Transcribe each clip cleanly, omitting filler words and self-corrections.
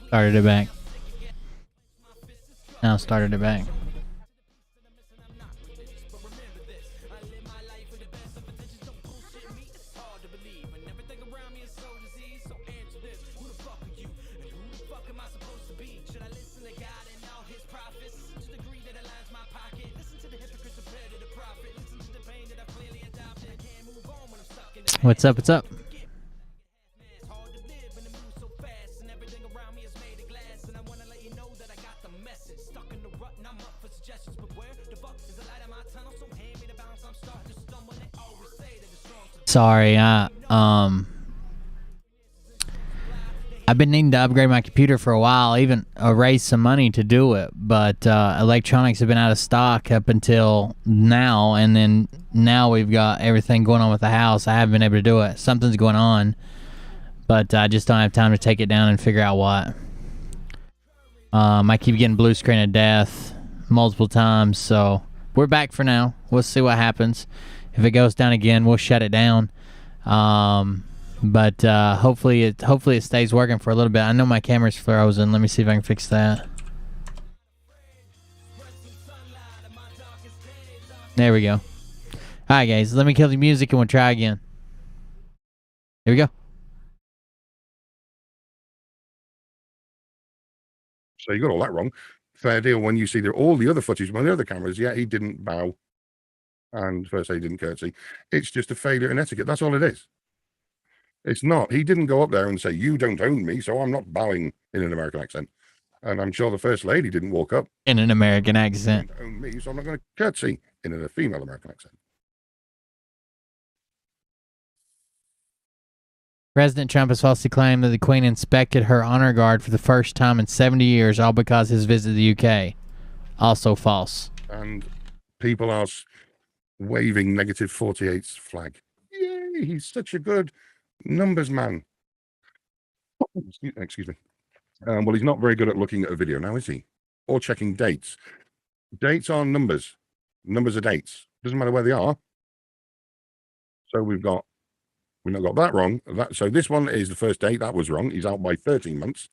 Started it back. Now started it back. What's up? What's up? Sorry, I've been needing to upgrade my computer for a while, even raise some money to do it, but electronics have been out of stock up until now, and then now we've got everything going on with the house. I haven't been able to do it. Something's going on, but I just don't have time to take it down and figure out what. I keep getting blue screen of death multiple times, so we're back for now. We'll see what happens. If it goes down again, we'll shut it down. But hopefully it stays working for a little bit. I know my camera's frozen. Let me see if I can fix that. There we go. Alright guys, let me kill the music and we'll try again. Here we go. So you got all that wrong. Fair deal. When you see all the other footage on the other cameras, yeah, he didn't bow. And first he didn't curtsy. It's just a failure in etiquette. That's all it is. It's not. He didn't go up there and say, "You don't own me, so I'm not bowing," in an American accent. And I'm sure the First Lady didn't walk up in an American accent. "You don't own me, so I'm not going to curtsy," in a female American accent. President Trump has falsely claimed that the Queen inspected her honor guard for the first time in 70 years, all because his visit to the UK. Also false. And people are waving -48's flag. Yay, he's such a good numbers man. Excuse me. Well, he's not very good at looking at a video now, is he? Or checking dates. Dates are numbers. Numbers are dates. Doesn't matter where they are. So we've not got that wrong. So this one is the first date. That was wrong. He's out by 13 months.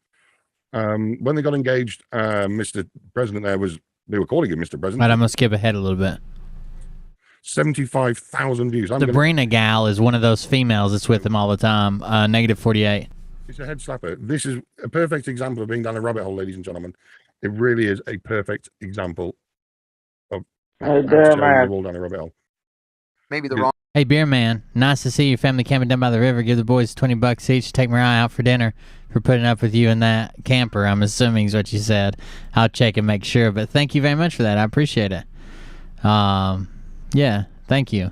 When they got engaged, Mr. President they were calling him Mr. President. Right, I'm going to skip ahead a little bit. 75,000 views. Sabrina gal is one of those females that's with him all the time. -48. It's a head slapper. This is a perfect example of being down a rabbit hole, ladies and gentlemen. It really is a perfect example of down a rabbit hole. Maybe the wrong. Hey, Beer Man, nice to see your family camping down by the river. Give the boys $20 each to take Mariah out for dinner for putting up with you in that camper. I'm assuming is what you said. I'll check and make sure, but thank you very much for that. I appreciate it. Yeah, thank you.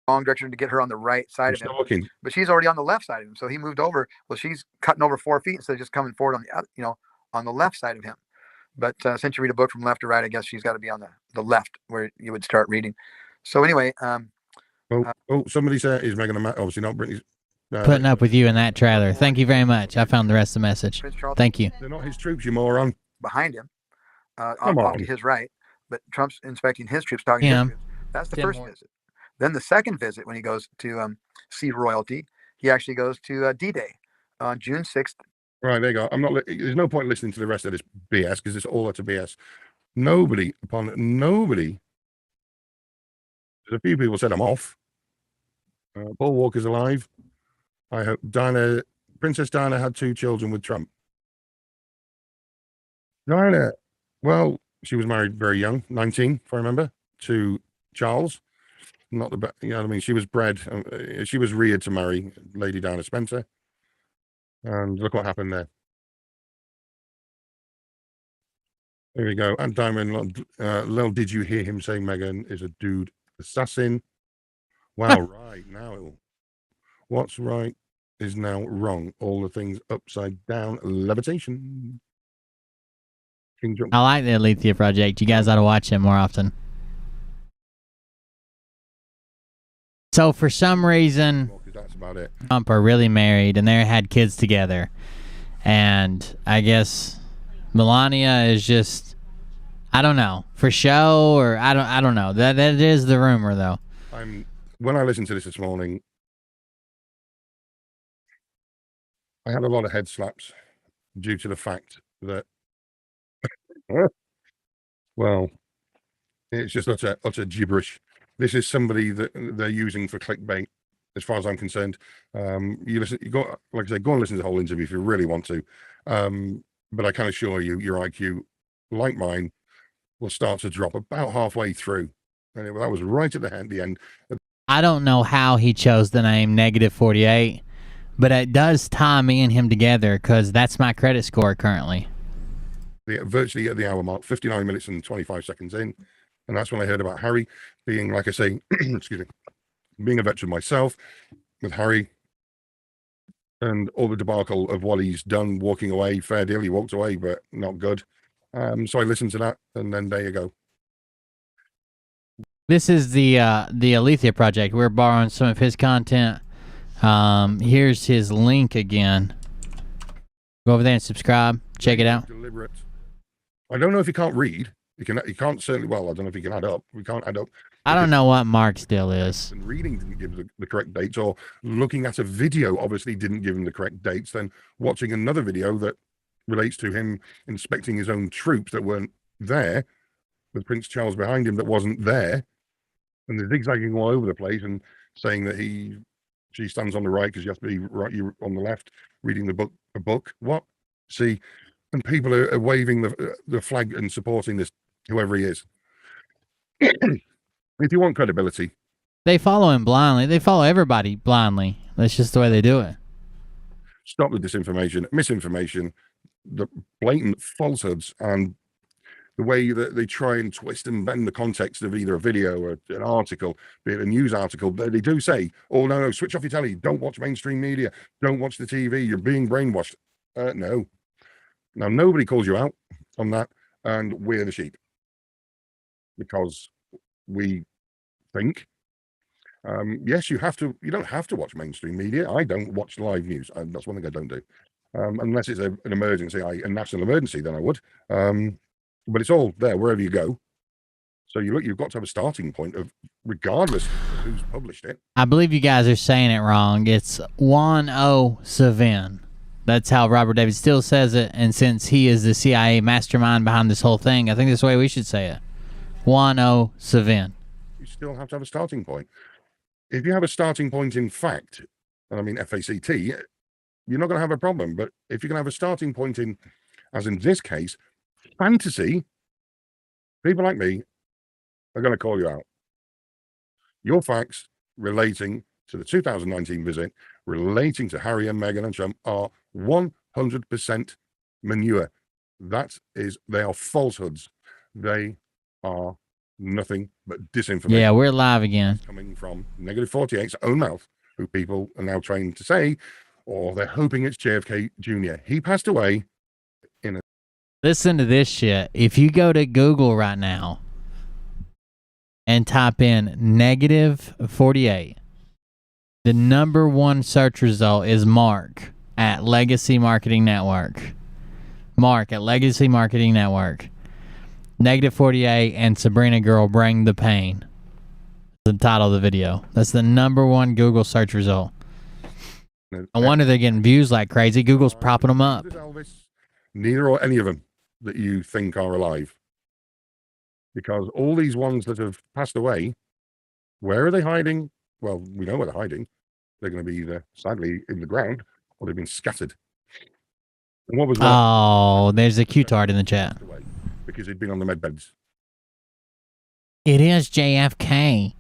Wrong direction to get her on the right side of him, but she's already on the left side of him. So he moved over. Well, she's cutting over 4 feet instead of just coming forward on the other, on the left side of him. But since you read a book from left to right, I guess she's got to be on the left where you would start reading. So anyway, somebody said is Meghan obviously not Britney's. Putting up with you in that trailer. Thank you very much. I found the rest of the message. Thank you. They're not his troops, you moron. Behind him, off to his right, but Trump's inspecting his troops, talking to his troops. That's the first visit. Then the second visit, when he goes to see royalty, he actually goes to D-Day on June 6th. Right, there you go. There's no point listening to the rest of this BS because it's all utter BS. Nobody. There's a few people said I'm off. Paul Walker's alive. I hope Princess Diana had 2 children with Trump. Diana, well, she was married very young, 19, if I remember, to Charles. Not the best, I mean, she was she was reared to marry Lady Diana Spencer. And look what happened there. There we go. And Diamond, Lil, did you hear him saying Meghan is a dude assassin? Wow, right. Now, what's right is now wrong. All the things upside down. Levitation. I like the Alethea Project. You guys ought to watch him more often. So for some reason, that's about it. Trump are really married and they had kids together. And I guess Melania is just, I don't know, for show or I don't know. That is the rumor though. When I listened to this morning, I had a lot of head slaps due to the fact that, well, it's just utter gibberish. This is somebody that they're using for clickbait, as far as I'm concerned. You go, like I say, go and listen to the whole interview if you really want to. But I can assure you, your IQ, like mine, will start to drop about halfway through. And that was right at the end. I don't know how he chose the name -48, but it does tie me and him together because that's my credit score currently. Virtually at the hour mark, 59 minutes and 25 seconds in. And that's when I heard about Harry being, like I say, excuse me, being a veteran myself, with Harry and all the debacle of what he's done, walking away. Fair deal, he walked away, but not good. So I listened to that, and then there you go. This is the Alethea Project. We're borrowing some of his content. Here's his link again. Go over there and subscribe. Check it out. Deliberate. I don't know if he can't read. He can't certainly. Well, I don't know if he can add up. We can't add up. I don't know what Mark's deal is. And reading didn't give the correct dates, or looking at a video obviously didn't give him the correct dates. Then watching another video that relates to him inspecting his own troops that weren't there, with Prince Charles behind him that wasn't there, and they're zigzagging all over the place and saying that she stands on the right because you have to be right, you on the left, reading a book. What? See, and people are waving the flag and supporting this, whoever he is. If you want credibility, they follow him blindly. They follow everybody blindly. That's just the way they do it. Stop the disinformation, misinformation, the blatant falsehoods, and the way that they try and twist and bend the context of either a video or an article, be it a news article. They do say, oh, no, switch off your telly. Don't watch mainstream media. Don't watch the TV. You're being brainwashed. No. Now, nobody calls you out on that, and we're the sheep. Because we think, yes, you don't have to watch mainstream media. I don't watch live news. That's one thing I don't do. Unless it's an emergency, a national emergency, then I would. But it's all there wherever you go. So you've got to have a starting point of, regardless of who's published it. I believe you guys are saying it wrong. It's 107. That's how Robert David Steele says it. And since he is the CIA mastermind behind this whole thing, I think that's the way we should say it. 107. You still have to have a starting point. If you have a starting point in fact, and I mean FACT, you're not going to have a problem. But if you can have a starting point in, as in this case, fantasy, people like me are going to call you out. Your facts relating to the 2019 visit, relating to Harry and Meghan and Trump, are 100% manure. They are falsehoods. They are nothing but disinformation. Yeah, we're live again. Coming from -48's own mouth, who people are now trained to say, or they're hoping it's JFK Jr. He passed away in a... Listen to this shit. If you go to Google right now and type in -48, the #1 search result is Mark at Legacy Marketing Network. Mark at Legacy Marketing Network. -48 and Sabrina Girl Bring the Pain. The title of the video. That's the #1 Google search result. No wonder they're getting views like crazy. Google's propping them up. Neither or any of them that you think are alive. Because all these ones that have passed away, where are they hiding? Well, we know where they're hiding. They're going to be either, sadly, in the ground, or they've been scattered. And what was that? Oh, there's a Q-tard in the chat. Because he'd been on the med beds. It is JFK.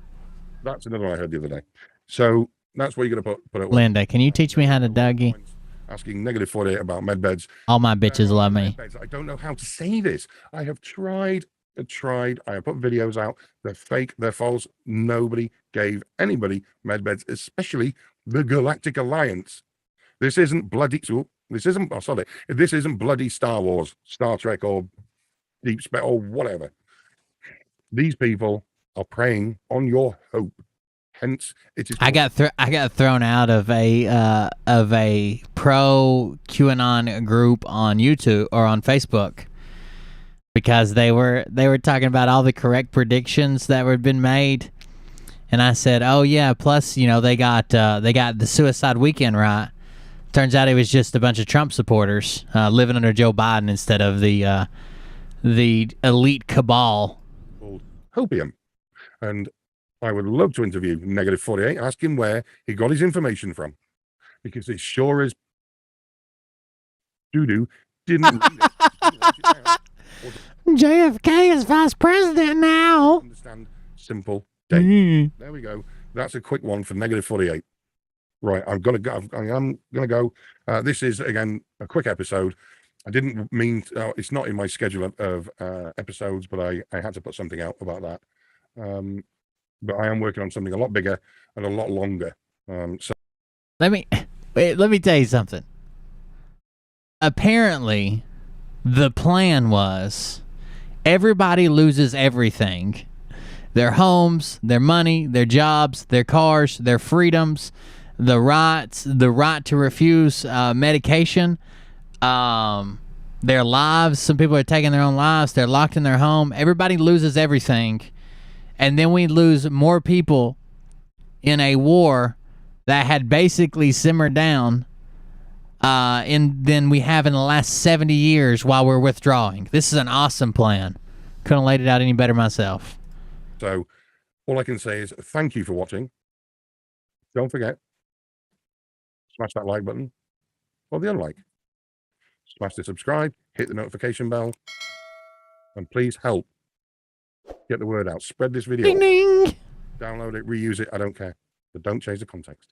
That's another one I heard the other day. So that's what you're going to put it with. Linda, can you teach me how to Dougie? Asking -48 about med beds. All my bitches love me. I don't know how to say this. I have tried. I have put videos out. They're fake. They're false. Nobody gave anybody med beds, especially the Galactic Alliance. This isn't bloody. This isn't bloody Star Wars, Star Trek, or Deep Space, or whatever. These people are preying on your hope. Hence, it is. I got thrown out of a pro QAnon group on YouTube or on Facebook because they were talking about all the correct predictions that had been made, and I said, "Oh yeah, plus they got the suicide weekend right." Turns out it was just a bunch of Trump supporters living under Joe Biden instead of the elite cabal. Called Hopium. And I would love to interview Negative 48, ask him where he got his information from. Because it sure as doo-doo didn't read it. JFK is vice president now. Understand simple date. There we go. That's a quick one for Negative 48. Right, I'm gonna go. This is again a quick episode. I didn't mean it's not in my schedule of episodes, but I had to put something out about that. But I am working on something a lot bigger and a lot longer. So let me tell you something. Apparently, the plan was everybody loses everything. Their homes, their money, their jobs, their cars, their freedoms, the right to refuse medication, their lives. Some people are taking their own lives. They're locked in their home. Everybody loses everything. And then we lose more people in a war that had basically simmered down than we have in the last 70 years while we're withdrawing. This is an awesome plan. Couldn't have laid it out any better myself. So all I can say is thank you for watching. Don't forget, smash that like button or the unlike. Smash the subscribe, hit the notification bell, and please help get the word out. Spread this video. Ding, ding. Download it, reuse it, I don't care. But don't change the context.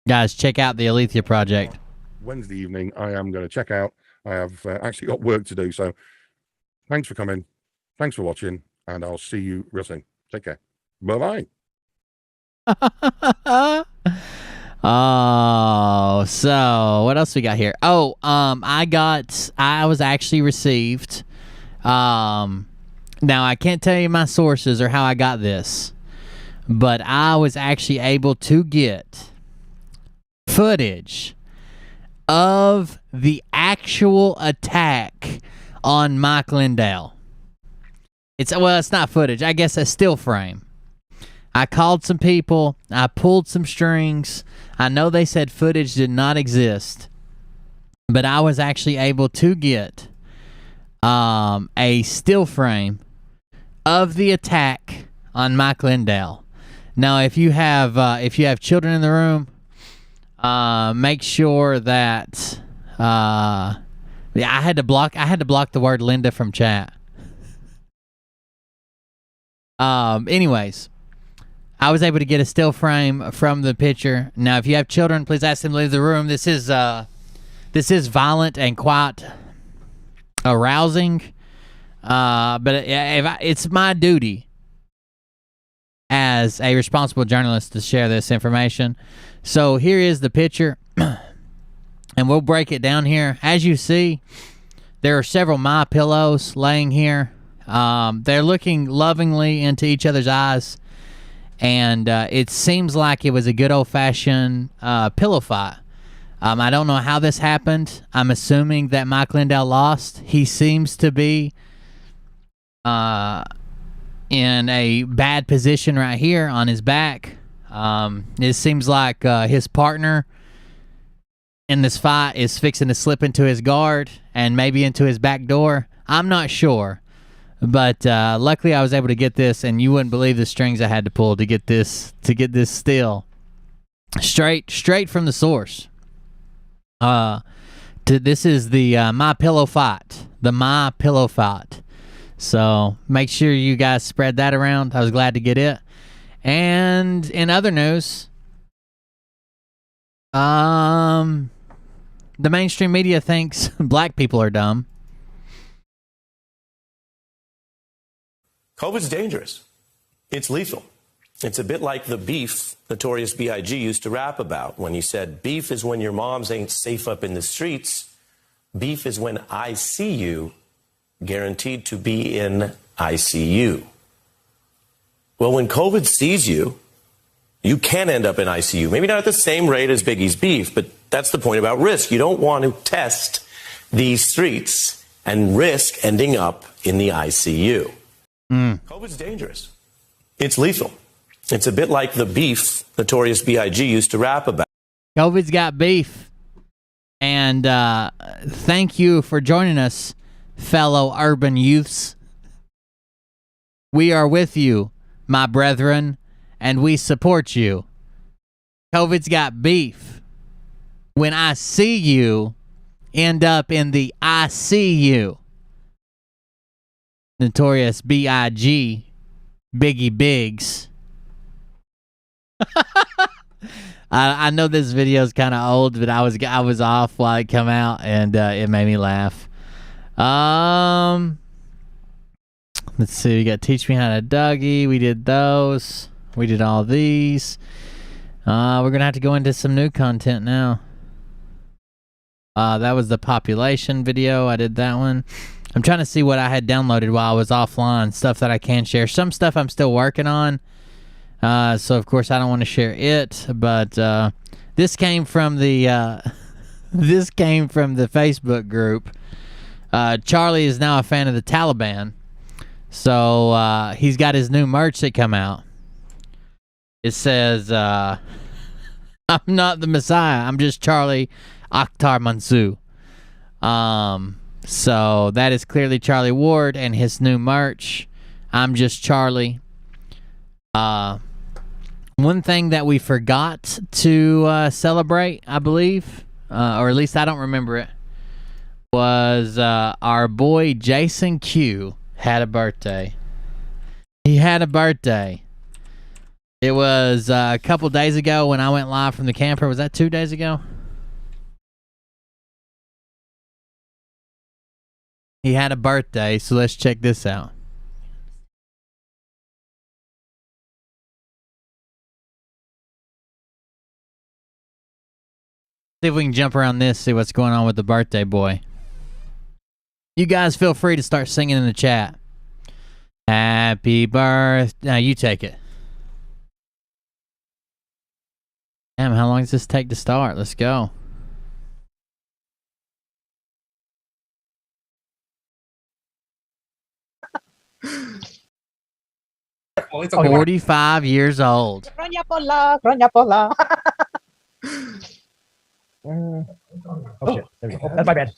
Guys, check out the Alethea Project. Wednesday evening, I am going to check out. I have actually got work to do. So thanks for coming. Thanks for watching. And I'll see you real soon. Take care. Bye-bye. Oh, so what else we got here? Oh, I was actually received. Now I can't tell you my sources or how I got this, but I was actually able to get footage of the actual attack on Mike Lindell. It's not footage. I guess a still frame. I called some people. I pulled some strings. I know they said footage did not exist, but I was actually able to get a still frame of the attack on Mike Lindell. Now, if you have children in the room, make sure that I had to block the word Linda from chat. Anyways, I was able to get a still frame from the picture. Now, if you have children, please ask them to leave the room. This is violent and quite arousing. But it's my duty as a responsible journalist to share this information. So here is the picture, and we'll break it down here. As you see, there are several My Pillows laying here. They're looking lovingly into each other's eyes, and it seems like it was a good old-fashioned pillow fight. I don't know how this happened. I'm assuming that Mike Lindell lost. He seems to be in a bad position right here on his back. It seems like his partner in this fight is fixing to slip into his guard and maybe into his back door. I'm not sure. But luckily I was able to get this, and you wouldn't believe the strings I had to pull to get this still. Straight from the source. This is the My Pillow fight. The My Pillow fight. So make sure you guys spread that around. I was glad to get it. And in other news, the mainstream media thinks black people are dumb. COVID's dangerous. It's lethal. It's a bit like the beef Notorious B.I.G. used to rap about when he said, beef is when your moms ain't safe up in the streets. Beef is when I see you, guaranteed to be in ICU. Well, when COVID sees you, you can end up in ICU. Maybe not at the same rate as Biggie's beef, but that's the point about risk. You don't want to test these streets and risk ending up in the ICU. COVID's dangerous. It's lethal. It's a bit like the beef Notorious B.I.G. used to rap about. COVID's got beef. And thank you for joining us, fellow urban youths. We are with you, my brethren, and we support you. COVID's got beef. When I see you, end up in the ICU. Notorious B.I.G. Biggie Biggs. I know this video is kind of old, but I was off while it come out, and it made me laugh. Let's see. We got Teach Me How to Dougie. We did those. We did all these. We're gonna have to go into some new content now. That was the population video. I did that one. I'm trying to see what I had downloaded while I was offline. Stuff that I can share. Some stuff I'm still working on. So of course I don't want to share it, but this came from the Facebook group. Charlie is now a fan of the Taliban, so he's got his new merch that come out. It says, "I'm not the Messiah. I'm just Charlie Akhtar Mansour." So that is clearly Charlie Ward and his new merch. I'm just Charlie. One thing that we forgot to celebrate, I believe, or at least I don't remember it, was our boy Jason Q had a birthday. He had a birthday. It was a couple days ago when I went live from the camper. Was that 2 days ago? He had a birthday, so let's check this out. See if we can jump around this, see what's going on with the birthday boy. You guys feel free to start singing in the chat. Happy birthday. Now you take it. Damn, how long does this take to start? Let's go. Okay. 45 years old. Kronya Pola. Oh shit! There we go. That's my bad.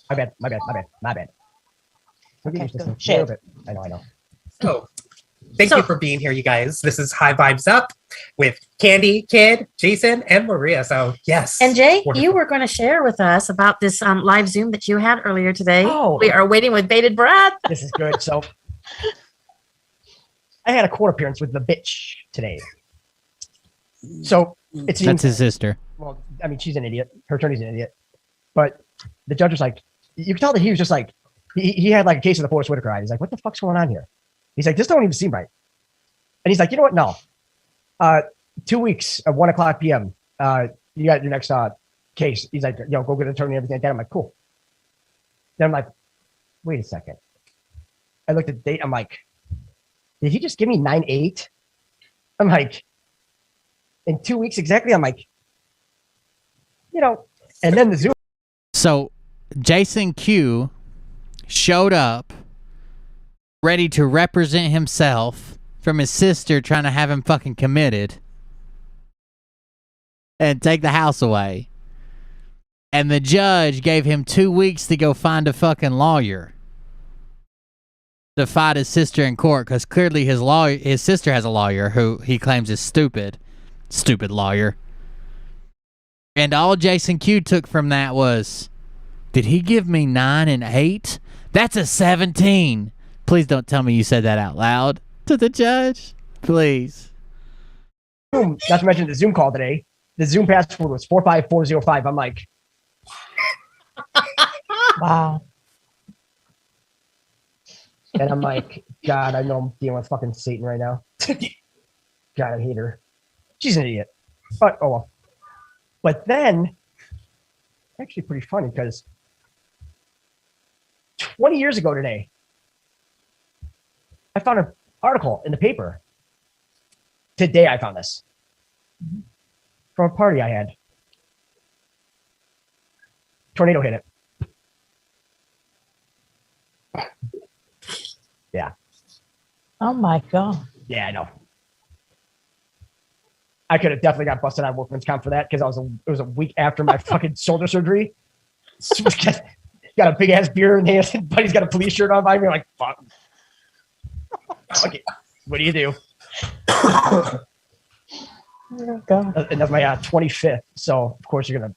Okay, Listen, shit. I know. So, thank you for being here, you guys. This is High Vibes Up with Candy, Kid, Jason, and Maria. So, yes. And Jay, wonderful. you were going to share with us about this live Zoom that you had earlier today. Oh. We are waiting with bated breath. This is good. So, I had a court appearance with the bitch today. So it seems That's his sister. well, I mean, she's an idiot. Her attorney's an idiot. But the judge was like, you can tell that he was just like, he had like a case of the Forrest Whitaker eye. He's like, what the fuck's going on here? He's like, this don't even seem right. And he's like, you know what? No. 2 weeks at 1:00 p.m. You got your next case. He's like, yo, go get an attorney and everything like that. I'm like, cool. Then I'm like, wait a second. I looked at the date. I'm like, did he just give me 9/8? I'm like, in 2 weeks exactly. I'm like, you know, and then the Zoom. So Jason Q showed up ready to represent himself from his sister trying to have him fucking committed and take the house away. And the judge gave him 2 weeks to go find a fucking lawyer to fight his sister in court, because clearly his sister has a lawyer who he claims is stupid lawyer. And all Jason Q took from that was, did he give me 9 and 8? That's a 17. Please don't tell me you said that out loud to the judge. Please. Not to mention the Zoom call today. The Zoom password was 45405. I'm like, Wow. and I'm like, God, I know I'm dealing with fucking Satan right now. God, I hate her. She's an idiot. But oh well. But then, actually pretty funny because 20 years ago today, I found an article in the paper. Today I found this. From a party I had. Tornado hit it. Yeah. Oh my God. Yeah, I know. I could have definitely got busted on workman's comp for that because it was a week after my fucking shoulder surgery. Got a big ass beer in hand, but he's got a police shirt on by me. I'm like, fuck. Okay, what do you do? And that's my 25th. So of course you're gonna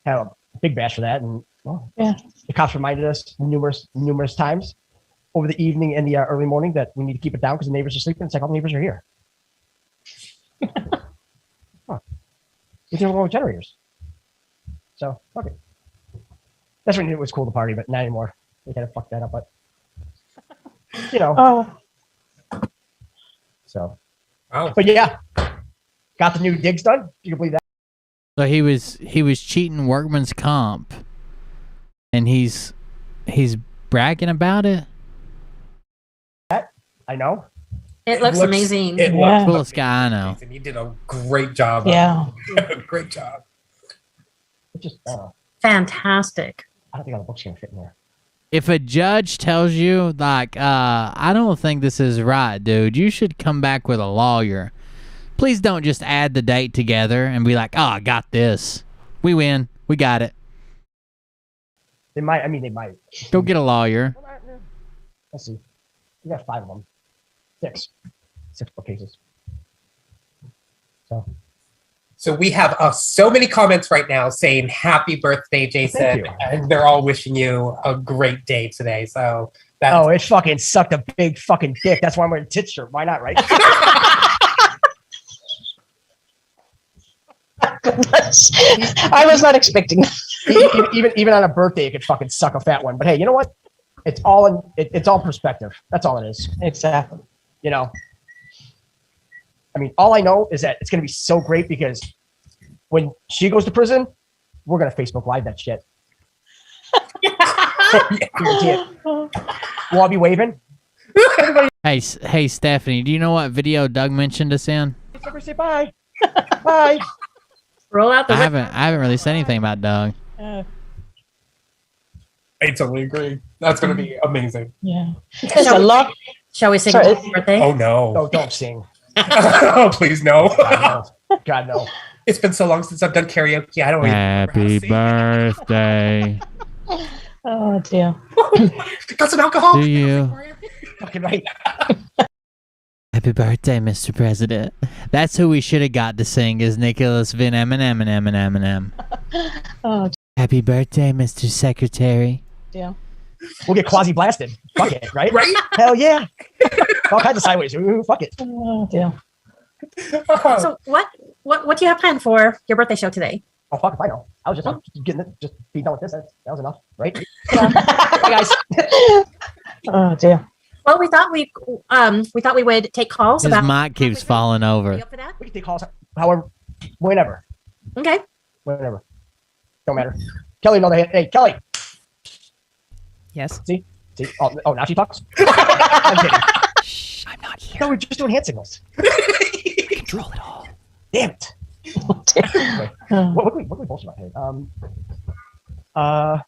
have a big bash for that. And well, Yeah. the cops reminded us numerous times over the evening and the early morning that we need to keep it down because the neighbors are sleeping. It's like all the neighbors are here. Huh. We're dealing with generators. So okay. That's when it was cool to party, but not anymore. We kind of fucked that up, but you know. Oh, So, Oh, but yeah, got the new digs done. You can believe that. So he was cheating workman's comp, and he's bragging about it. I know. it looks amazing. It Yeah. looks Coolest guy I know. amazing. You did a great job. Yeah. Great job. It's just, Fantastic. I don't think all the books are gonna fit in there. If a judge tells you like, I don't think this is right, dude, you should come back with a lawyer. Please don't just add the date together and be like, oh, I got this. We win. We got it. They might. I mean, they might. Go get a lawyer. Let's see. We got 5 of them. 6 bookcases. So we have so many comments right now saying happy birthday, Jason. Thank you. And they're all wishing you a great day today. So that's Oh, it fucking sucked a big fucking dick. That's why I'm wearing a tit shirt. Why not, right? I was not expecting that. even on a birthday, it could fucking suck a fat one. But hey, you know what? It's all it's all perspective. That's all it is. Exactly. You know. I mean, all I know is that it's gonna be so great because when she goes to prison, we're gonna Facebook Live that shit. Guarantee it. We'll all be waving. Hey, Stephanie, do you know what video Doug mentioned us in? Never say bye. Bye. Roll out the I haven't really said anything about Doug. I totally agree. That's going to be amazing. Yeah. There's a lot. Shall we sing Sorry. happy birthday? Oh, no. Oh, don't sing. Oh, please, no. God, no. God, no. It's been so long since I've done karaoke. I don't even Happy birthday Oh dear. Got some alcohol? to you. Fucking right. Happy birthday, Mr. President. That's who we should have got to sing is Nicholas Van Eminem. Oh Happy birthday, Mr. Secretary. dear. We'll get quasi blasted. Fuck it, right? Right? Hell yeah. All kinds of sideways. Ooh, fuck it. Oh dear. So what do you have planned for your birthday show today? Oh, fuck if I know. I was just getting it, just be done with this. That was enough, right? Bye, guys. Oh dear. Well, we thought we would take calls His about. mic keeps falling Are over. you up for that? We can take calls however, whenever. Okay. Whenever. Don't matter. Kelly, no, hey, Kelly. Yes. See? Oh, now she talks? I'm kidding. Shh, I'm not here. No, we're just doing hand signals. Control it all. Damn it. Anyway, what do we bullshit about here? I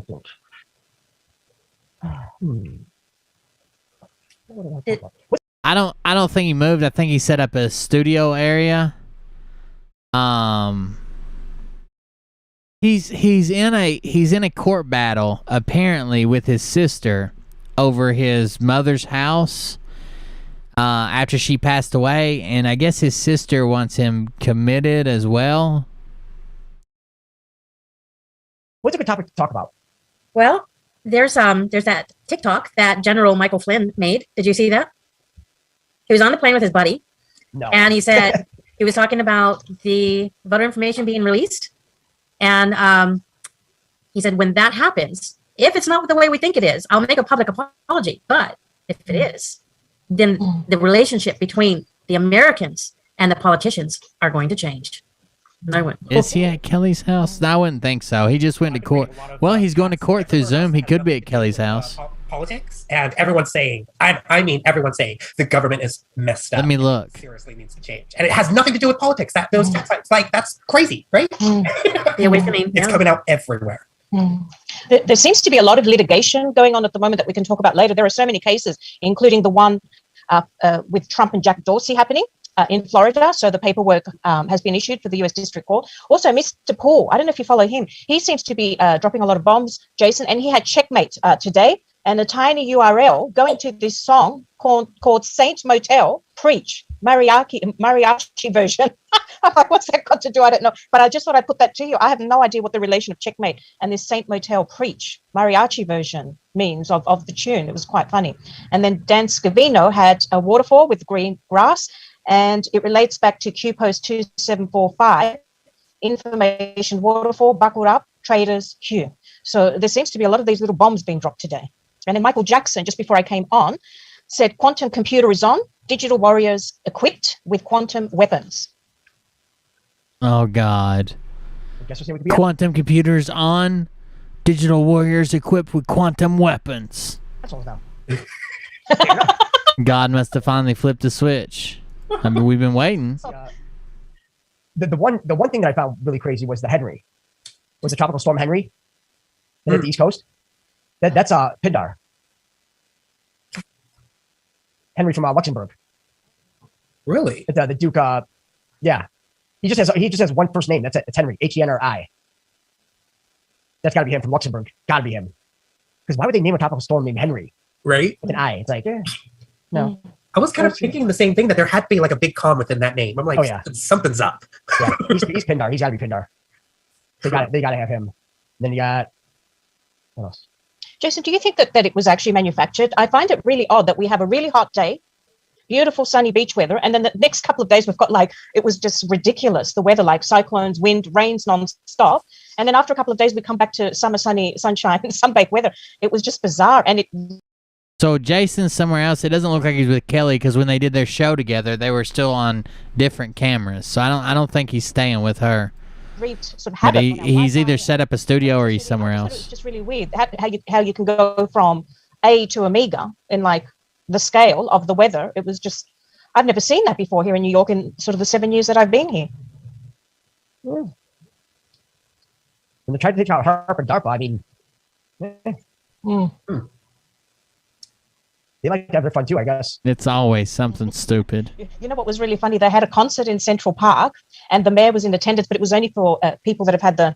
think. What did I talk about? I don't think he moved. I think he set up a studio area. He's in a court battle apparently with his sister over his mother's house after she passed away, and I guess his sister wants him committed as well. What's a good topic to talk about? Well, there's that TikTok that General Michael Flynn made. Did you see that? He was on the plane with his buddy, No. and he said he was talking about the voter information being released, and he said when that happens, if it's not the way we think it is, I'll make a public apology. But if it is, then the relationship between the Americans and the politicians are going to change. And I went, Is he at Kelly's house? I wouldn't think so. He just went to court. Well, he's going to court through Zoom. He could be at Kelly's house. Politics, and everyone's saying, I mean, everyone's saying the government is messed up. Let me look. It seriously needs to change, and it has nothing to do with politics. That those it's like that's crazy, right? the awakening. It's yeah. coming out everywhere. There seems to be a lot of litigation going on at the moment that we can talk about later. There are so many cases, including the one with Trump and Jack Dorsey happening. in Florida. So the paperwork has been issued for the US District Court. Also, Mr. Paul, I don't know if you follow him. He seems to be dropping a lot of bombs, Jason, and he had Checkmate today and a tiny URL going to this song called Saint Motel Preach, mariachi version. What's that got to do? I don't know. But I just thought I'd put that to you. I have no idea what the relation of Checkmate and this Saint Motel Preach mariachi version means of the tune. It was quite funny. And then Dan Scavino had a waterfall with green grass, and it relates back to Q Post 2745, information waterfall, buckled up, traders Q. So there seems to be a lot of these little bombs being dropped today. And then Michael Jackson, just before I came on, said quantum computer is on, digital warriors equipped with quantum weapons. Oh, God. I guess we'll see what Quantum computers on, digital warriors equipped with quantum weapons. That's all now. God must have finally flipped the switch. I mean, we've been waiting. The one thing that I found really crazy was the Henry. Was the tropical storm Henry at the East Coast? That's Pindar. Henry from Luxembourg. Really? The Duke. Yeah, he just has one first name. That's it. It's Henry. Henri. That's got to be him from Luxembourg. Got to be him. Because why would they name a tropical storm named Henry? Right. With an I. It's like, no. I was kind of thinking the same thing, that there had to be like a big con within that name. I'm like, something's up. Yeah, he's Pindar. He's got to be Pindar. They got to have him. Then you got what else? Jason, do you think that it was actually manufactured? I find it really odd that we have a really hot day, beautiful sunny beach weather, and then the next couple of days we've got it was just ridiculous. The weather, like cyclones, wind, rains non-stop. And then after a couple of days we come back to summer, sunny, sunshine, sunbaked weather. It was just bizarre. And So Jason's somewhere else. It doesn't look like he's with Kelly, because when they did their show together, they were still on different cameras. So I don't think he's staying with her. But he's either set up a studio or he's somewhere else. It's just really weird how you can go from A to Omega in the scale of the weather. It was just, I've never seen that before here in New York in sort of the 7 years that I've been here. When they tried to take out Harp and DARPA, I mean, they like to have their fun too, I guess. It's always something stupid. You know what was really funny? They had a concert in Central Park, and the mayor was in attendance, but it was only for people that have had the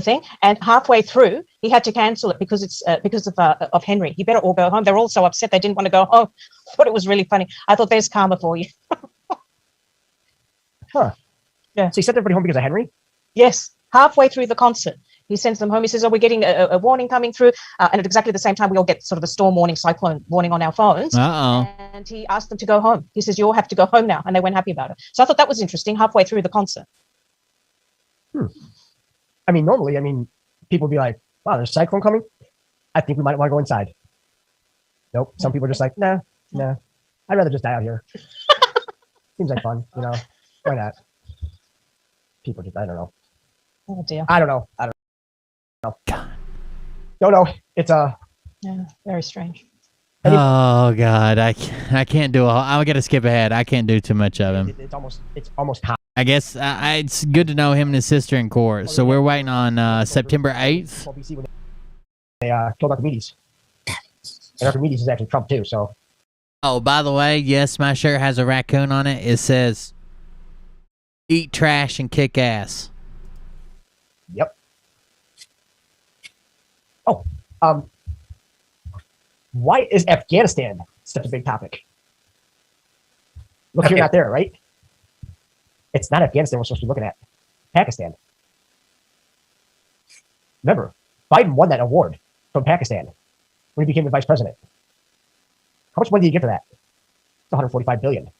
thing. And halfway through, he had to cancel it because it's because of Henry. You better all go home. They're all so upset they didn't want to go home. I thought it was really funny. I thought there's karma for you. Huh? Yeah. So he sent everybody home because of Henry? Yes. Halfway through the concert, he sends them home. He says, "Oh, we're getting a warning coming through," and at exactly the same time, we all get sort of a storm warning, cyclone warning on our phones. And he asked them to go home. He says, "You all have to go home now," and they weren't happy about it. So I thought that was interesting. Halfway through the concert. I mean, normally, people would be like, "Wow, there's a cyclone coming. I think we might want to go inside." Nope. Some people are just like, "Nah. I'd rather just die out here." Seems like fun, Why not? People just, I don't know. Oh dear. I don't know. Don't know. It's yeah, very strange. Oh God, I can't do I got to skip ahead. I can't do too much of him. It's almost time. I guess it's good to know him and his sister in court. So we're waiting on September 8th. They killed Archimedes, and Archimedes is actually Trump too. So. Oh, by the way, yes, my shirt has a raccoon on it. It says, "Eat trash and kick ass." Yep. Oh, why is Afghanistan such a big topic? Look, you're not there, right? It's not Afghanistan we're supposed to be looking at. Pakistan. Remember, Biden won that award from Pakistan when he became the vice president. How much money did he get for that? It's $145 billion.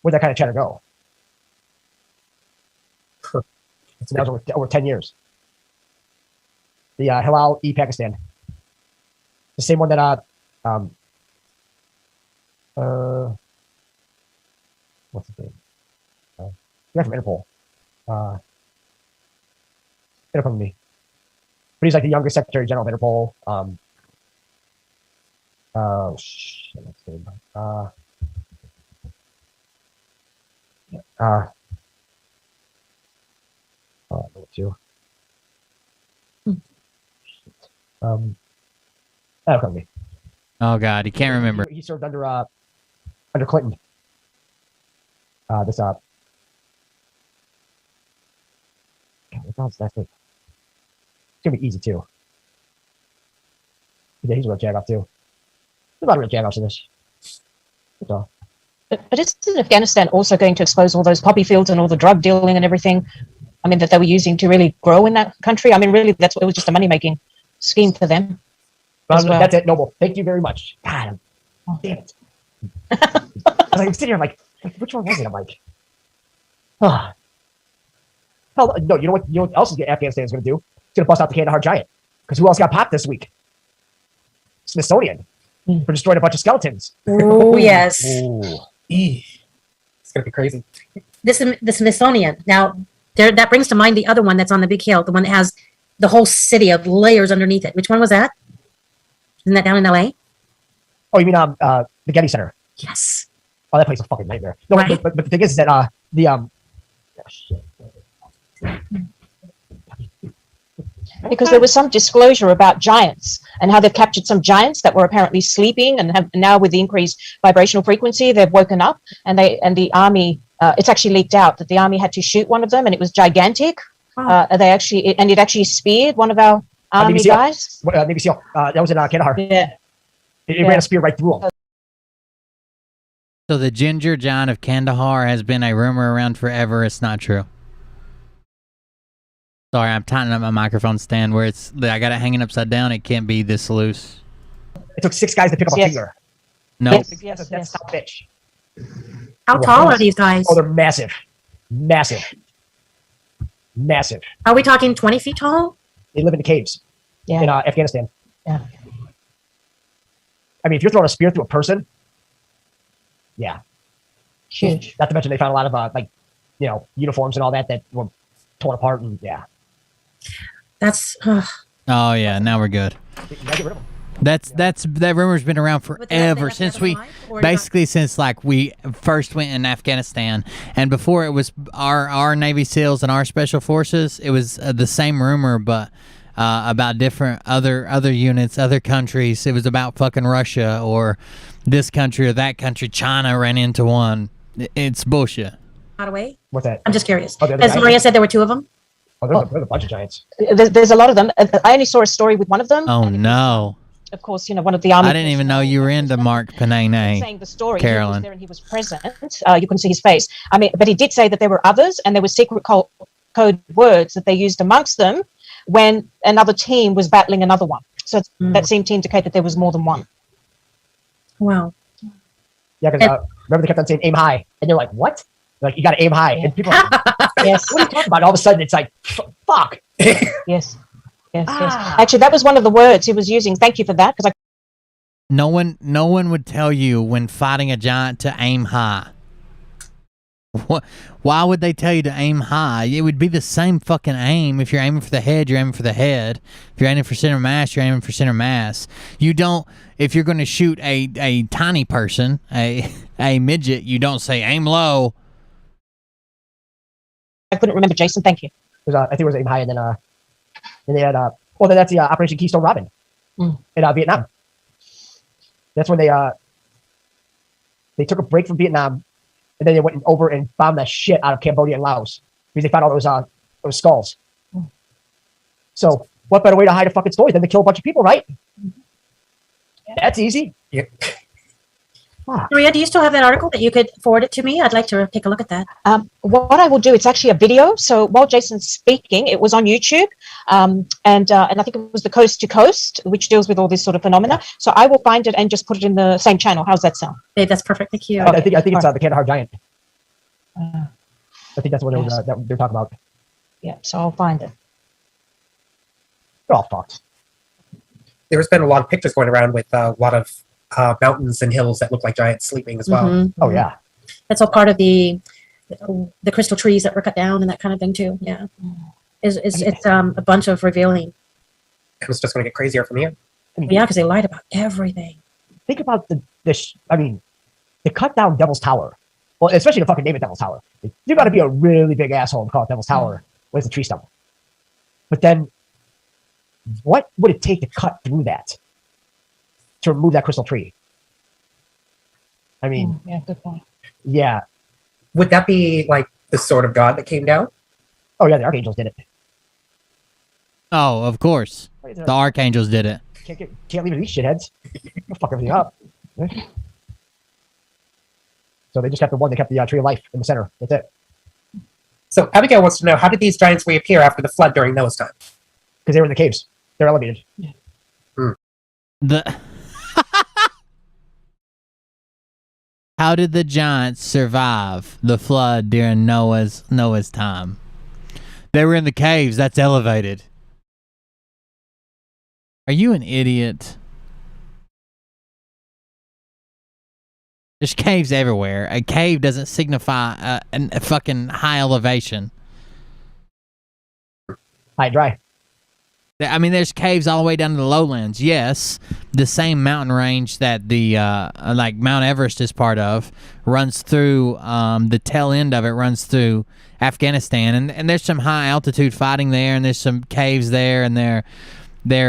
Where'd that kind of cheddar go? It's now over 10 years. The Halal Pakistan. The same one that what's his name? The guy from Interpol. It'll come to me. But he's like the youngest Secretary General of Interpol. Shit, what's his name? Number two. That'll come to me. Oh God, he can't remember. He served under Clinton. this God, what the hell's that thing? It's gonna be easy too. Yeah, he's a real jag off too. There's a lot of real jag offs in this. That's all. But isn't Afghanistan also going to expose all those poppy fields and all the drug dealing and everything? I mean, that they were using to really grow in that country. I mean, really, it was just a money making scheme for them. Well. That's it, Noble. Thank you very much. God, damn it. I was like, I'm sitting here, I'm like, which one was it? I'm like, oh. Hell, no, you know what else is Afghanistan is going to do? It's going to bust out the Kandahar Giant. Because who else got popped this week? Smithsonian. For destroying a bunch of skeletons. Oh, yes. Ooh. It's gonna be crazy. The Smithsonian. Now, that brings to mind the other one that's on the big hill, the one that has the whole city of layers underneath it. Which one was that? Isn't that down in LA? Oh, you mean the Getty Center? Yes. Oh, that place is a fucking nightmare. No, Right. but the thing is that oh, shit. Because there was some disclosure about giants and how they've captured some giants that were apparently sleeping and have now, with the increased vibrational frequency, they've woken up and the army. It's actually leaked out that the army had to shoot one of them and it was gigantic. Oh. It actually speared one of our army Navy SEAL. guys. Navy SEAL. That was in Kandahar. Yeah. It ran a spear right through him. So the ginger giant of Kandahar has been a rumor around forever. It's not true. Sorry, I'm tightening up my microphone stand where I got it hanging upside down. It can't be this loose. It took 6 guys to pick up a Yes. finger. Nope. Yes, That's top bitch. How tall are these guys? Oh, they're massive. Massive. Massive. Are we talking 20 feet tall? They live in the caves Yeah. in Afghanistan. Yeah. I mean, if you're throwing a spear through a person, yeah. Huge. Not to mention they found a lot of, uniforms and all that were torn apart and yeah. That's Oh yeah, now we're good. You gotta get rid of them. That rumor's been around But they forever have to since have we them alive, or basically since like we first went in Afghanistan, and before it was our Navy SEALs and our special forces. It was the same rumor, but about different other units, other countries. It was about fucking Russia or this country or that country. China ran into one. It's bullshit. not away? What's that? I'm just curious. Oh, they're the As giants? Maria said, there were 2 of them. Oh, there's a bunch of giants. There's a lot of them. I only saw a story with one of them. Oh and it was, no! of course, one of the army. I didn't even know you were into Mark Panay. Saying the story. Carolyn. He was there and he was present. You couldn't see his face. I mean, but he did say that there were others and there were secret code words that they used amongst them when another team was battling another one. So that seemed to indicate that there was more than one. Wow. Yeah, because remember they kept on saying aim high, and they're like, "What?" Like you got to aim high, and people are like, Yes. "What are you talking about?" All of a sudden, it's like, "Fuck." Yes. Yes. Actually, that was one of the words he was using. Thank you for that, because No one would tell you when fighting a giant to aim high. What? Why would they tell you to aim high? It would be the same fucking aim. If you're aiming for the head, you're aiming for the head. If you're aiming for center mass, you're aiming for center mass. You don't. If you're going to shoot a tiny person, a midget, you don't say aim low. I couldn't remember. Jason, thank you. I think it was aim high, and then they had then that's the Operation Keystone Robin in Vietnam. That's when they took a break from Vietnam, and then they went over and bombed the shit out of Cambodia and Laos because they found all those skulls. So what better way to hide a fucking story than to kill a bunch of people, right? That's easy. Yeah. Maria, do you still have that article that you could forward it to me? I'd like to take a look at that. What I will do, it's actually a video. So while Jason's speaking, it was on YouTube, and I think it was the Coast to Coast, which deals with all this sort of phenomena. So I will find it and just put it in the same channel. How's that sound? Hey, that's perfect. Thank you. I think it's the Kandahar Giant. I think that's what it was, that they're talking about. Yeah, so I'll find it. They're all fucked. There's been a lot of pictures going around with a lot of mountains and hills that look like giants sleeping as well. Mm-hmm. Oh yeah. That's all part of the crystal trees that were cut down and that kind of thing too. Yeah. It's a bunch of revealing. It was just going to get crazier from here. Yeah, because they lied about everything. Think about the cut down Devil's Tower. Well, especially to fucking name it Devil's Tower. You got to be a really big asshole to call it Devil's Tower when it's a tree stump. But then, what would it take to cut through that? To remove that crystal tree? I mean, Yeah, good point. yeah. would that be like the sword of God that came down? Oh yeah, the archangels did it. Oh, of course. The archangels did it. Can't leave it to these shitheads. They'll fuck everything up. So they just kept the one. They kept the tree of life in the center. That's it. So Abigail wants to know, how did these giants reappear after the flood during Noah's time? Because they were in the caves. They're elevated. How did the giants survive the flood during Noah's time? They were in the caves. That's elevated. Are you an idiot? There's caves everywhere. A cave doesn't signify a fucking high elevation. High and dry. I mean, there's caves all the way down to the lowlands. Yes, the same mountain range that the like Mount Everest is part of runs through. The tail end of it runs through Afghanistan, and there's some high altitude fighting there, and there's some caves there, and there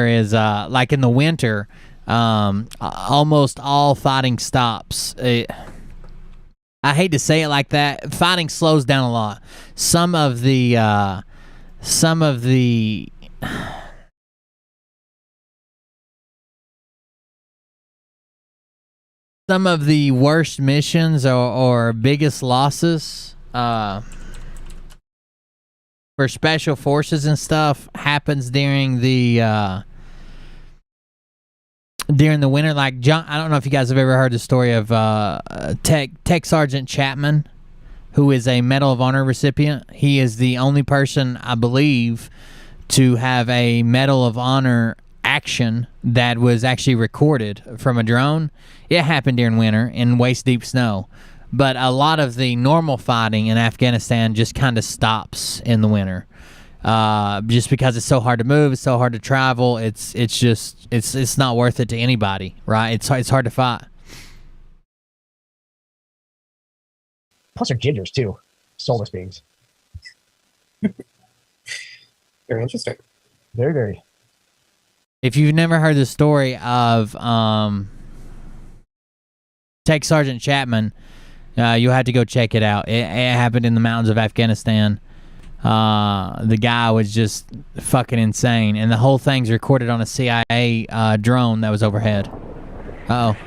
is like in the winter, almost all fighting stops. I hate to say it like that. Fighting slows down a lot. Some of the worst missions or biggest losses for special forces and stuff happens during the winter. Like John, I don't know if you guys have ever heard the story of Tech Sergeant Chapman, who is a Medal of Honor recipient. He is the only person, I believe, to have a Medal of Honor action that was actually recorded from a drone. It happened during winter in waist-deep snow. But a lot of the normal fighting in Afghanistan just kind of stops in the winter. Just because it's so hard to move, it's so hard to travel, it's not worth it to anybody, right? It's hard to fight. Plus they're gingers too. Soulless beings. Very interesting. Very, very. If you've never heard the story of Tech Sergeant Chapman, you'll have to go check it out. It happened in the mountains of Afghanistan. The guy was just fucking insane, and the whole thing's recorded on a CIA drone that was overhead. Uh-oh.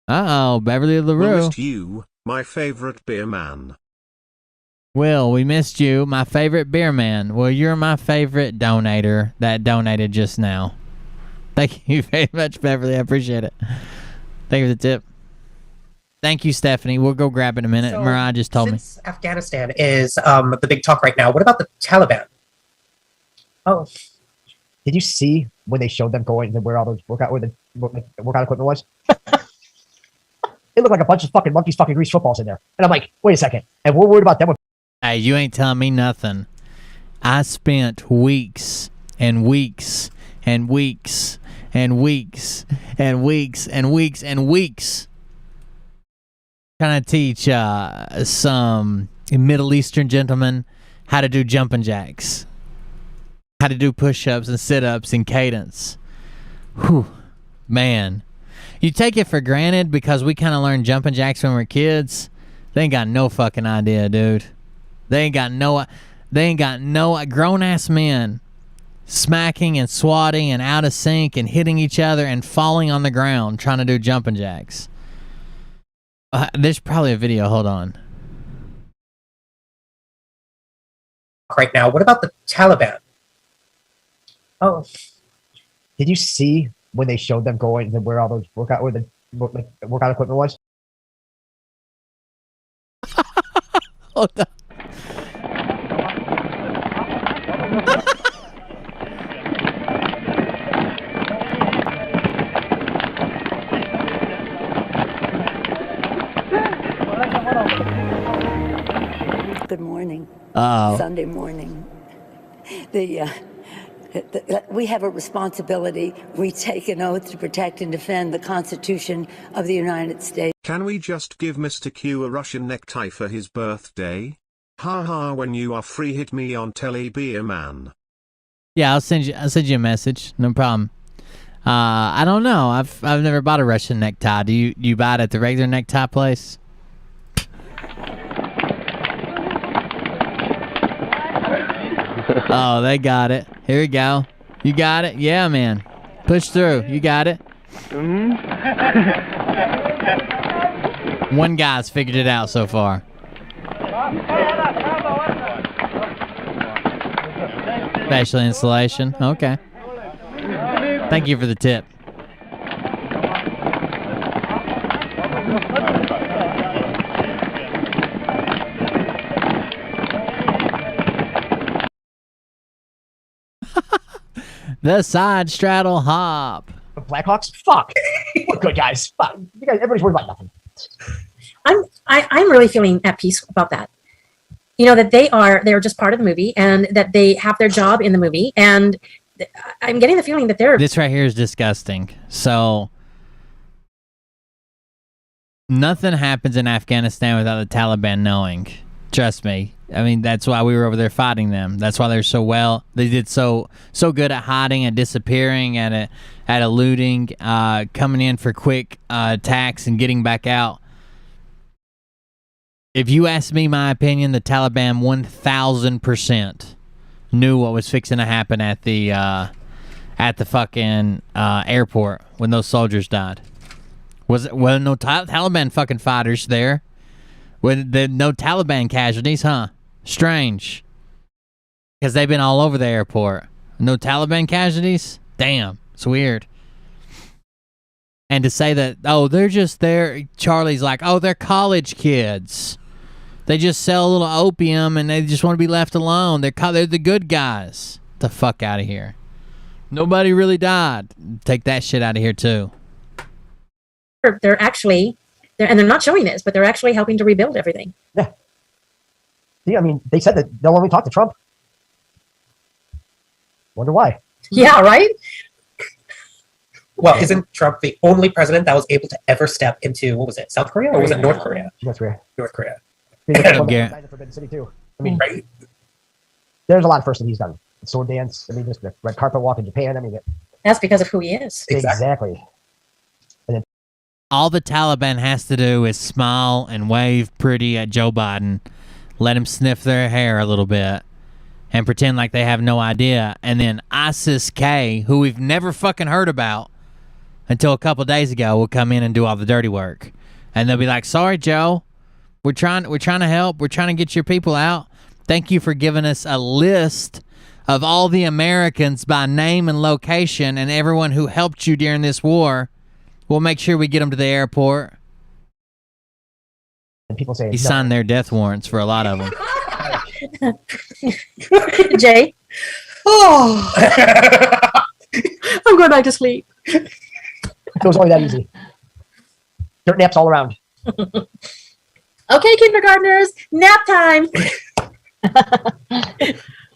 Uh-oh, Beverly LaRue. Missed you, my favorite beer man. Will, we missed you, my favorite beer man. Well, you're my favorite donator that donated just now. Thank you very much, Beverly. I appreciate it. Thank you for the tip. Thank you, Stephanie. We'll go grab it in a minute. So, Mariah just told me. Since Afghanistan is the big talk right now, what about the Taliban? Oh, did you see when they showed them going to where all those workout equipment was? It looked like a bunch of fucking monkeys fucking grease footballs in there. And I'm like, wait a second. And we're worried about them. Hey, you ain't telling me nothing. I spent weeks and weeks and weeks and weeks and weeks and weeks and weeks trying to teach some Middle Eastern gentlemen how to do jumping jacks, how to do push-ups and sit-ups in cadence. Whew, man. You take it for granted because we kind of learned jumping jacks when we were kids. They ain't got no fucking idea, dude. They ain't got no grown-ass men smacking and swatting and out of sync and hitting each other and falling on the ground trying to do jumping jacks. There's probably a video. Hold on. Right now, what about the Taliban? Oh, did you see when they showed them going to where all those workout equipment was? Hold on. Good morning. Uh-oh. Sunday morning. We have a responsibility. We take an oath to protect and defend the Constitution of the United States. Can we just give Mr. Q a Russian necktie for his birthday? Ha ha, when you are free hit me on Telly Beer Man. Yeah, I'll send you a message. No problem. I don't know. I've never bought a Russian necktie. Do you buy it at the regular necktie place? Oh, they got it. Here we go. You got it? Yeah, man. Push through. You got it. One guy's figured it out so far. Special installation. Okay. Thank you for the tip. The side straddle hop. Blackhawks? Fuck. We're good guys. Fuck. You guys, everybody's worried about nothing. I'm really feeling at peace about that. You know, that they're just part of the movie and that they have their job in the movie. And I'm getting the feeling that they're... This right here is disgusting. So, nothing happens in Afghanistan without the Taliban knowing. Trust me. I mean, that's why we were over there fighting them. That's why they're so well. They did so good at hiding, at disappearing, at eluding, coming in for quick attacks and getting back out. If you ask me my opinion, the Taliban 1,000% knew what was fixing to happen at the fucking airport when those soldiers died. Well, no Taliban fucking fighters there. No Taliban casualties, huh? Strange. Because they've been all over the airport. No Taliban casualties? Damn, it's weird. And to say that, oh, they're just there, Charlie's like, oh, they're college kids. They just sell a little opium and they just want to be left alone. They're the good guys. Get the fuck out of here. Nobody really died. Take that shit out of here, too. They're actually... and they're not showing this, but they're actually helping to rebuild everything. Yeah. I mean, they said that they'll only talk to Trump. Wonder why. Yeah, right? Well, isn't Trump the only president that was able to ever step into, what was it, South Korea or was it North Korea? North Korea. North Korea. Forbidden City too. I mean, right. There's a lot of first that he's done. The sword dance. I mean, just the red carpet walk in Japan. I mean, that's because of who he is. Exactly. All the Taliban has to do is smile and wave pretty at Joe Biden, let him sniff their hair a little bit, and pretend like they have no idea. And then ISIS-K, who we've never fucking heard about until a couple days ago, will come in and do all the dirty work. And they'll be like, sorry, Joe, we're trying to help. We're trying to get your people out. Thank you for giving us a list of all the Americans by name and location and everyone who helped you during this war. We'll make sure we get them to the airport. And people say he signed their death warrants for a lot of them. Jay. Oh. I'm going back to sleep. It was only that easy. Dirt naps all around. Okay, kindergartners, nap time.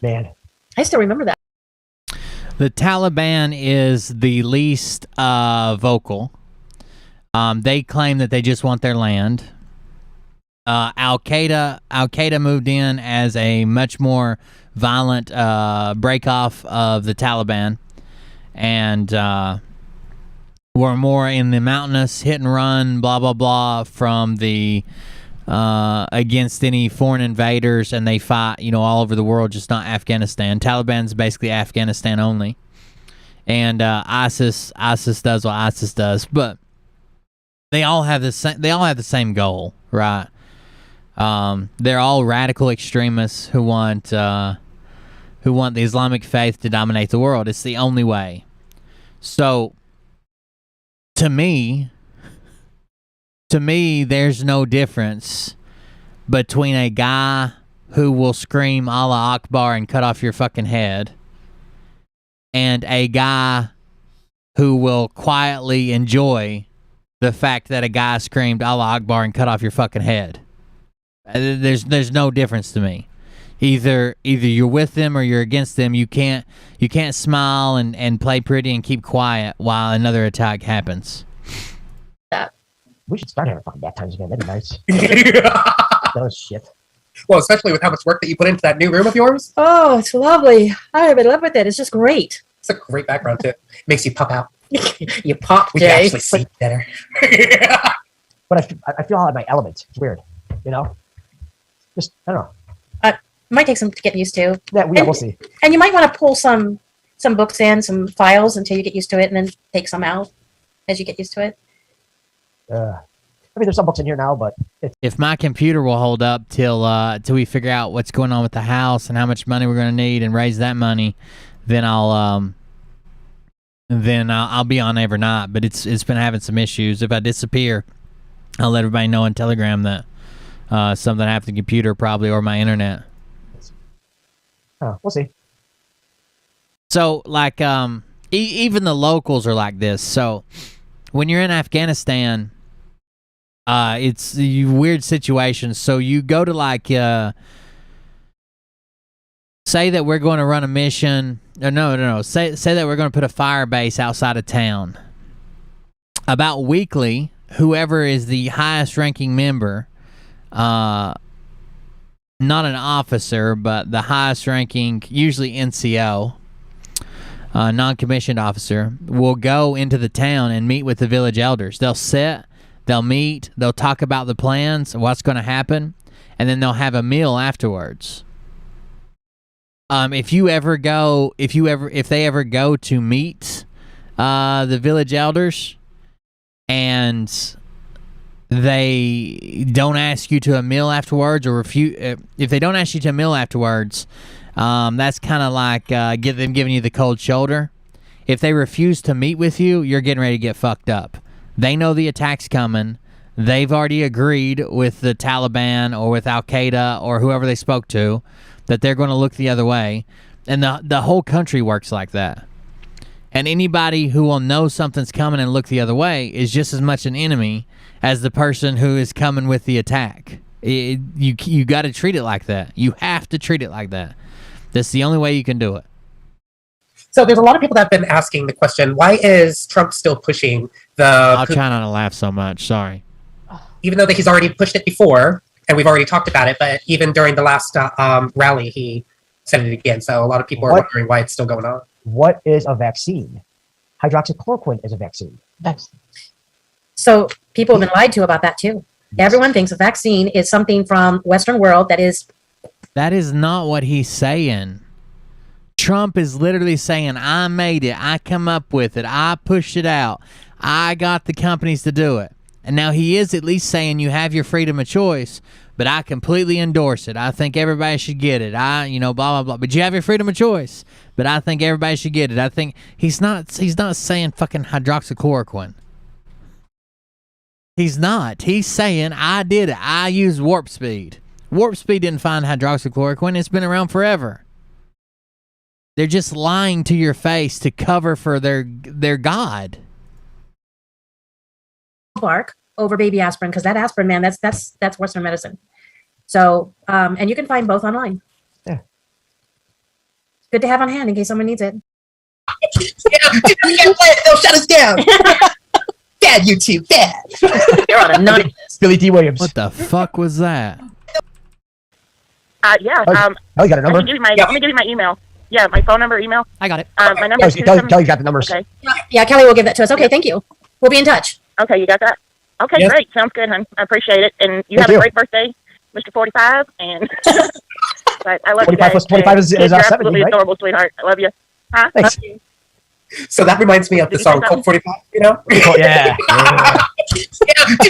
Man. I still remember that. The Taliban is the least vocal. They claim that they just want their land. Al-Qaeda moved in as a much more violent break-off of the Taliban, and were more in the mountainous hit and run, blah blah blah, from the against any foreign invaders, and they fight, all over the world, just not Afghanistan. Taliban's basically Afghanistan only, and ISIS does what ISIS does, but they all have the same goal, right? They're all radical extremists who want the Islamic faith to dominate the world. It's the only way. So, to me, there's no difference between a guy who will scream Allah Akbar and cut off your fucking head and a guy who will quietly enjoy the fact that a guy screamed Allah Akbar and cut off your fucking head. There's no difference to me. Either you're with them or you're against them. You can't smile and play pretty and keep quiet while another attack happens. We should start having fucking nap times again. That'd be nice. That was shit. Well, especially with how much work that you put into that new room of yours. Oh, it's lovely. I have been in love with it. It's just great. It's a great background too. Makes you pop out. You pop, We can Jay. actually see better. But I feel out of my element. It's weird, you know. Just I don't know. Might take some to get used to. Yeah, we'll see. And you might want to pull some books in, some files until you get used to it, and then take some out as you get used to it. I mean, there's some books in here now, but If my computer will hold up till we figure out what's going on with the house and how much money we're going to need and raise that money, then I'll be on every night. But it's been having some issues. If I disappear, I'll let everybody know on Telegram that something happened to the computer probably or my internet. we'll see. So like even the locals are like this. So when you're in Afghanistan, it's a weird situation. So you go to like say that we're going to run a mission. No. Say that we're going to put a fire base outside of town. About weekly, whoever is the highest ranking member, not an officer, but the highest ranking, usually NCO, non-commissioned officer, will go into the town and meet with the village elders. They'll sit, they'll meet, they'll talk about the plans, what's going to happen, and then they'll have a meal afterwards. If they ever go to meet the village elders and they don't ask you to a meal afterwards, or if they don't ask you to a meal afterwards, that's kind of like them giving you the cold shoulder. If they refuse to meet with you, you're getting ready to get fucked up. They know the attack's coming. They've already agreed with the Taliban or with Al-Qaeda or whoever they spoke to that they're going to look the other way. And the whole country works like that. And anybody who will know something's coming and look the other way is just as much an enemy as the person who is coming with the attack. You got to treat it like that. You have to treat it like that. That's the only way you can do it. So there's a lot of people that have been asking the question, why is Trump still pushing the... I'll try not to laugh so much. Sorry. Even though that he's already pushed it before, and we've already talked about it, but even during the last rally, he said it again. So a lot of people are wondering why it's still going on. What is a vaccine? Hydroxychloroquine is a vaccine. So people have been lied to about that too. Everyone thinks a vaccine is something from Western world that is not what he's saying. Trump is literally saying, I made it. I come up with it. I pushed it out. I got the companies to do it. And now he is at least saying you have your freedom of choice, but I completely endorse it. I think everybody should get it. Blah, blah, blah. But you have your freedom of choice, but I think everybody should get it. I think he's not saying fucking hydroxychloroquine. He's not. He's saying, I did it. I used warp speed. Warp speed didn't find hydroxychloroquine. It's been around forever. They're just lying to your face to cover for their god. bark over baby aspirin, because that aspirin, man, that's Western medicine. So, and you can find both online. Yeah. Good to have on hand in case someone needs it. They'll shut us down. Bad YouTube, bad. You're on a naughty list. Billy D. Williams. What the fuck was that? Yeah. Oh, you got a number? Let me give you my email. Yeah, my phone number, email. I got it. My number is Kelly's got the numbers. Okay. Yeah, Kelly will give that to us. Okay, thank you. We'll be in touch. Okay, you got that? Okay, Yes. Great. Sounds good, hon. I appreciate it. And you Thank have a you. great birthday, Mr. 45. And but I love 45 you guys. plus 25 is You're 70, absolutely right? adorable, sweetheart. I love you. Huh? Thanks. Love you. So that reminds me of the Did you say song Colt something? 45, you know? Yeah.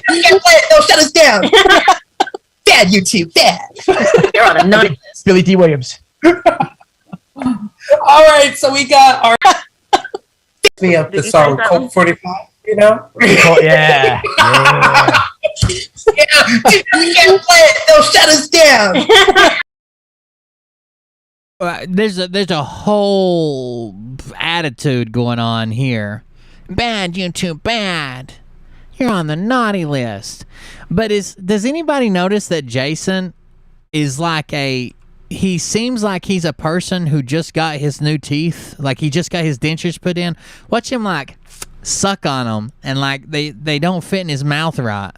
They'll shut us down. Bad YouTube, bad. You're on a naughty list. Billy D. Williams. All right, so we got our me of the Did you say song something? Colt 45, you know? Yeah. They'll shut us down. There's a whole attitude going on here. Bad YouTube, bad. You're on the naughty list. But does anybody notice that Jason is like he seems like he's a person who just got his new teeth, like he just got his dentures put in. Watch him like suck on them, and like they don't fit in his mouth right.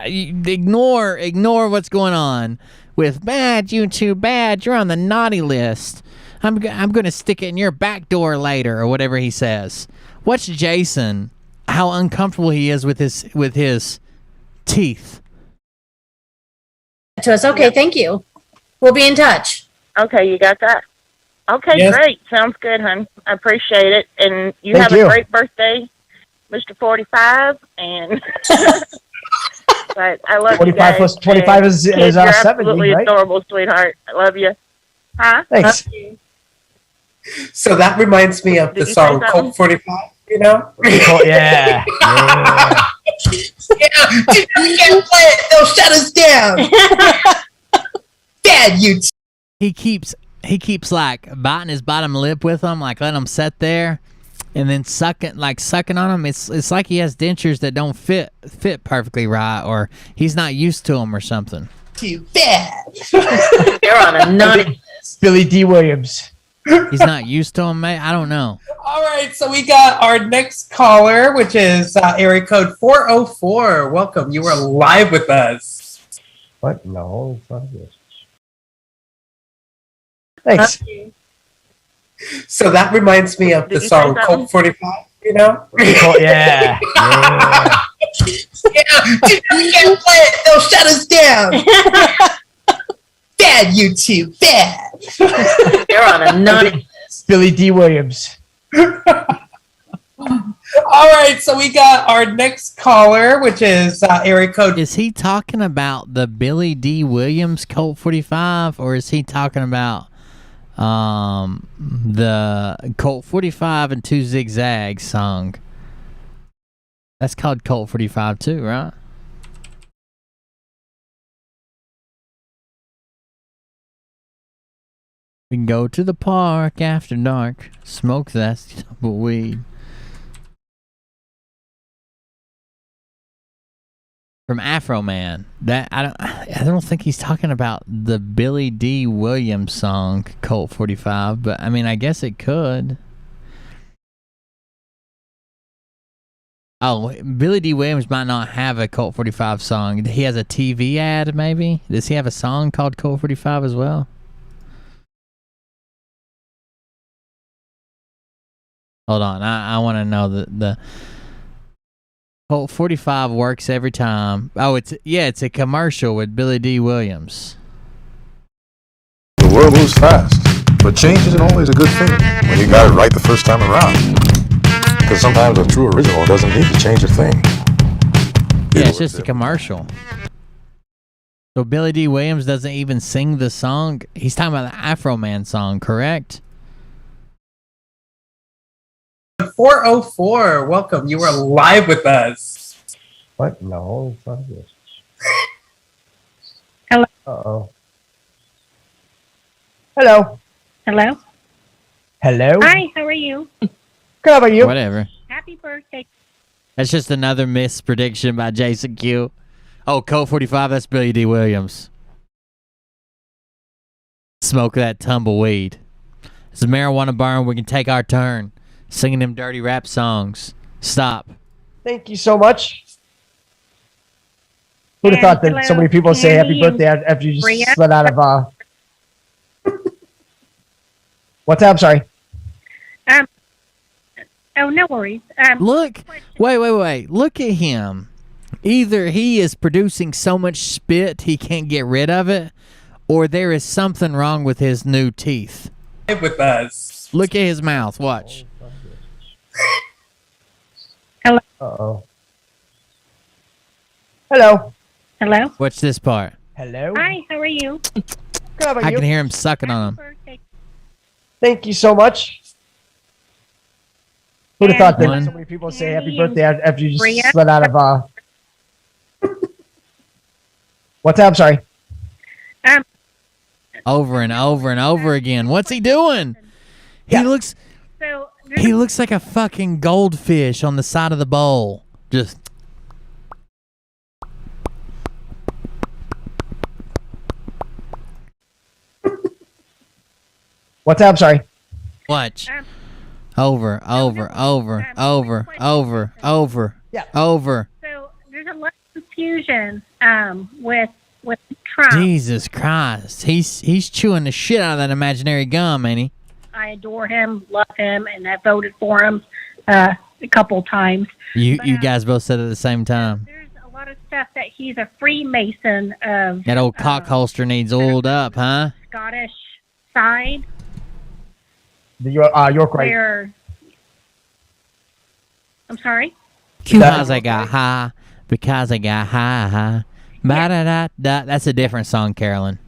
Ignore what's going on with bad YouTube, bad. You're on the naughty list. I'm going to stick it in your back door later, or whatever he says. Watch Jason, how uncomfortable he is with his teeth. To us. Okay, thank you. We'll be in touch. Okay, you got that? Okay, Yes. great. Sounds good, hon. I appreciate it. And you Thank have you. a great birthday, Mr. 45. And but I love you 45 guys. plus 25 and is kids, 70, you're absolutely right? adorable, sweetheart. I love you. Huh? Thanks. So that reminds me of Did the you say song something? Colt 45, you know? Cool, yeah. Yeah. Yeah, dude, we can't play it. They'll shut us down. Dad, you. He keeps like biting his bottom lip with them, like letting them sit there, and then sucking on them. It's like he has dentures that don't fit perfectly right, or he's not used to them or something. Too bad. You're on a naughty list. Billy D. Williams. He's not used to them, mate. I don't know. All right, so we got our next caller, which is area code 404. Welcome. You are live with us. What? No, it's not this. Thanks. So that reminds me of Did the you song say something? Colt 45, you know? Cool, yeah. Yeah. Yeah, dude, we can't play it. They'll shut us down. Bad, you two. Bad. You're on a naughty list. Billy D. Williams. All right, so we got our next caller, which is area code. Is he talking about the Billy D. Williams Colt 45, or is he talking about the Colt 45 and 2 Zigzags song? That's called Colt 45 too, right? We can go to the park after dark, smoke that weed. From Afro Man. That I don't think he's talking about the Billy D. Williams song Colt 45, but I mean I guess it could. Oh, Billy D. Williams might not have a Colt 45 song. He has a TV ad, maybe? Does he have a song called Colt 45 as well? Hold on, I want to know the Colt 45 works every time. Oh, it's a commercial with Billy D. Williams. The world moves fast, but change isn't always a good thing when you got it right the first time around. Because sometimes a true original doesn't need to change a thing. Yeah, it's just a commercial. So Billy D. Williams doesn't even sing the song. He's talking about the Afro Man song, correct? 404. Welcome. You are live with us. What? No, it's not this. Hello. Uh-oh. Hello. Hello. Hello. Hi, how are you? Good, how about you? Whatever. Happy birthday. That's just another misprediction by Jason Q. Oh, Colt 45, that's Billy D. Williams. Smoke that tumbleweed. It's a marijuana burn. We can take our turn singing them dirty rap songs. Stop. Thank you so much. Who'd have thought that hello, so many people say happy Candy birthday after you just Bria. slid out of What's that? I'm sorry. Oh, no worries. Look. Wait. Look at him. Either he is producing so much spit he can't get rid of it, or there is something wrong with his new teeth. Live with us. Look at his mouth. Watch. Hello. Uh-oh. Hello. Hello. Watch this part. Hello. Hi, how are you? Good, how about I you? can hear him sucking on him. Birthday. Thank you so much. Who'd have thought that One. so many people say happy Candy birthday after you just Bria. slid out of What's that? I'm sorry. Over and over and over again. What's he doing? He looks So, he looks like a fucking goldfish on the side of the bowl. Just What's that? I'm sorry. watch. Um, Over. Yeah. Over. so there's a lot of confusion with Trump. Jesus Christ. He's chewing the shit out of that imaginary gum, ain't he? adore him, love him, and have voted for him a couple times. You guys both said it at the same time. There's a lot of stuff that he's a Freemason of. That old cock holster needs oiled up, huh? Scottish side. The York right. Where, I'm sorry? Because I got high. Because I got high. Ba-da-da-da. That's a different song, Carolyn.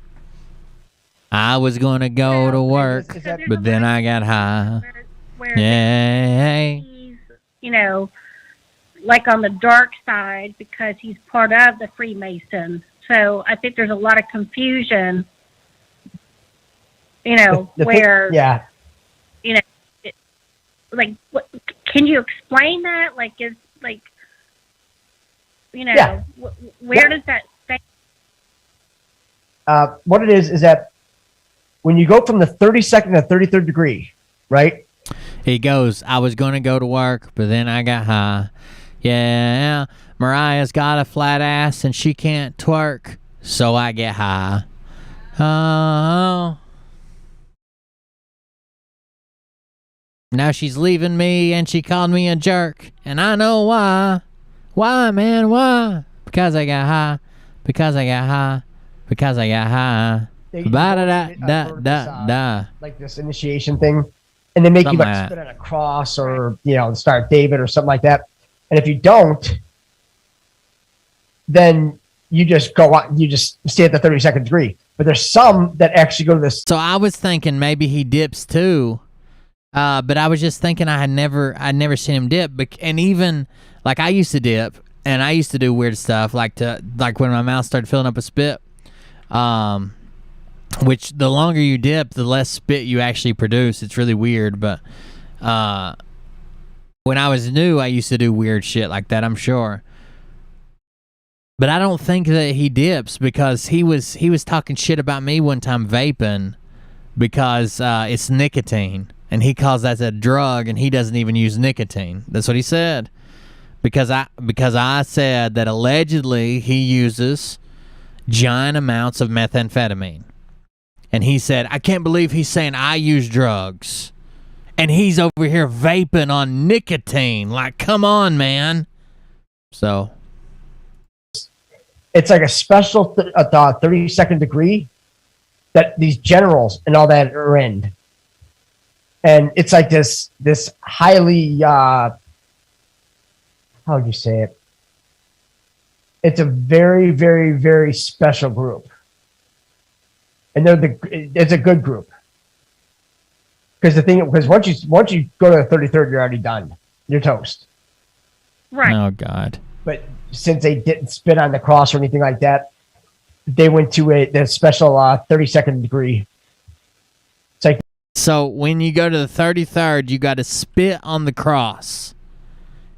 I was going to go to work, but then I got high. Where Yeah. he's, you know, like on the dark side because he's part of the Freemason. So I think there's a lot of confusion, you know, where, yeah. you know, like, what, can you explain that? Like, is, like, you know, Yeah. where does that stay? What it is that when you go from the 32nd to 33rd degree, right? He goes, I was going to go to work, but then I got high. Yeah, Mariah's got a flat ass and she can't twerk, so I get high. Oh. Now she's leaving me and she called me a jerk, and I know why. Why, man, why? Because I got high. Because I got high. Because I got high. Ba-da-da-da-da-da. Like this initiation thing. And they make Something you like like that. spit on a cross or, you know, start David or something like that. And if you don't, then you just go on, you just stay at the 32nd degree. But there's some that actually go to this. So I was thinking maybe he dips too. But I was just thinking I'd never seen him dip. And even like I used to dip and I used to do weird stuff like when my mouth started filling up with spit. Which the longer you dip, the less spit you actually produce. It's really weird, but when I was new, I used to do weird shit like that, I'm sure. But I don't think that he dips because he was talking shit about me one time vaping because it's nicotine. And he calls that a drug, and he doesn't even use nicotine. That's what he said. Because I said that allegedly he uses giant amounts of methamphetamine. And he said, I can't believe he's saying I use drugs. And he's over here vaping on nicotine. Like, come on, man. So. It's like a special 32nd degree that these generals and all that are in. And it's like this highly, how would you say it? It's a very, very, very special group. And it's a good group. Because once you go to the 33rd, you're already done. You're toast. Right. Oh, God. But since they didn't spit on the cross or anything like that, they went to the special 32nd degree. It's like, so when you go to the 33rd, you got to spit on the cross.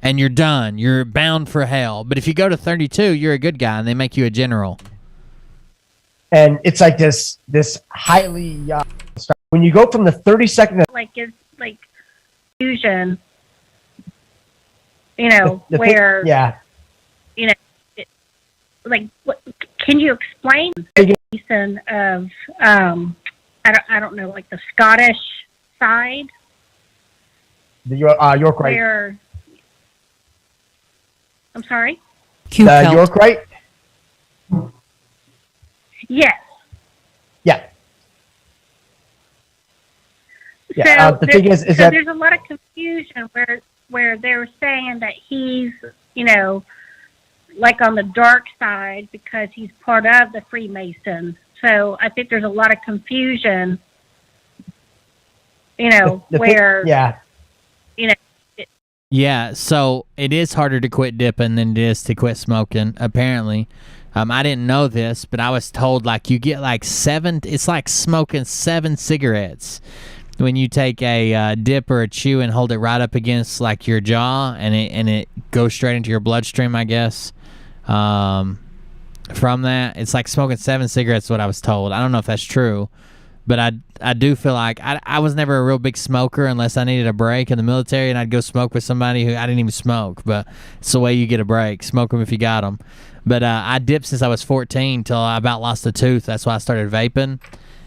And you're done. You're bound for hell. But if you go to 32, you're a good guy, and they make you a general. And it's like this highly when you go from the 32nd to Like, it's like fusion, you know, where, yeah, you know, like, what, can you explain the reason of, I don't know, like the Scottish side? the York right. Where, I'm sorry? The York right? Yes. Yeah. Yeah. So The thing is that there's a lot of confusion where they're saying that he's, you know, like on the dark side because he's part of the Freemason. So I think there's a lot of confusion, you know, where, yeah, you know. Yeah, so it is harder to quit dipping than it is to quit smoking, apparently. I didn't know this, but I was told, like, you get, like, it's like smoking 7 cigarettes when you take a dip or a chew and hold it right up against, like, your jaw, and it goes straight into your bloodstream, I guess. From that, it's like smoking 7 cigarettes, what I was told. I don't know if that's true, but I do feel like I was never a real big smoker unless I needed a break in the military, and I'd go smoke with somebody who I didn't even smoke, but it's the way you get a break. Smoke them if you got them. But I dipped since I was 14 till I about lost a tooth. That's why I started vaping,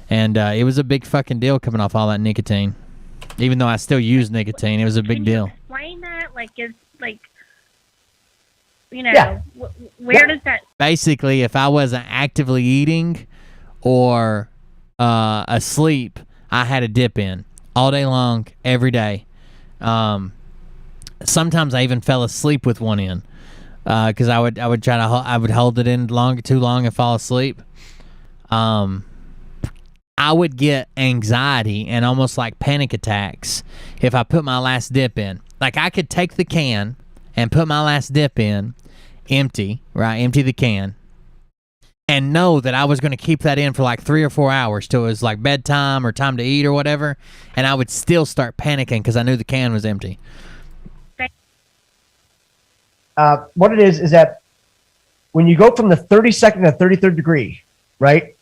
and it was a big fucking deal coming off all that nicotine. Even though I still use nicotine, it was a big deal. Explain that, like, is like, Yeah. where does that? Basically, if I wasn't actively eating or asleep, I had a dip in all day long, every day. Sometimes I even fell asleep with one in because I would try to I would hold it in too long and fall asleep. I would get anxiety and almost like panic attacks if I put my last dip in. Like I could take the can and put my last dip in, empty the can, and know that I was going to keep that in for like 3 or 4 hours till it was like bedtime or time to eat or whatever, and I would still start panicking because I knew the can was empty. What it is that when you go from the 32nd to 33rd degree, right?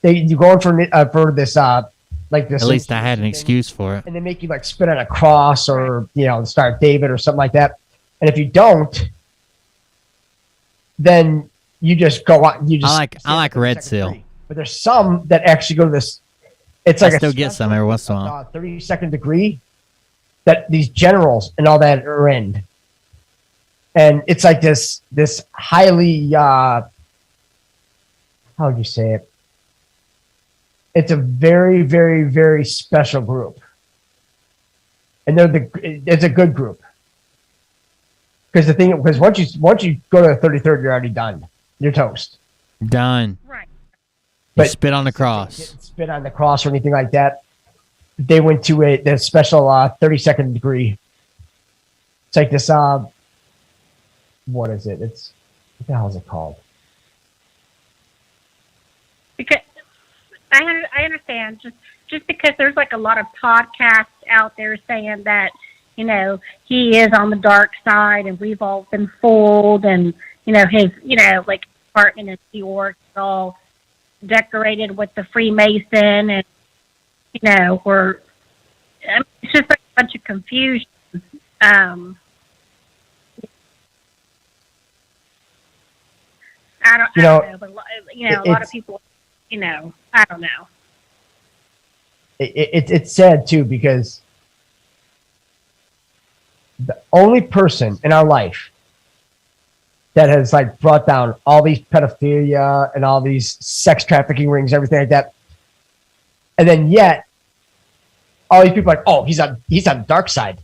You go in for this like this. At least I had an excuse for it. And they make you like spit on a cross or Star of David or something like that. And if you don't, then you just go on. I like Red Seal. But there's some that actually go to this. It's like I still get some every once in a while. 32nd degree that these generals and all that are in. And it's like this highly how would you say it? It's a very, very, very special group. And it's a good group. Because once you go to the 33rd, you're already done. You're toast. Done. Right. But spit on the cross. Spit on the cross or anything like that. They went to the special 32nd degree. It's like this what is it? What the hell is it called? Because I understand just because there's like a lot of podcasts out there saying that he is on the dark side and we've all been fooled, and his like apartment in New York is all decorated with the Freemason, and it's just like a bunch of confusion. I don't know, but a lot of people, I don't know. It's sad too, because the only person in our life that has like brought down all these pedophilia and all these sex trafficking rings, everything like that, and then yet all these people are like, oh, he's on the dark side.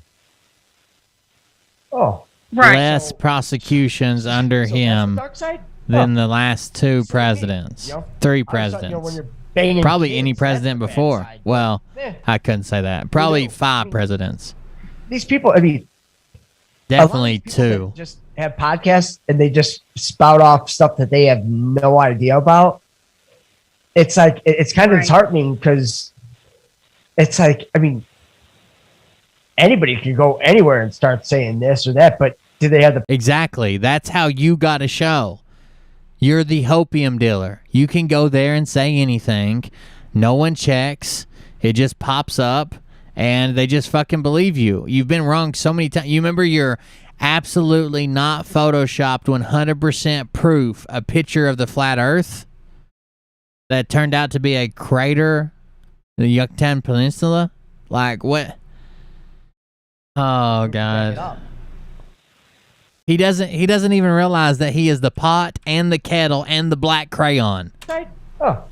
Oh, right. Less prosecutions under him dark side than the last 2 presidents, 3 presidents. Probably any president before. Well, I couldn't say that. Probably 5 presidents. These people, definitely 2. Just have podcasts and they just spout off stuff that they have no idea about. It's like it's kind of disheartening, because it's like, anybody can go anywhere and start saying this or that, but do they have the exactly? That's how you got a show. You're the hopium dealer. You can go there and say anything. No one checks. It just pops up, and they just fucking believe you. You've been wrong so many times. You remember your absolutely not photoshopped 100% proof, a picture of the flat Earth that turned out to be a crater in the Yucatan Peninsula? Like, what? Oh, God. He doesn't even realize that he is the pot and the kettle and the black crayon. Oh,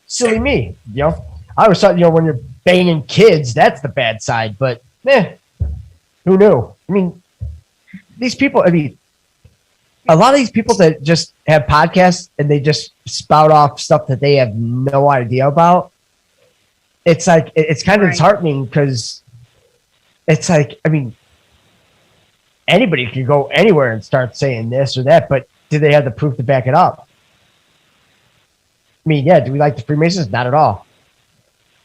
silly me. I always thought, when you're banging kids, that's the bad side, but who knew? These people, a lot of these people that just have podcasts and they just spout off stuff that they have no idea about. It's like, it's kind of disheartening, because it's like, anybody can go anywhere and start saying this or that, but do they have the proof to back it up? Do we like the Freemasons? Not at all.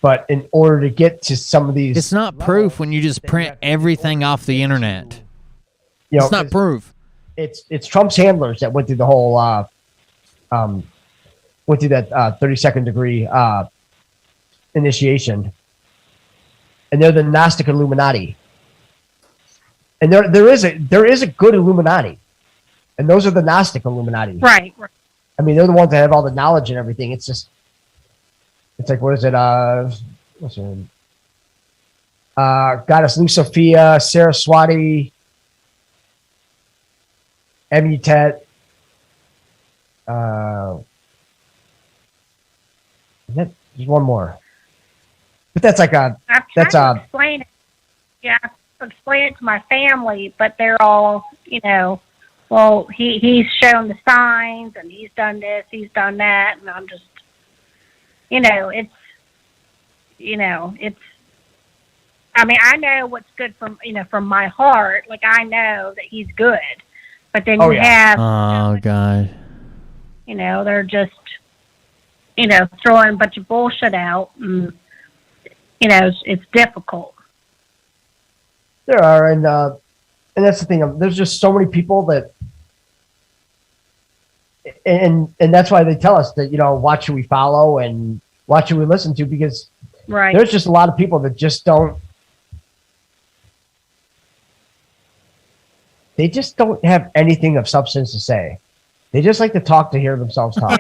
But in order to get to some of these... It's not proof when you just print everything off the internet. It's not proof. It's Trump's handlers that went through the whole... went through that 32nd degree initiation. And they're the Gnostic Illuminati. And there is a good Illuminati, and those are the Gnostic Illuminati. Right. They're the ones that have all the knowledge and everything. It's like, what is it? What's it? Goddess Lusophia, Saraswati, Emutet. There's one more, but that's like a explain it. Yeah, explain it to my family, but they're all, well, he's shown the signs and he's done this, he's done that, and I'm just, it's. I mean, I know what's good from my heart. Like, I know that he's good, but then you have, oh God, they're just, throwing a bunch of bullshit out, and it's difficult. There are, and that's the thing. There's just so many people that, and that's why they tell us that watch who we follow and watch who we listen to, because there's just a lot of people that just don't. They just don't have anything of substance to say. They just like to talk to hear themselves talk.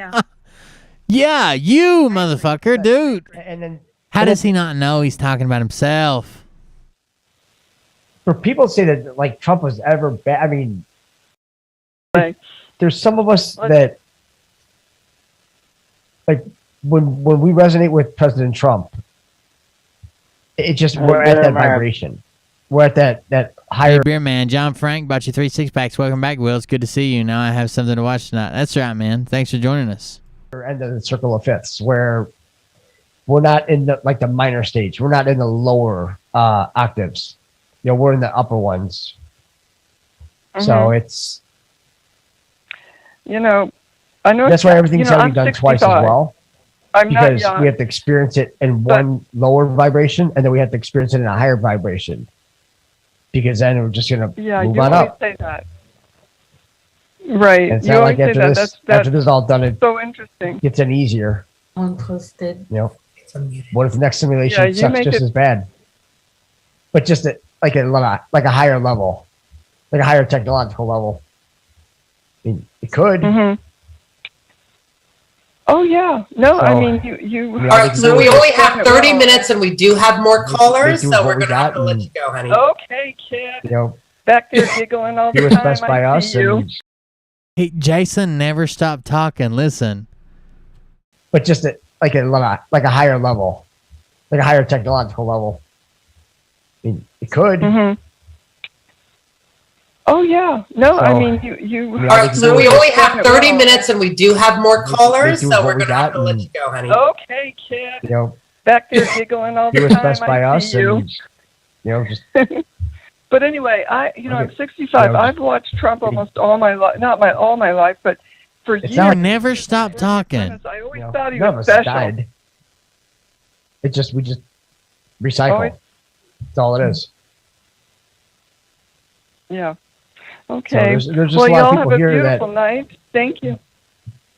Yeah, you motherfucker, dude. And then how does he not know he's talking about himself? For people to say that like Trump was ever bad, I mean, there's some of us that like when we resonate with President Trump, it just we're at that vibration. We're at that higher. Hey, beer man, John Frank bought you 3 6-packs. Welcome back, Will. It's good to see you. Now I have something to watch tonight. That's right, man. Thanks for joining us. End of the circle of fifths, where we're not in the minor stage. We're not in the lower octaves. We're in the upper ones. So it's. I know. That's why everything's got to be done 65. twice as well. I'm not Because young. we have to experience it in one lower vibration, and then we have to experience it in a higher vibration. Because then we're just gonna Yeah, move you on always up. say that. Right. And it's You not always like say after that. this, That's after this is all done, it so interesting. gets any easier. Unposted. What if the next simulation Yeah, you sucks make just it- as bad? But just at like a higher level, like a higher technological level. I mean, it could. Mm-hmm. Oh yeah. No, I So- mean you. Yeah, All right, so we only have 30 minutes and we do have more callers, do so what we're we going to have got to let and- you go, honey. Okay, kid. Back there giggling all do the what's time. best by I us. see you. And, Hey, Jason, never stop talking. Listen. but just at like a higher level, like a higher technological level. I mean, it could. Mm-hmm. Oh yeah. No, I So- mean you. All All right, so we only have 30 Well. minutes and we do have more callers, do so what we're we going to have got to let and- you go, honey. Okay, kid. Back there giggling all do the what's time. best by I us, see you. and just But anyway, I'm 65. Yeah, I've watched Trump almost all my life. Not all my life, but for It's years. not like- Never stop talking. I always thought he none of was us special. died. We just recycle. Always- That's all it is. Yeah. So Okay. there's just Well, a lot y'all of have people a here beautiful that night. Thank you.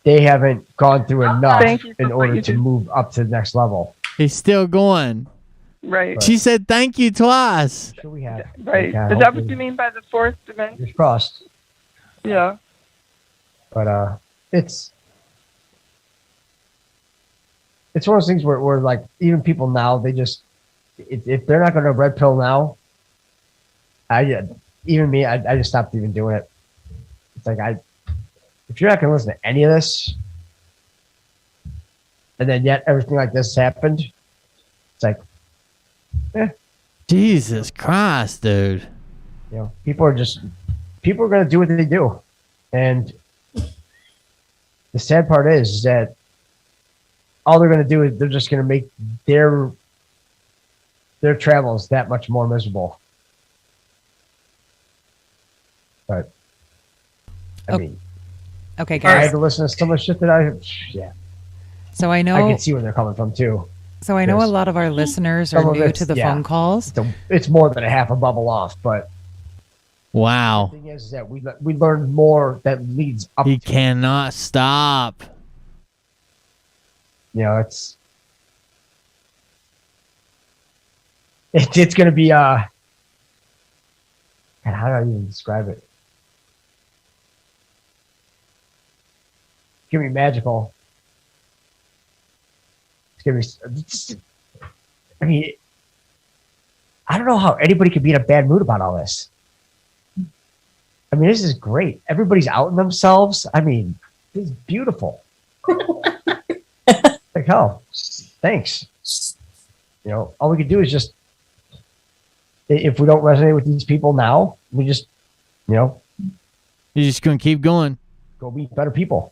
they haven't gone through enough Thank you for in what order you to do. move up to the next level. He's still going. Right. She said thank you twice. Sure we have. Right. Okay, Is that what hopefully- you mean by the fourth dimension? Fingers crossed. Yeah. But it's one of those things where like even people now they just if they're not going to red pill now, I just stopped even doing it. It's like if you're not going to listen to any of this, and then yet everything like this happened, it's like Jesus Christ, dude. people are going to do what they do, and the sad part is that all they're going to do is they're just going to make their travels that much more miserable. But I mean, Okay, I guys. had to listen to some of the shit that So I I know. can see where they're coming from too. So I know a Yes. lot of our listeners Some are of new it's- to the yeah. phone calls. It's more than a half a bubble off, but Wow. the thing is that we learned more that leads up. He cannot stop. It's going to be God, how do I even describe it? It's going to be magical. It's going to be. I mean, I don't know how anybody could be in a bad mood about all this. I mean, this is great. Everybody's out in themselves. I mean, it's beautiful. Like, hell, thanks. You know, all we could do is just, if we don't resonate with these people now, we just, you know, You're just gonna keep going. go meet better people.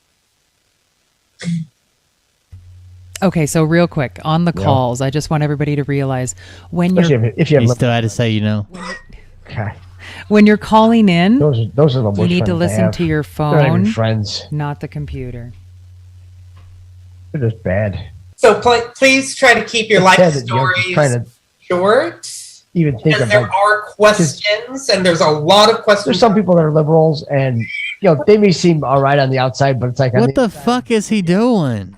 Okay, so real quick on the Yeah. calls, I just want everybody to realize when Especially you're if you You have still had to say, you know. okay. when you're calling in, Those are the worst you need to friends listen have. to your They're not even phone, friends. not the computer. They're just bad. So please try to keep your It's life sad that you're stories trying to short. even think Because of there like, are questions, and there's a lot of questions. there's some people that are liberals, and you know they may seem all right on the outside, but it's like on What the fuck is he doing?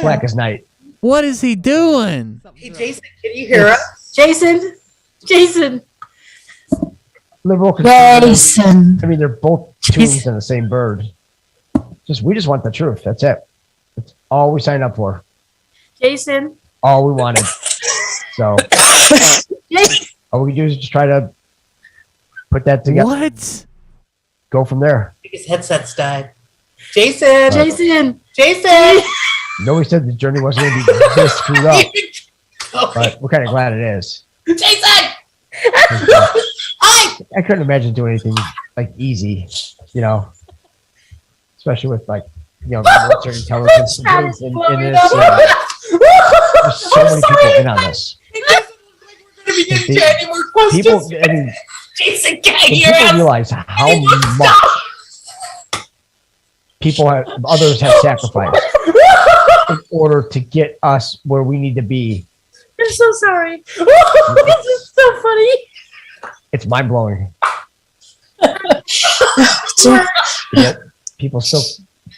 black as night. What is he doing? Hey, Jason, can you hear us? Jason. Liberal Jason. I mean, they're both tunes in the same bird. We just want the truth. That's it. That's all we signed up for. Jason. All we wanted. So all we can do is just try to put that together. What? Go from there. His headset's died. Jason. Jason. Nobody said the journey wasn't going to be this screwed up, but we're kind of glad it is. Jason. I couldn't imagine doing anything like easy, you know, especially with like, you know, military intelligence in this. There's so many people in on this. People, I mean, Jason, can't when hear people us. realize how much others have sacrificed in order to get us where we need to be, I'm so sorry. This is so funny. it's mind blowing. Yet people still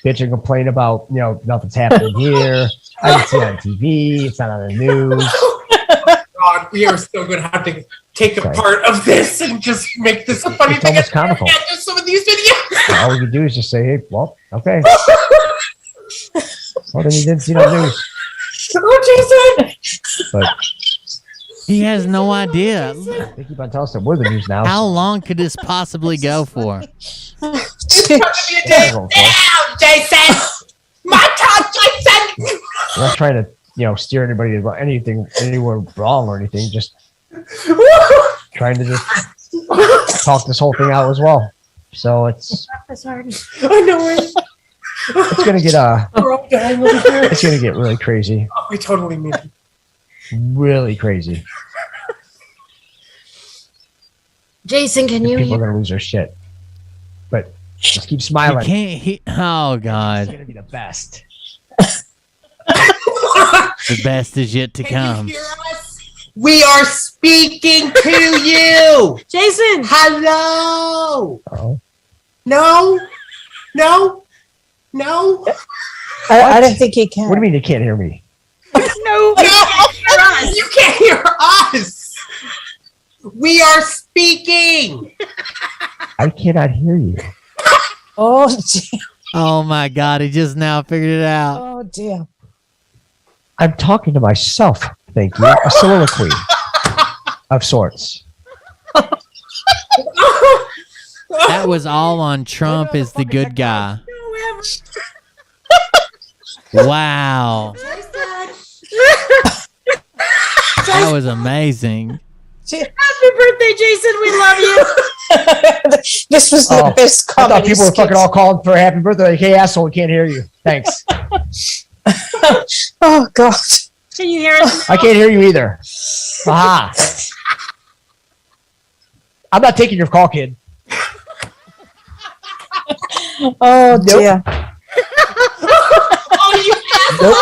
bitch and complain about, you know, nothing's happening here. I didn't see it on TV. It's not on the news. God, we are still going to have to take a Right. part of this and just make this a funny It's thing. almost comical. Yeah, just some of these videos. All we can do is just say, hey, well, okay. Well, then you didn't see no news. Oh, Jason. But He has no idea. they keep on telling us that we're the news now. How long could this possibly go for? It's going to be a day down, Jason. My turn, Jason. We're not trying to, you know, steer anybody about anything anywhere wrong or anything. Just trying to just talk this whole thing out as well. So it's That's hard. I know it. it's gonna get We're all dying over here. it's gonna get really crazy, Oh, we totally need it. really crazy. Jason, can you People are hear? gonna lose their shit. But just keep You smiling. can't. Oh It's God, gonna be the best. the best is yet to come. Hear us? We are speaking to you. Jason. Hello. Oh, No. No. No. I don't think he can. what do you mean you can't hear me? No. No. You can't hear us. We are speaking. I cannot hear you. Oh, dear. Oh my God, he just now figured it out. Oh, dear. I'm talking to myself. Thank you. A soliloquy of sorts. That was all on Trump is the good guy. Wow, that was amazing. Happy birthday, Jason. We love you. This was the best I thought comedy people were skit. fucking all calling for a happy birthday. Like, hey, asshole, we can't hear you. Thanks. Oh, God. Can you hear us? I can't hear you either. Aha. I'm not taking your call, kid. Oh, dear. Oh, you Nope.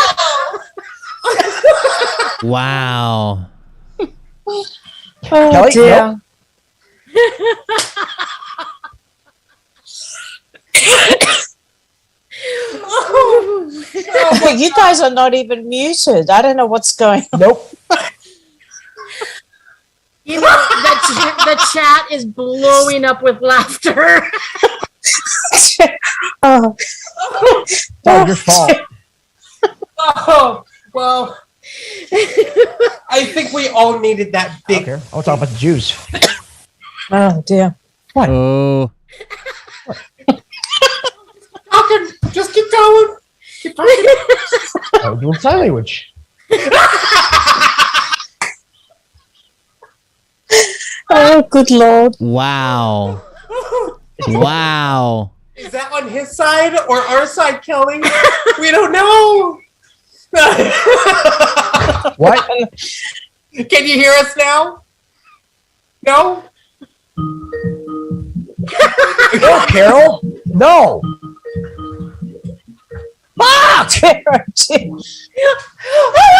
Wow. Oh, Kelly? dear. Oh, well, you guys are not even muted. I don't know what's going on. Nope. You know, the chat is blowing up with laughter. Oh, It's all your fault. Oh, well, I think we all needed that big. Okay. I'll talk about the Jews. Oh dear. What? Oh, Talking. Just keep going. Keep talking. I'm doing sign language. Oh, good Lord. wow. Wow. Is that on his side or our side, Kelly? We don't know. What? Can you hear us now? No? No, Carol. No. Fuck!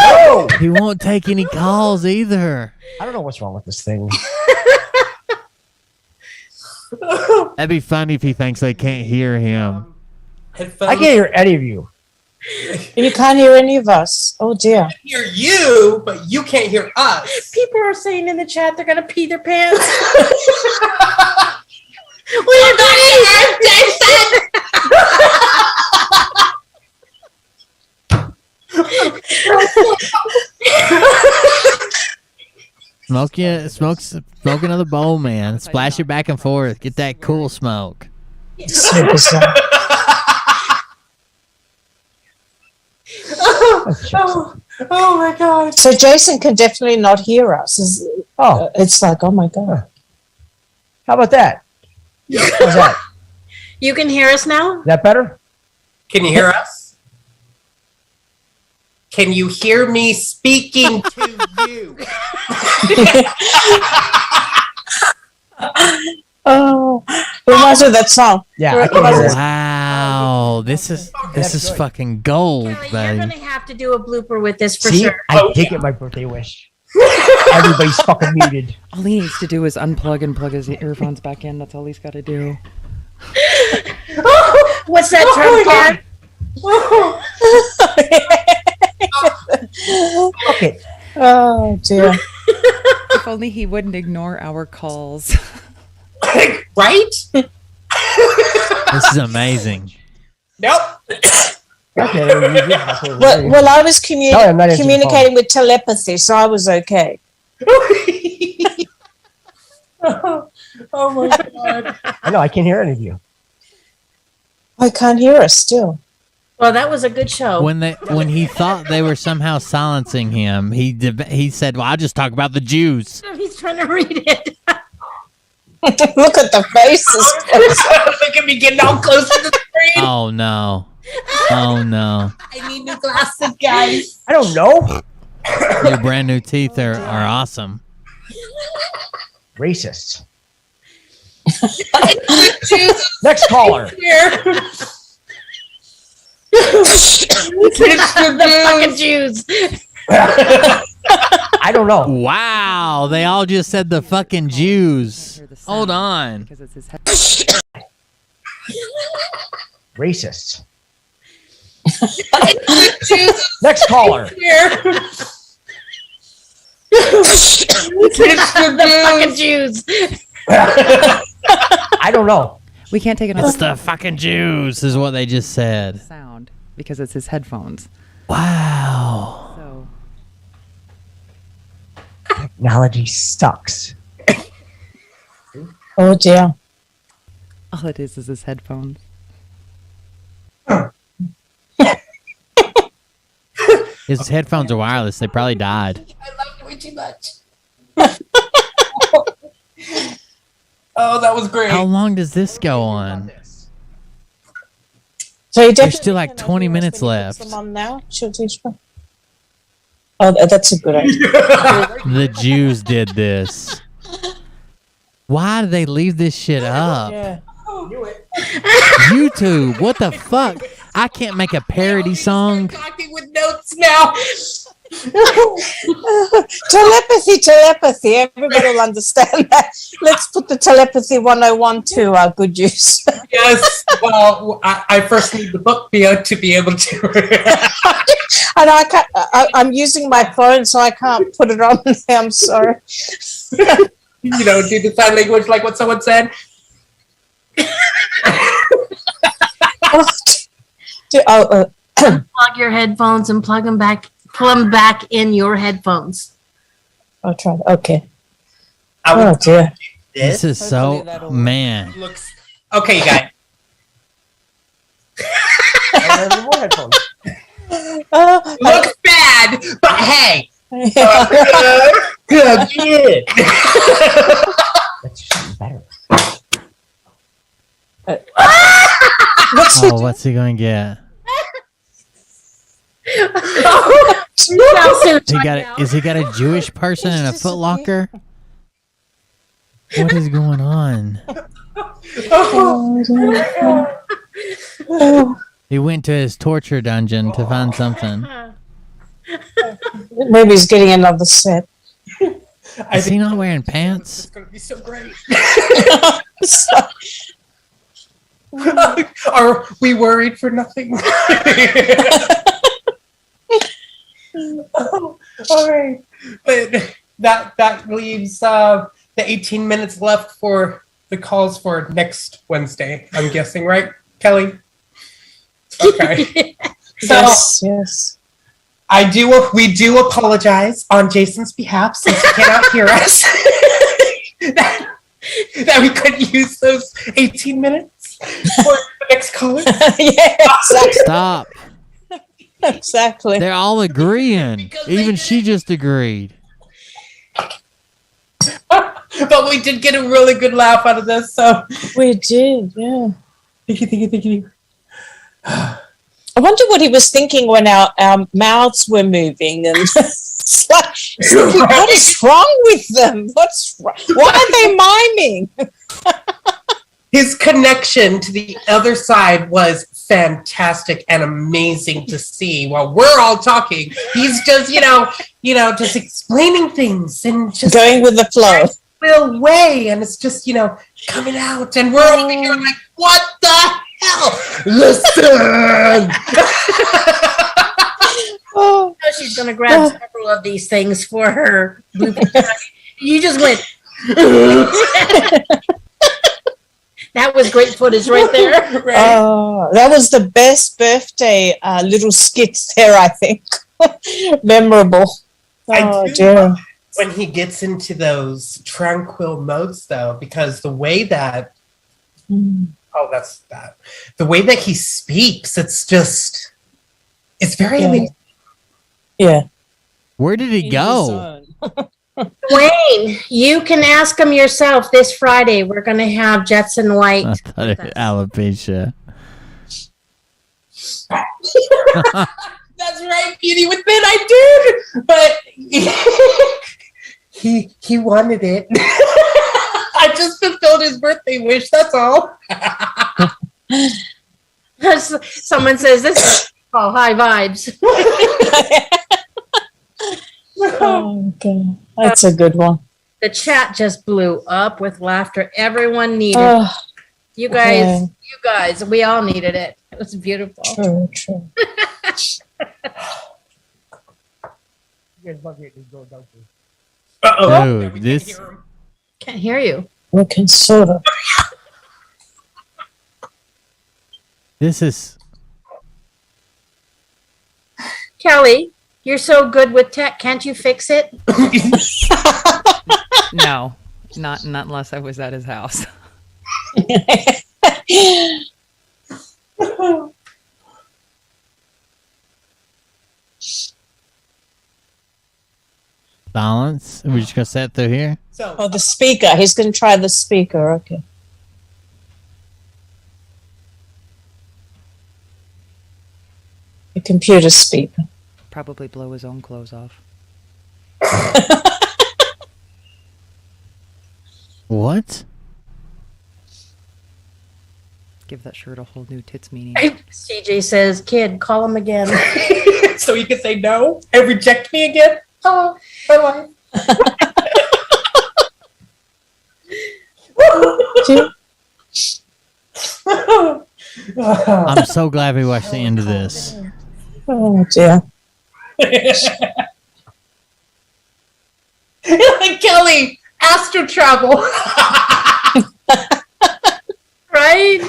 No. He won't take any calls either. I don't know what's wrong with this thing. That'd be funny if he thinks they can't hear him. I can't hear any of you. You can't hear any of us. Oh dear. I can hear you, but you can't hear us. People are saying in the chat they're gonna pee their pants. We're Smoke another bowl, man. Splash it back and forth. Get that cool smoke. So bizarre. Oh my God. So Jason can definitely not hear us. It's like, oh my God. How about that? How's that? You can hear us now? Is that better? Can you hear us? Can you hear me speaking to you? Oh, reminds me of that song. Yeah, I can hear it. Wow, this is fucking gold, Kelly, you're baby. gonna have to do a blooper with this for See, sure. I did get my birthday wish. Everybody's fucking muted. All he needs to do is unplug and plug his earphones back in. That's all he's got to do. What's that term called? Okay. Oh dear. If only he wouldn't ignore our calls. Right? This is amazing. Nope. Okay. Well, I was Sorry, I'm not answering the communicating with telepathy, so I was okay. Oh my God. I know, I can't hear any of you. I can't hear us still. Well, that was a good show. When he thought they were somehow silencing him, he said, "Well, I'll just talk about the Jews." He's trying to read it. Look at the faces. Look at me getting all close to the screen. Oh no! Oh no! I need new glasses, guys. I don't know. Your brand new teeth are awesome. Racist. Next caller. The fucking Jews. I don't know. Wow, they all just said the fucking Jews. Hold on. Because it's his Racist. Next caller. The fucking Jews. I don't know. We can't take It's the fucking Jews, is what they just said. sound because it's his headphones. Wow. So Technology sucks. Oh dear. all it is his headphones. His headphones are wireless. They probably died. I love you way too much. Oh, that was great. How long does this go on? So you There's definitely still like 20 minutes left. them on now. Oh, that's a good idea. The Jews did this. Why did they leave this shit up? Yeah. YouTube, what the fuck? I can't make a parody song. Talking with notes now. Telepathy. Everybody will understand that. Let's put the telepathy 101 to good use. Yes. Well, I first need the book to be able to. And I can't. I'm using my phone, so I can't put it on there. I'm sorry. You know, do the sign language like what someone said. Plug your headphones and plug them back pull them back in your headphones. I'll try. Okay. Oh dear. This is so man. Looks okay, you guys. Looks bad, but hey. Good. Better. What's he going to get? Is he got a Jewish person in a Foot Locker? What is going on? He went to his torture dungeon to find something. Maybe he's getting another set. Is he not wearing pants? It's gonna be so great. Are we worried for nothing? All right, but that leaves the 18 minutes left for the calls for next Wednesday. I'm guessing, right, Kelly? Okay. Yes. We do apologize on Jason's behalf since he cannot hear us. that we couldn't use those 18 minutes for the next caller. Stop. Exactly. They're all agreeing. Even she just agreed. But we did get a really good laugh out of this, so we did, yeah. Thank you. I wonder what he was thinking when our mouths were moving, and it's like, what is wrong with them? Why are they miming? His connection to the other side was fantastic and amazing to see. While we're all talking, he's just, just explaining things and just going with the flow. Real way, and it's just, coming out, and we're over here like, what the hell? Listen. She's gonna grab several of these things for her. You just went. That was great footage right there. Right? Oh, that was the best birthday little skits there, I think. Memorable. Oh, dear. When he gets into those tranquil modes, though, because the way that, that's that. The way that he speaks, it's very amazing. Yeah. Where did he go? Wayne, you can ask him yourself this Friday. We're going to have Jetson White. I thought it was alopecia. That's right, Beauty with Ben, I did! But he wanted it. I just fulfilled his birthday wish, that's all. Someone says this is high vibes. Okay. That's a good one. The chat just blew up with laughter. Everyone needed it. You guys, we all needed it. It was beautiful. True. Dude, this can't hear you. We can sort of. This is Kelly. You're so good with tech. Can't you fix it? No, not unless I was at his house. balance. We're just gonna set through here. The speaker. He's going to try the speaker. Okay. The computer speaker. Probably blow his own clothes off. What? Give that shirt a whole new tits meaning. CJ says, "Kid, call him again." So you can say no and reject me again. Oh, bye. I'm so glad we watched the end of this. Oh dear. Kelly, astro travel. Right?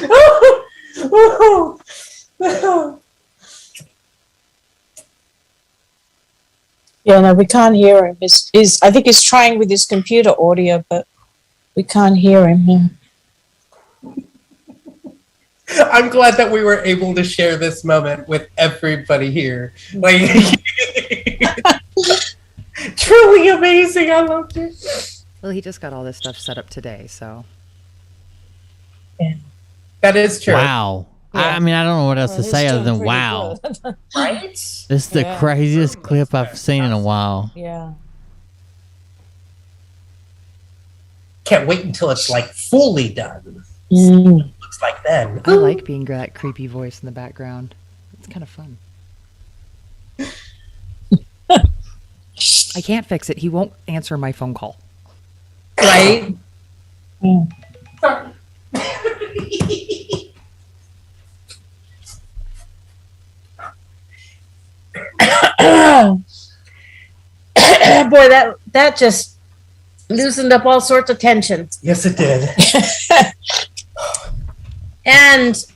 Yeah, no, we can't hear him. I think he's trying with his computer audio, but we can't hear him. Yeah. I'm glad that we were able to share this moment with everybody here. Like, truly amazing. I loved it. Well, he just got all this stuff set up today, so. Yeah. That is true. Wow. Yeah. I mean, I don't know what else to he's say other doing than pretty wow. good. Right? This is the Yeah. craziest clip I've seen in a while. Yeah. Can't wait until it's like fully done. Mm. Looks like then. I like being that creepy voice in the background. It's kind of fun. I can't fix it. He won't answer my phone call. Right? Mm. Boy, that just loosened up all sorts of tension. Yes, it did. And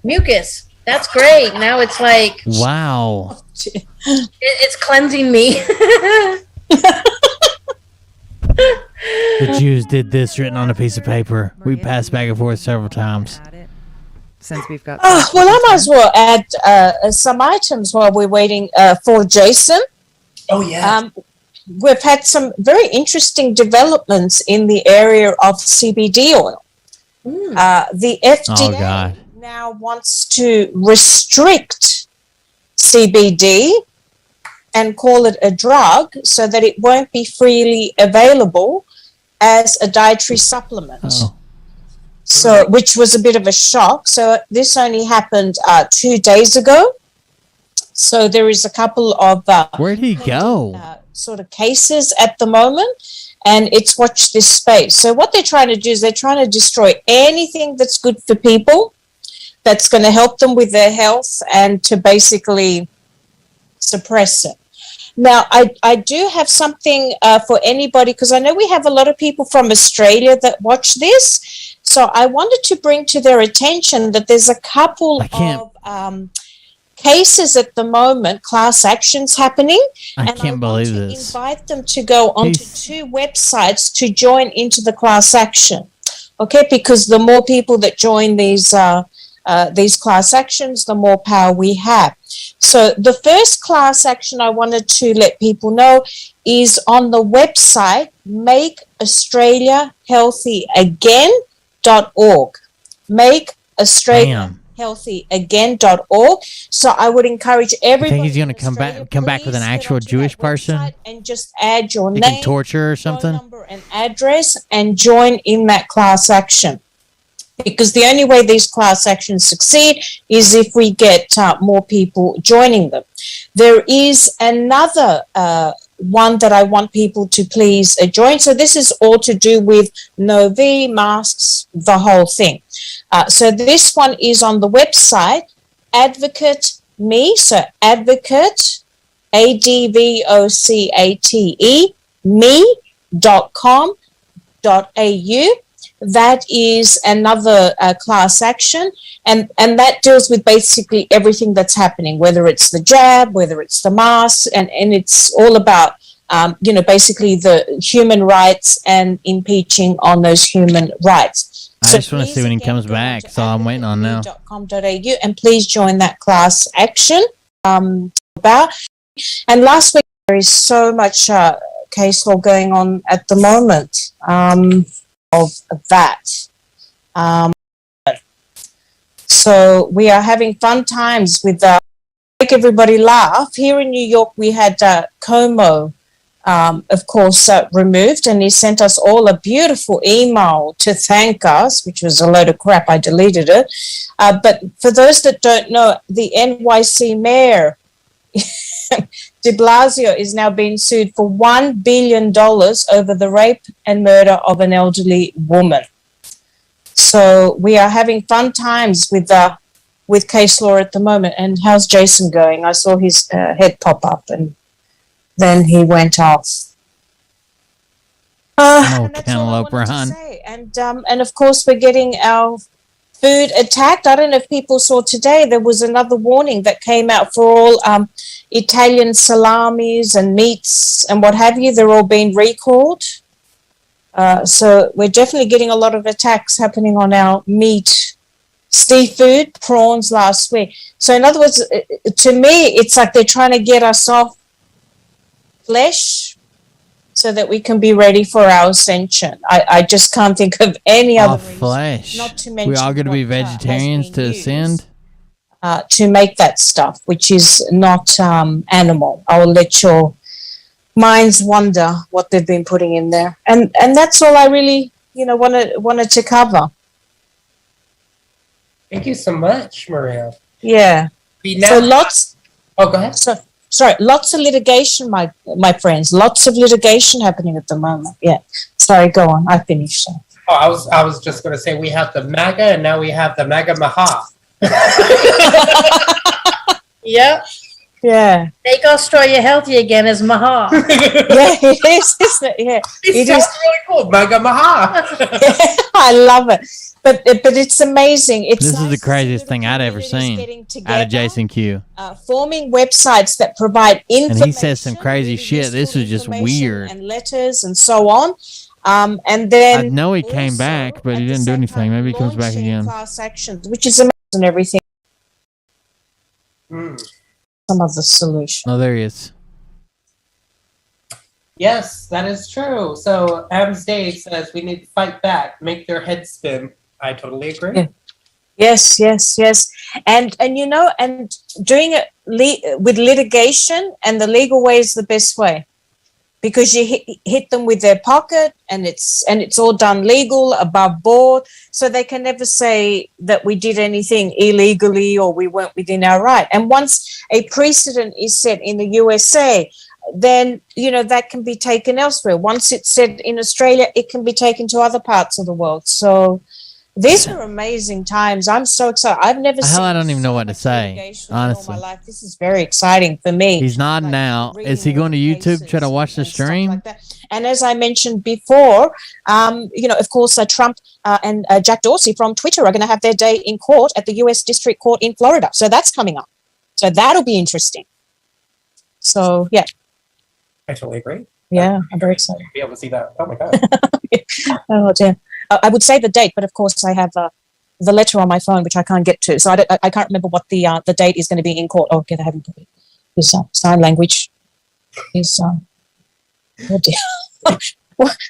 mucus. That's great. Now it's like Wow. it's cleansing me. The Jews did this written on a piece of paper. We passed back and forth several times. Since we've got. Well, I might as well add some items while we're waiting for Jason. Oh, yeah. We've had some very interesting developments in the area of CBD oil. The FDA Oh, God. now wants to restrict CBD and call it a drug so that it won't be freely available as a dietary supplement. Oh. So, which was a bit of a shock. So this only happened 2 days ago. So there is a couple of Where'd he go? sort of cases at the moment, and it's watch this space. So what they're trying to do is they're trying to destroy anything that's good for people, that's going to help them with their health, and to basically suppress it. Now, I do have something for anybody, because I know we have a lot of people from Australia that watch this. So I wanted to bring to their attention that there's a couple of cases at the moment, class actions happening. I can't believe this. Invite them to go onto two websites to join into the class action. Okay, because the more people that join these class actions, the more power we have. So the first class action I wanted to let people know is on the website makeaustraliahealthyagain.org. makeaustraliahealthyagain.org. So I would encourage I everybody. think he's going to come back with an actual Jewish person. And just add your He name, can torture or something. and address, and join in that class action. Because the only way these class actions succeed is if we get more people joining them. There is another one that I want people to please join. So this is all to do with Novi, masks, the whole thing. So this one is on the website, Advocate Me, so Advocate, ADVOCATE, me.com.au. That is another class action, and that deals with basically everything that's happening, whether it's the jab, whether it's the mask, and it's all about, basically the human rights and impeaching on those human rights. I just want to see when he comes back. That's all I'm waiting on now. .com.au, and please join that class action. And last week, there is so much case law going on at the moment. Of that. So we are having fun times with make everybody laugh. Here in New York, we had Como, of course, removed, and he sent us all a beautiful email to thank us, which was a load of crap. I deleted it. But for those that don't know, the NYC mayor, de Blasio, is now being sued for $1 billion over the rape and murder of an elderly woman. So we are having fun times with case law at the moment. And how's Jason going? I saw his head pop up, and then he went off. Cantaloupe run. And of course, we're getting our food attacked. I don't know if people saw today, there was another warning that came out for all Italian salamis and meats and what have you. They're all being recalled. So we're definitely getting a lot of attacks happening on our meat, seafood, prawns last week. So in other words, to me, it's like they're trying to get us off flesh so that we can be ready for our ascension. I just can't think of any other reason. Flesh. Not to mention We all going to be what, vegetarians to ascend? to make that stuff, which is not animal. I will let your minds wonder what they've been putting in there, and that's all I really wanted to cover. Thank you so much, Maria. Yeah. So lots. Oh, go ahead. So, sorry, lots of litigation, my friends. Lots of litigation happening at the moment. Yeah. Sorry, go on. I finished. Oh, I was just going to say we have the MAGA and now we have the MAGA Maha. Yep. Yeah. Make Australia healthy again as Maha. Yeah, it is, isn't it? Yeah. It sounds really cool. MAGA Maha. I love it. But it's amazing. It's This is the craziest thing I'd ever seen out of Jason Q. Forming websites that provide information. And he says some crazy shit. This was just weird. And letters and so on. And then I know he came back, but he didn't do anything. Maybe he comes back again. class actions, which is amazing and everything. Some of the solution. Oh, there he is. Yes, that is true. So Adams Day says we need to fight back, make their heads spin. I totally agree. Yeah. Yes. And doing it with litigation and the legal way is the best way, because you hit them with their pocket and it's all done legal, above board, so they can never say that we did anything illegally or we weren't within our right. And once a precedent is set in the USA, then that can be taken elsewhere. Once it's set in Australia, it can be taken to other parts of the world. So these are amazing times. I'm so excited. I've never seen. I don't even know what to say, honestly. My life. This is very exciting for me. He's nodding now. Is he going to YouTube try to watch the stream? And as I mentioned before, of course, Trump and Jack Dorsey from Twitter are going to have their day in court at the U.S. District Court in Florida. So that's coming up. So that'll be interesting. So, yeah. I totally agree. Yeah, I'm very excited. Be able to see that. Oh, my God. Oh, dear. I would say the date, but of course I have the letter on my phone, which I can't get to. So I can't remember what the date is going to be in court. Oh, okay, I haven't put it. His sign language is... oh dear.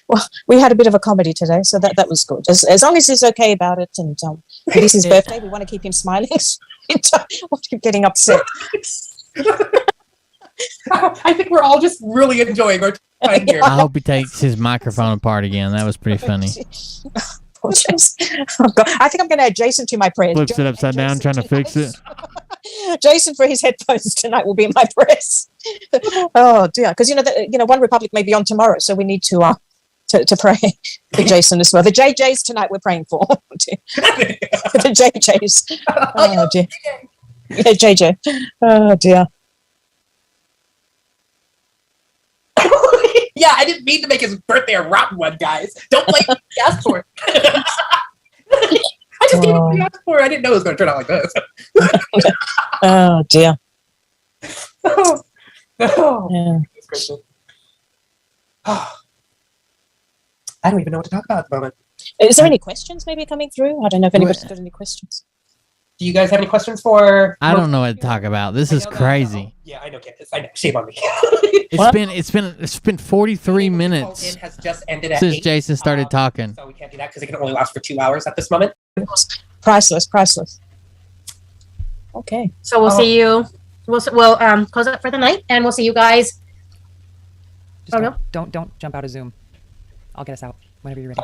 well, we had a bit of a comedy today, so that was good. As long as he's okay about it, and it is his birthday, we want to keep him smiling. We want to keep getting upset. I think we're all just really enjoying our time here. I hope he takes his microphone apart again. That was pretty funny. Oh, God. I think I'm going to add Jason to my prayers. Flips it upside down, trying to fix it. Jason for his headphones tonight will be in my prayers. Oh dear, because One Republic may be on tomorrow, so we need to pray for Jason as well. The JJs tonight we're praying for. The JJs. Oh dear. Yeah, JJ. Oh dear. Yeah, I didn't mean to make his birthday a rotten one, guys. Don't blame me. He asked for it. I just didn't ask for it. I didn't know it was going to turn out like this. Oh dear. Yeah. I don't even know what to talk about at the moment. Is there any questions maybe coming through? I don't know if anybody's got any questions. Do you guys have any questions for? I don't know what to talk about. This is crazy. Yeah, I know, Candace. I know. Shame on me. It's been 43 minutes has just ended at since 8. Jason started talking. So we can't do that because it can only last for 2 hours at this moment. Priceless. Okay. So we'll see you. We'll close up for the night, and we'll see you guys. Just don't jump out of Zoom. I'll get us out whenever you're ready.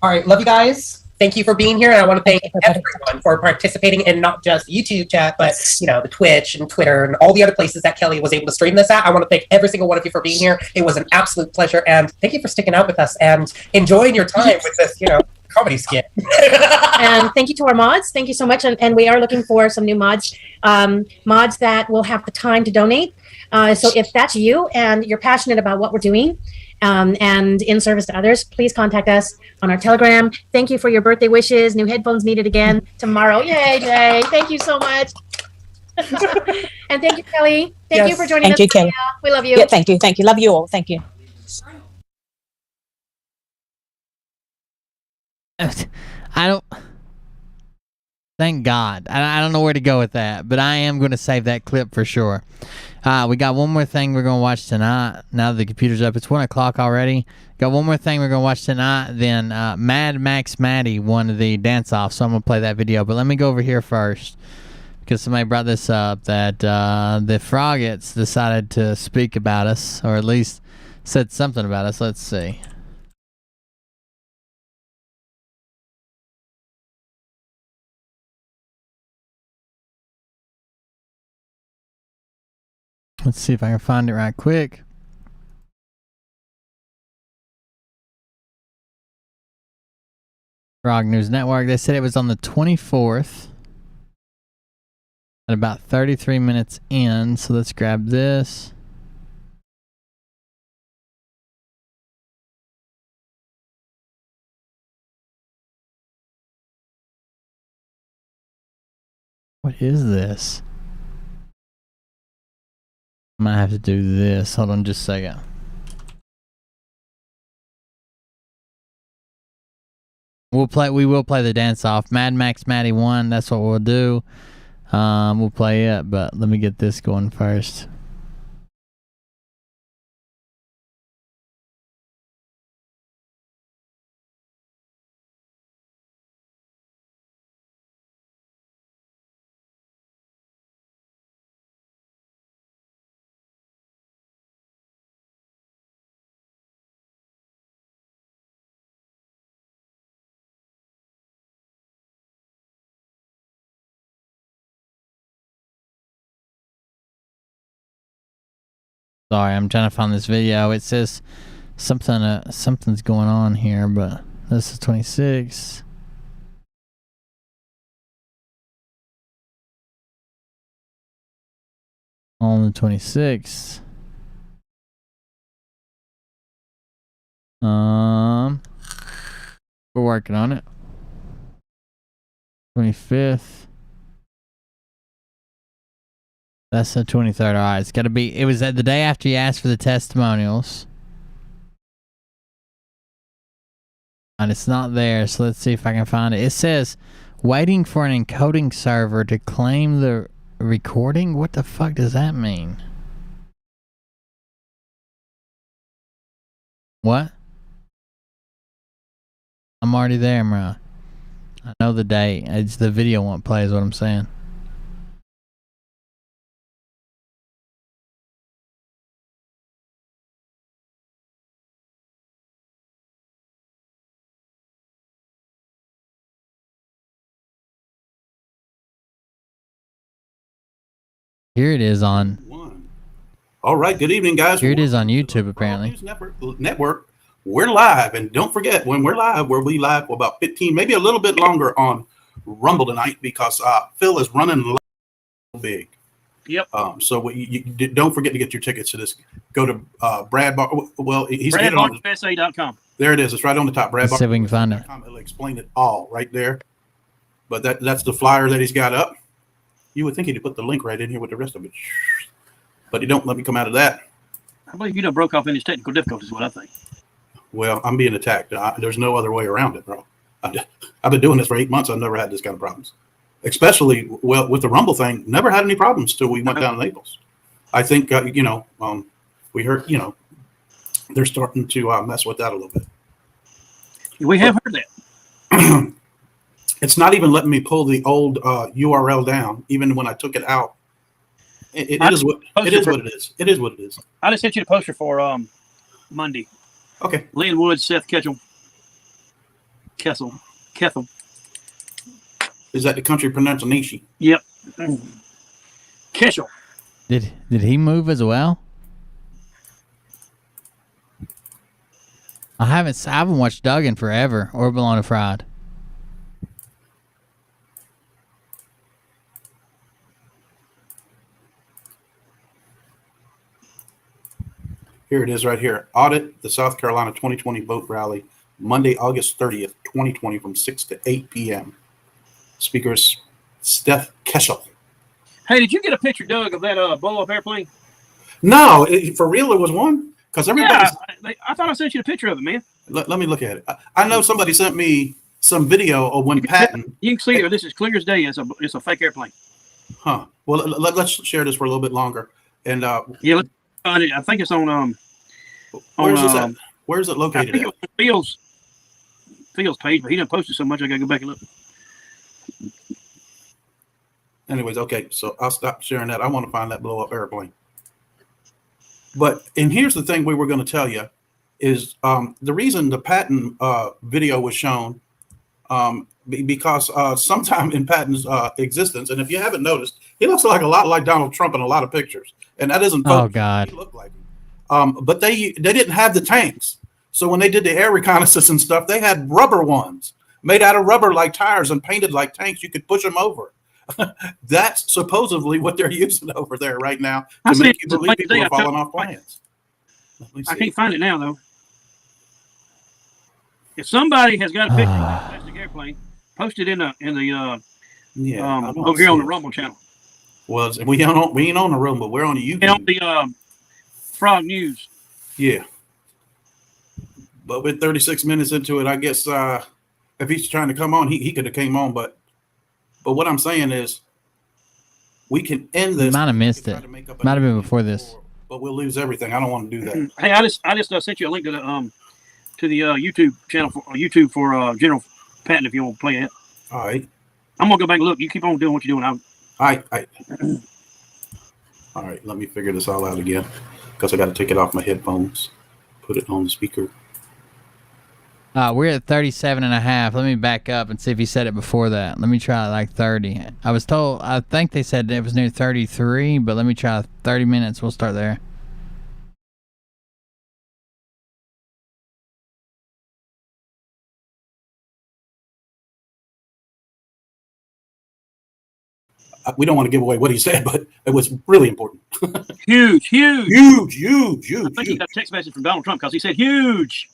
All right, love you guys. Thank you for being here, and I want to thank everyone for participating in not just YouTube chat, but the Twitch and Twitter and all the other places that Kelly was able to stream this at. I want to thank every single one of you for being here. It was an absolute pleasure, and thank you for sticking out with us and enjoying your time with this, comedy skit. And thank you to our mods. Thank you so much, and we are looking for some new mods, mods that will have the time to donate. So if that's you and you're passionate about what we're doing, and in service to others, please contact us on our Telegram. Thank you for your birthday wishes. New headphones needed again tomorrow. Yay, Jay. Thank you so much. And thank you, Kelly. Thank you for joining us. Thank you, Kelly. We love you. Yeah, thank you. Thank you. Love you all. Thank you. I don't. Thank God. I don't know where to go with that, but I am going to save that clip for sure. We got one more thing we're going to watch tonight. Now that the computer's up, it's 1 o'clock already. Got one more thing we're going to watch tonight. Then Mad Max Maddie won the dance-off, so I'm going to play that video. But let me go over here first, because somebody brought this up, that the Froggets decided to speak about us, or at least said something about us. Let's see. Let's see if I can find it right quick. Frog News Network. They said it was on the 24th at about 33 minutes in. So let's grab this. What is this? I might have to do this. Hold on just a second. We will play the dance off. Mad Max Maddie 1, that's what we'll do. We'll play it, but let me get this going first. Sorry, I'm trying to find this video. It says something's going on here, but this is 26. On the 26th. We're working on it. 25th. That's the 23rd. All right, it's got to be. It was the day after you asked for the testimonials. And it's not there, so let's see if I can find it. It says, waiting for an encoding server to claim the recording? What the fuck does that mean? What? I'm already there, bro. I know the date. It's the video won't play is what I'm saying. Here it is on. All right. Good evening, guys. Here it is on YouTube, apparently. News Network. We're live, and don't forget when we're live, we'll be live for about 15, maybe a little bit longer on Rumble tonight because Phil is running big. Yep. So you don't forget to get your tickets to this. Go to Brad Bar. Well, he's BradBarkerSA.com. There it is. It's right on the top. Let's see if we can find it. It'll explain it all right there. But that's the flyer that he's got up. You would think he'd put the link right in here with the rest of it, but he don't let me come out of that. I believe you done broke off in his technical difficulties. What I think. Well, I'm being attacked. There's no other way around it, bro. I've been doing this for 8 months. I've never had this kind of problems. Especially, well, with the Rumble thing, never had any problems till we went down to Naples. I think, we heard, they're starting to mess with that a little bit. We have heard that. It's not even letting me pull the old URL down, even when I took it out. It is what it is. It is what it is. I just sent you the poster for Monday. Okay. Lynn Woods, Seth Kessel. Is that the country pronunciation? Yep. Kessel. Did he move as well? I haven't watched Doug in forever or Bologna Fried. Here it is right here. Audit the South Carolina 2020 vote rally, Monday, August 30th, 2020 from 6 to 8 p.m. Speakers, Steph Keshel. Hey, did you get a picture, Doug, of that blow-up airplane? No, for real, there was one? Because everybody... Yeah, I thought I sent you a picture of it, man. Let me look at it. I know somebody sent me some video of when Patton... You can see it. This is clear as day. It's a fake airplane. Huh. Well, let's share this for a little bit longer. And yeah, let's find it. I think it's on... where's this at? Where is it located I think at? It was Phil's page, but he didn't post it so much I got to go back and look. Anyways, okay, so I'll stop sharing that. I want to find that blow-up airplane. But, and here's the thing we were going to tell you, is the reason the Patton video was shown, because sometime in Patton's existence, and if you haven't noticed, he looks like a lot like Donald Trump in a lot of pictures. And that isn't Oh, God. he looked like him. But they didn't have the tanks. So when they did the air reconnaissance and stuff, they had rubber ones made out of rubber like tires and painted like tanks. You could push them over. That's supposedly what they're using over there right now to make you believe people are falling off planes. I can't find it now, though. If somebody has got a picture of that plastic airplane, post it in the over here on the Rumble channel. Well, we ain't on the Rumble, we're on the YouTube. And on the Frog News. Yeah. But with 36 minutes into it, I guess if he's trying to come on, he could have came on. But what I'm saying is, we can end this. Might have missed it. Might have been before this. But we'll lose everything. I don't want to do that. Hey, I just sent you a link to the YouTube channel for General Patton if you want to play it. All right. I'm gonna go back and look. You keep on doing what you're doing. All right. Let me figure this all out again, because I got to take it off my headphones, put it on the speaker. We're at 37.5. Let me back up and see if he said it before that. Let me try like 30. I think they said it was near 33, but let me try 30 minutes. We'll start there. We don't want to give away what he said, but it was really important. Huge. I think he got a text message from Donald Trump because he said huge.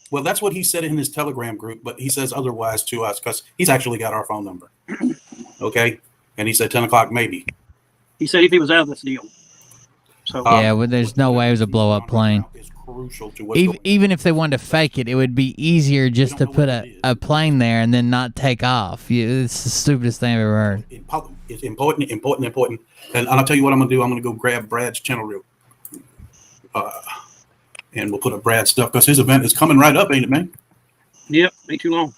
Well, that's what he said in his Telegram group, but he says otherwise to us because he's actually got our phone number. Okay? And he said 10 o'clock maybe. He said if he was out of this deal. So yeah, well, there's no way it was a blow-up plane. Crucial to Even if they wanted to fake it, it would be easier just to put a plane there and then not take off. It's the stupidest thing I've ever heard. It's important. And I'll tell you what I'm going to do. I'm going to go grab Brad's channel reel. And we'll put up Brad's stuff because his event is coming right up, ain't it, man? Yep, ain't too long.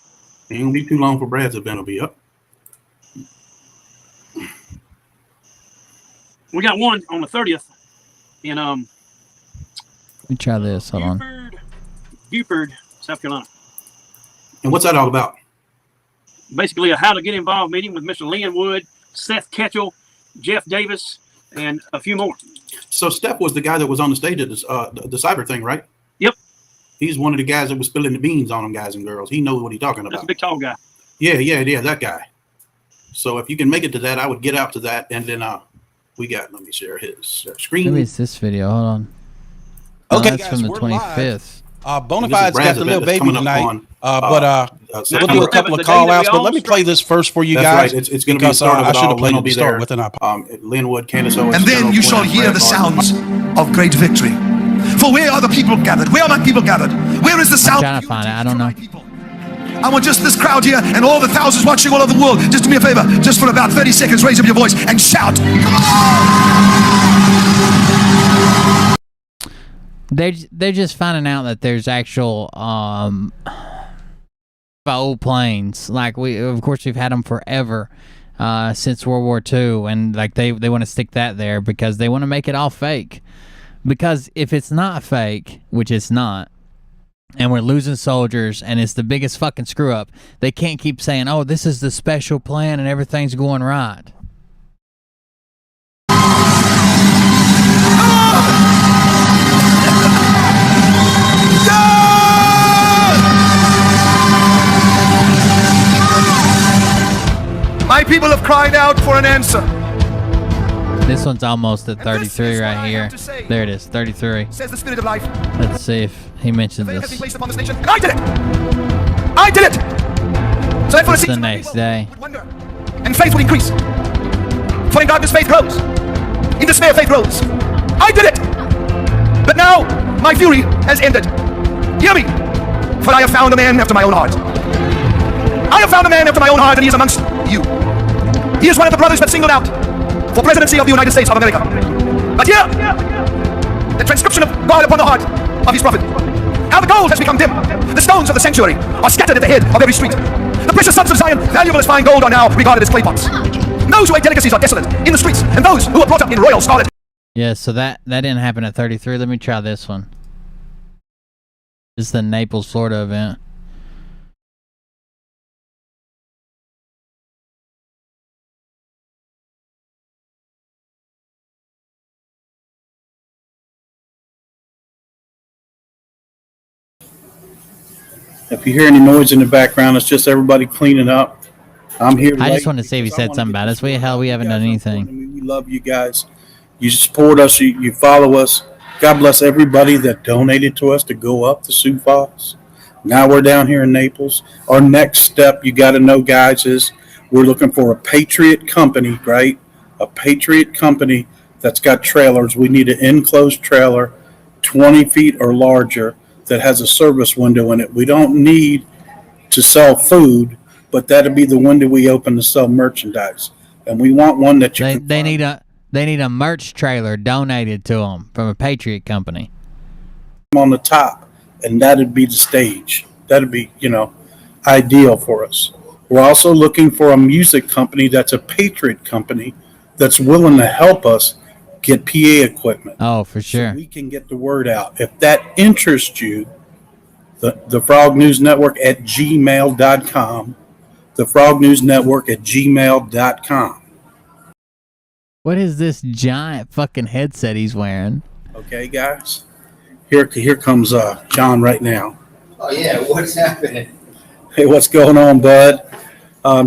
Ain't going to be too long for Brad's event will be up. We got one on the 30th in Let me try this. Hold on. Buford, South Carolina. And what's that all about? Basically, a how to get involved meeting with Mr. Lynn Wood, Seth Ketchel, Jeff Davis, and a few more. So Steph was the guy that was on the stage at the cyber thing, right? Yep. He's one of the guys that was spilling the beans on them guys and girls. He knows what he's talking about. That's a big tall guy. Yeah, that guy. So if you can make it to that, I would get out to that, and then let me share his screen. Maybe it's this video. Hold on. Okay, that's guys, from the we're 25th. Bonafide's got the little baby tonight, we'll do a couple of call outs, but let me play this first for you guys. Right. It's going to be the start of it. I should have played Lynn the start with an Linwood, Candace Owens. And then you shall hear the sounds of great victory. For where are the people gathered? Where are my people gathered? Where is the sound? I'm trying to find it. I don't know. I want just this crowd here and all the thousands watching all over the world. Just do me a favor. Just for about 30 seconds, raise up your voice and shout. They're just finding out that there's actual old planes. Like we've had them forever since World War II, and like they want to stick that there because they want to make it all fake. Because if it's not fake, which it's not, and we're losing soldiers, and it's the biggest fucking screw up, they can't keep saying, "Oh, this is the special plan and everything's going right." My people have cried out for an answer. This one's almost at 33 right here. There it is, 33. Says the spirit of life. Let's see if he mentions Has been this. placed upon this nation, and I did it. I did it. So therefore, It's the next day. and faith will increase. For in darkness faith grows. In despair faith grows. I did it. But now my fury has ended. Hear me. For I have found a man after my own heart. I have found a man after my own heart, and he is amongst you. He is one of the brothers that singled out for presidency of the United States of America. But here, the transcription of God upon the heart of his prophet. How the gold has become dim. The stones of the sanctuary are scattered at the head of every street. The precious sons of Zion, valuable as fine gold, are now regarded as clay pots. Those who ate delicacies are desolate in the streets, and those who were brought up in royal scarlet. Yeah, so that didn't happen at 33. Let me try this one. This is the Naples, Florida event. If you hear any noise in the background, it's just everybody cleaning up. I'm here. I just wanted to see if he said something about us. We haven't done anything. We love you guys. You support us. You follow us. God bless everybody that donated to us to go up to Sioux Falls. Now we're down here in Naples. Our next step, you got to know, guys, is we're looking for a Patriot company, right? A Patriot company that's got trailers. We need an enclosed trailer, 20 feet or larger, that has a service window in it. We don't need to sell food, but that'd be the window we open to sell merchandise. And we want one that you can They need a merch trailer donated to them from a Patriot company. on the top, and that'd be the stage. That'd be, ideal for us. We're also looking for a music company that's a Patriot company that's willing to help us get PA equipment. Oh, for sure. So we can get the word out. If that interests you, the Frog News Network at gmail.com, the Frog News Network at gmail.com. What is this giant fucking headset he's wearing? Okay, guys. Here comes John right now. Oh yeah, what's happening? Hey, what's going on, bud?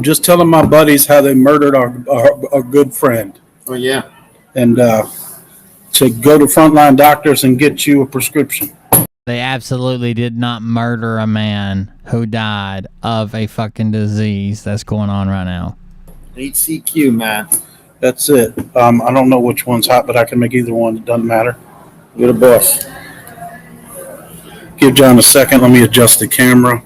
Just telling my buddies how they murdered our good friend. Oh yeah. And to go to Frontline Doctors and get you a prescription. They absolutely did not murder a man who died of a fucking disease that's going on right now. HCQ, man. That's it. I don't know which one's hot, but I can make either one. It doesn't matter. You're the boss. Give John a second. Let me adjust the camera.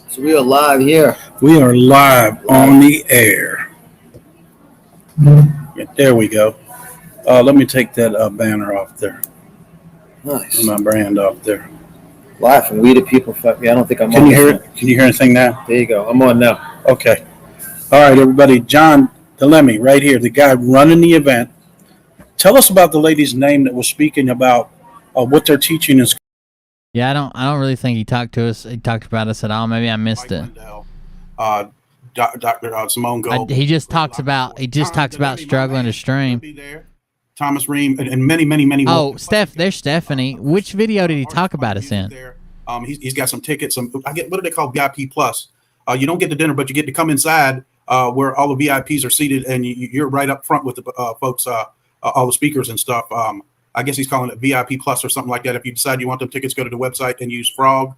So we are live here. We are live on the air. Yeah, there we go. Let me take that banner off there. Nice. My brand off there. Live from We the People. Fuck me. I don't think I'm on. Can you hear it? Can you hear anything now? There you go. I'm on now. Okay. All right, everybody. John Delemy, right here, the guy running the event. Tell us about the lady's name that was speaking about what they're teaching in school. Yeah, I don't really think he talked to us. He talked about us at all. Maybe I missed it. Dr. Simone Gold. He just talks about struggling to stream. Thomas Ream and many Oh, more. there's Stephanie. Which video did he talk about us in? He's got some tickets. What do they call VIP Plus? You don't get the dinner, but you get to come inside where all the VIPs are seated, and you're right up front with the folks, all the speakers and stuff. I guess he's calling it VIP Plus or something like that. If you decide you want them tickets, go to the website and use Frog.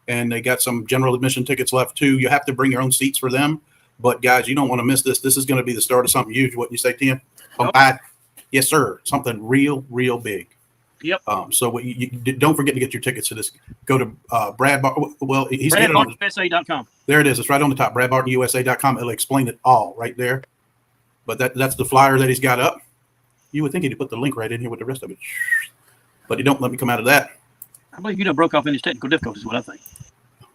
And they got some general admission tickets left too. You have to bring your own seats for them. But guys, you don't want to miss this. This is going to be the start of something huge. What you say, Tim? Yes, sir. Something real big. Yep. So you don't forget to get your tickets to this. Go to Brad. Well, he's BradBartonUSA.com. There it is. It's right on the top. BradBartonUSA.com. It'll explain it all right there. But that's the flyer that he's got up. You would think he'd put the link right in here with the rest of it, but he don't let me come out of that. I believe you done broke off in his technical difficulties. Is what I think.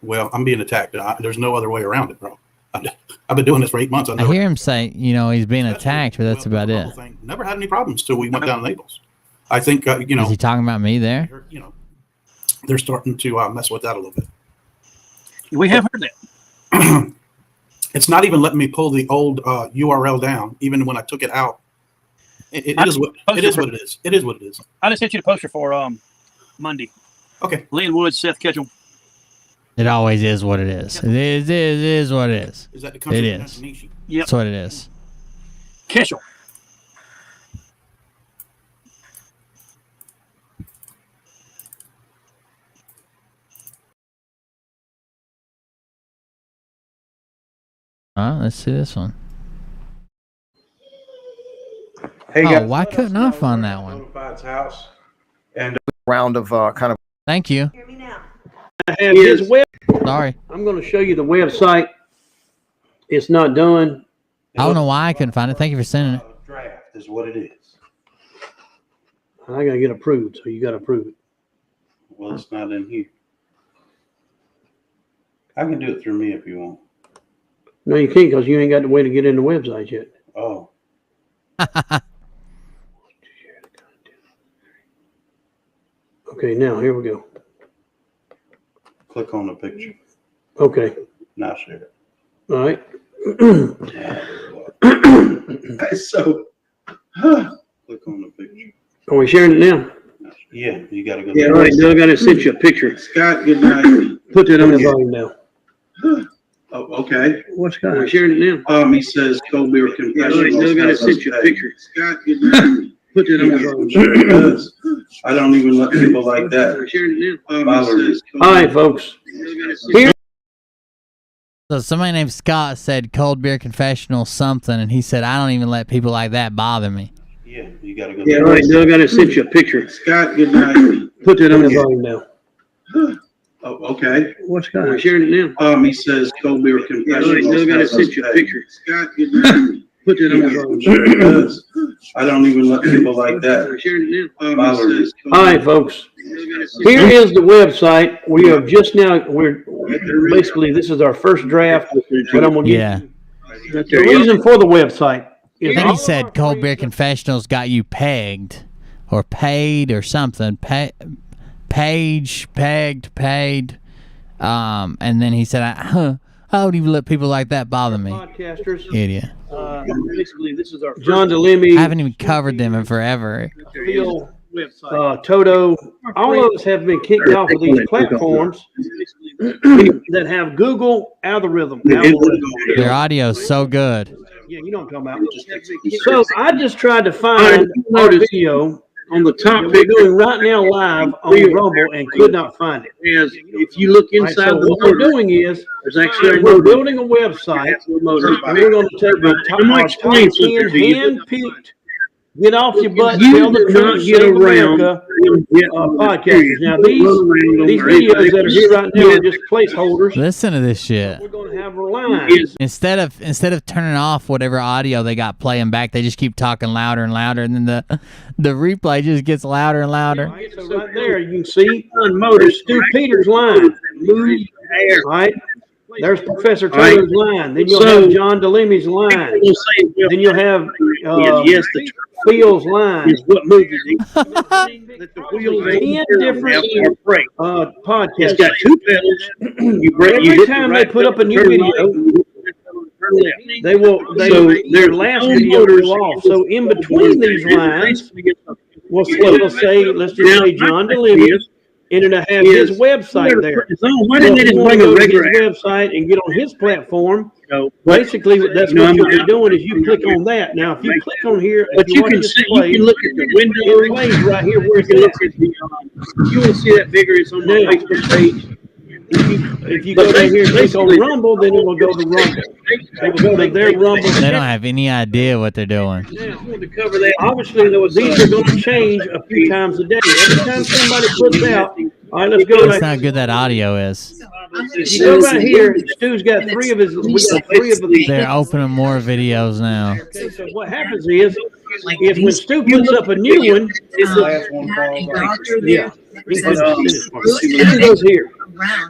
Well, I'm being attacked. There's no other way around it, bro. I've been doing this for 8 months. I hear him say, he's being attacked, but that's about it. Never had any problems till we went down to Naples. I think, Is he talking about me there? They're starting to mess with that a little bit. We have heard that. It's not even letting me pull the old URL down, even when I took it out. It is what it is. It is what it is. I just sent you the poster for Monday. Okay. Lynn Woods, Seth Ketchum. It always is what it is. It is what it is. Is that the country? It is. Yep. That's what it is. Ketchum. All right, let's see this one. Hey, oh, guys. why couldn't I find that one? House and round of kind of. Thank you. I have his web. Sorry. I'm going to show you the website. It's not done. I don't know why I couldn't find it. Thank you for sending it. Draft is what it is. I got to get approved, so you got to approve it. Well, it's not in here. I can do it through me if you want. No, you can't because you ain't got the way to get in the website yet. Oh. Okay, now here we go. Click on the picture. Okay. Now share it. All right. So, click on the picture. Are we sharing it now? Yeah, you got to go. Yeah, all right. Now I got to send you a picture. Scott, good night. Put that on the volume now. Oh, okay. What's Scott? We're sharing it now. He says Cold Beer Confession. Yeah, all right. Now I got to send you a picture. Scott, good night. Put that on the volume. I don't even let people like that. We're sharing it now. Bother me. All right, folks. Here. So somebody named Scott said Cold Beer Confessional something, and he said, I don't even let people like that bother me. Yeah, you got to go. Yeah, all right. Now I got to send you a picture. Scott, good night. Put that on the volume now. Oh, okay. What's Scott? We're sharing it now. He says Cold Beer Confession. Yeah, all right. Now I got to send you a picture. Scott, good night. Put that on the volume. I don't even let people like that. We're sharing it now. Bother me. All right, folks. Here is the website. We have just now. We're basically this is our first draft. But I'm gonna give you the reason for the website is Then he said Cold Beer Confessionals got you pegged or paid or something. Page, pegged, paid. And then he said, I don't even let people like that bother me. Podcasters. Idiot. Basically, this is our John DeLemme. I haven't even covered them in forever. Phil, Toto. All of us have been kicked off of these platforms that have Google algorithm. Their audio is so good. Yeah, you know what I'm talking about. So I just tried to find our video on the top we're doing right now live on Rumble and could not find it. If you look inside, so what we're doing is we're building a website. And we're going to take the top 10 hand-picked, get off your butt, tell the truth, get around podcasters. Now these videos that are here right now are just placeholders. Listen to this shit. We're going to have lines. Instead of turning off whatever audio they got playing back, they just keep talking louder and louder, and then the replay just gets louder and louder. Right, so right there you can see there's Stu Peters' line. All right. There's Professor Taylor's line. Then you'll have John DeLemme's line. Then you'll have Phil's line. Is what movie? 10 different podcasts. It's got 2 pedals. Every time they put up a new video, they will. Their last video will off. So in between these lines, we'll say, let's just say John DeLemme. And it'll have his website there. Why didn't they just bring a regular website and get on his platform? Basically, that's what you'll be doing is you click on that. Now, if you click on here, but you can see, you can look at the window. It plays right here where it's at. You want to see that bigger? It's on the Facebook page. If you go down here and click on Rumble, then it will go to Rumble. They will go to their Rumble. They don't have any idea what they're doing. Now, to cover that, obviously, these are going to change a few times a day. Every time somebody puts out, all right, let's go. That's how good that audio is. If you go right here, Stu's got 3 of his. We got 3 of them. They're opening more videos now. Okay, so what happens is when Stu puts up a new one, yeah. It goes here.